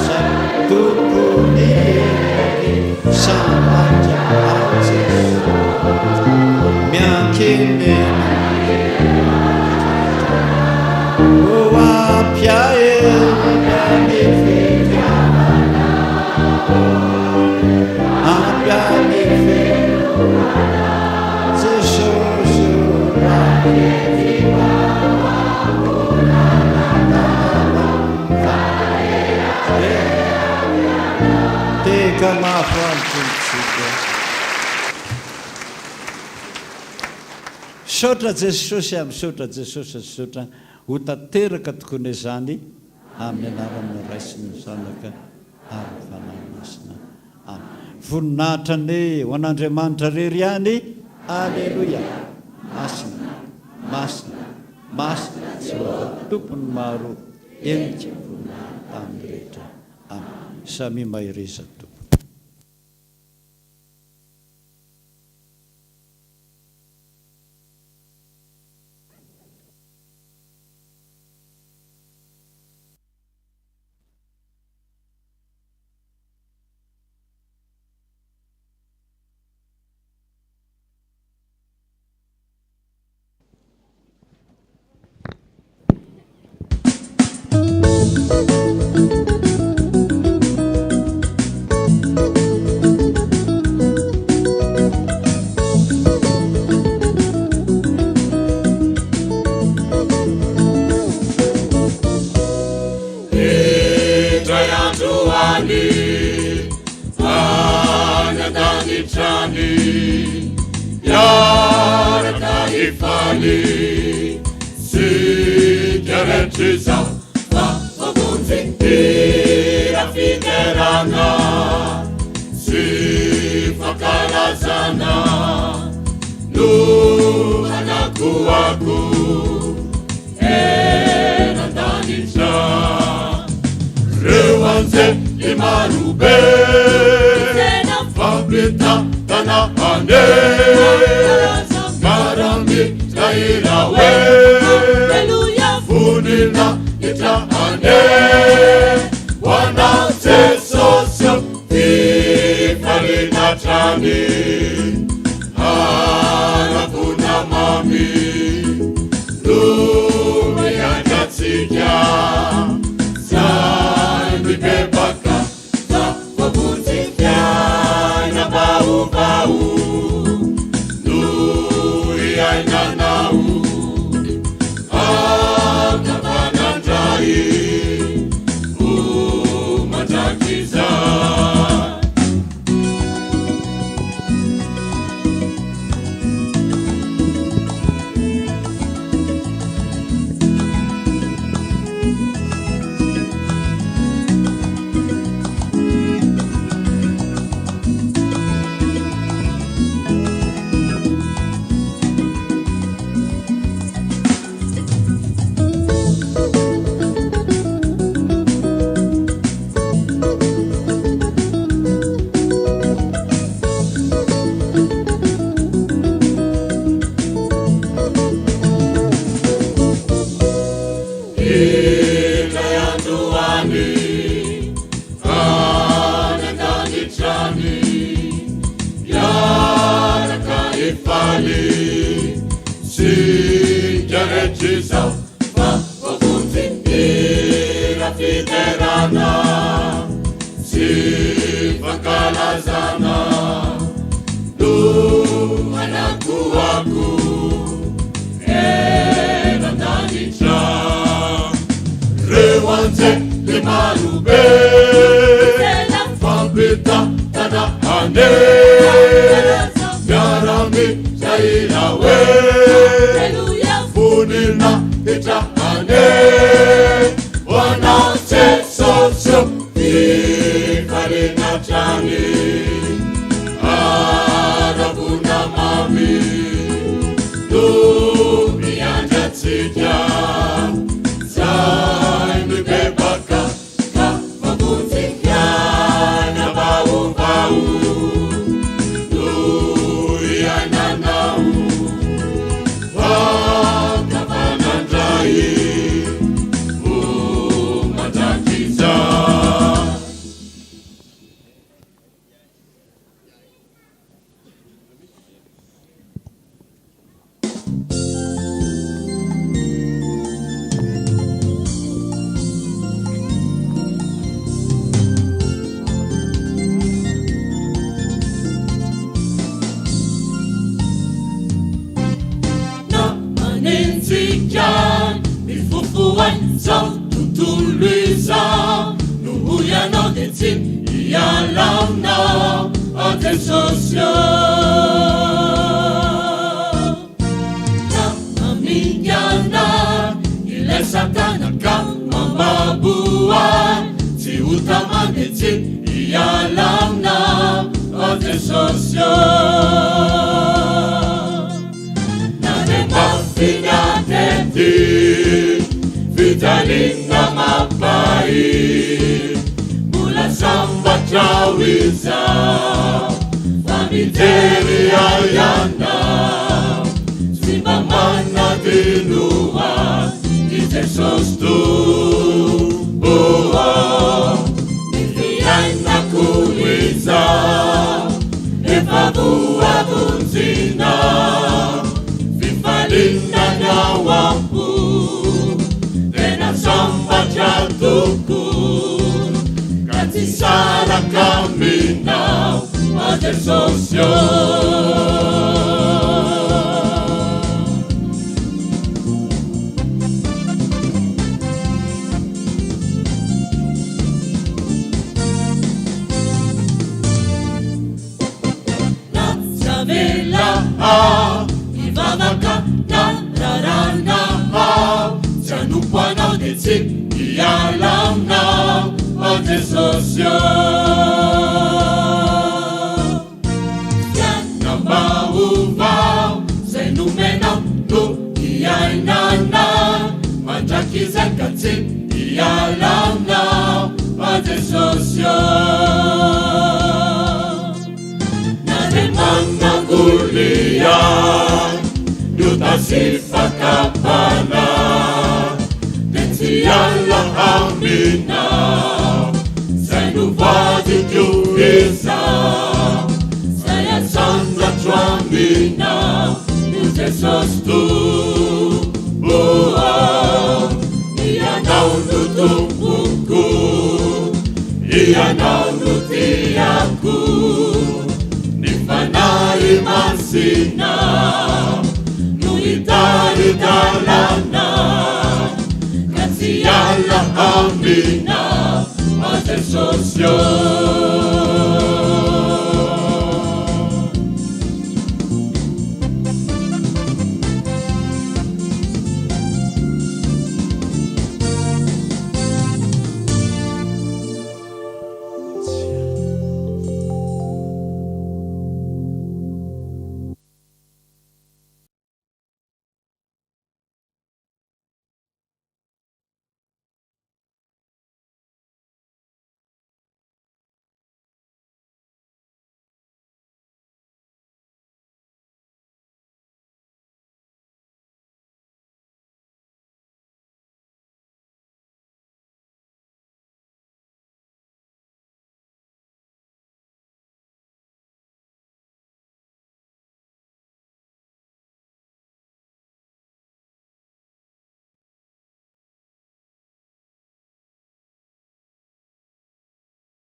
sa tompony sambatra miankene oapiae mianefika mahafoantsika sotra jesosy amin'ny sotra jesosy sotra ho tanteraka tokony izany amin'ny anaran'ny ray sy ny zanaka ary fanahy masina voninahitra ny ho an'Andriamanitra rery ihany alleloia masina masina masina Jehova tompony maro enika voninahitra tamin'ny rehetra samy mahireza tompo ialamnao ajesosio na amingiana ile satana ka mambabuan tsy utamanetsy ialamnao ajesosio Finateti vitalina mapai mula samba chawiza famiteri ayana simamana dinua Jesus tu nifiana kuiza evavua bunzina Linda na wampu Tena samba jatuku Kati sala kamina Ate sosyo Natsavela Ivavaka Nararana Janupana Detsi Ialamna Adesosio Yanamba Uvao Senumena Tu Iainana Manjaki Zakatsi Ialamna Adesosio Naremana Gulian Duta sifakapana Tensiala amina Senuvadi juisa Saya sanda chuamina Jesus tu Ia naunu tumpuku Ia naunu tiaku Nifanai masina Itali dalana Grazie alla amina Ate sosio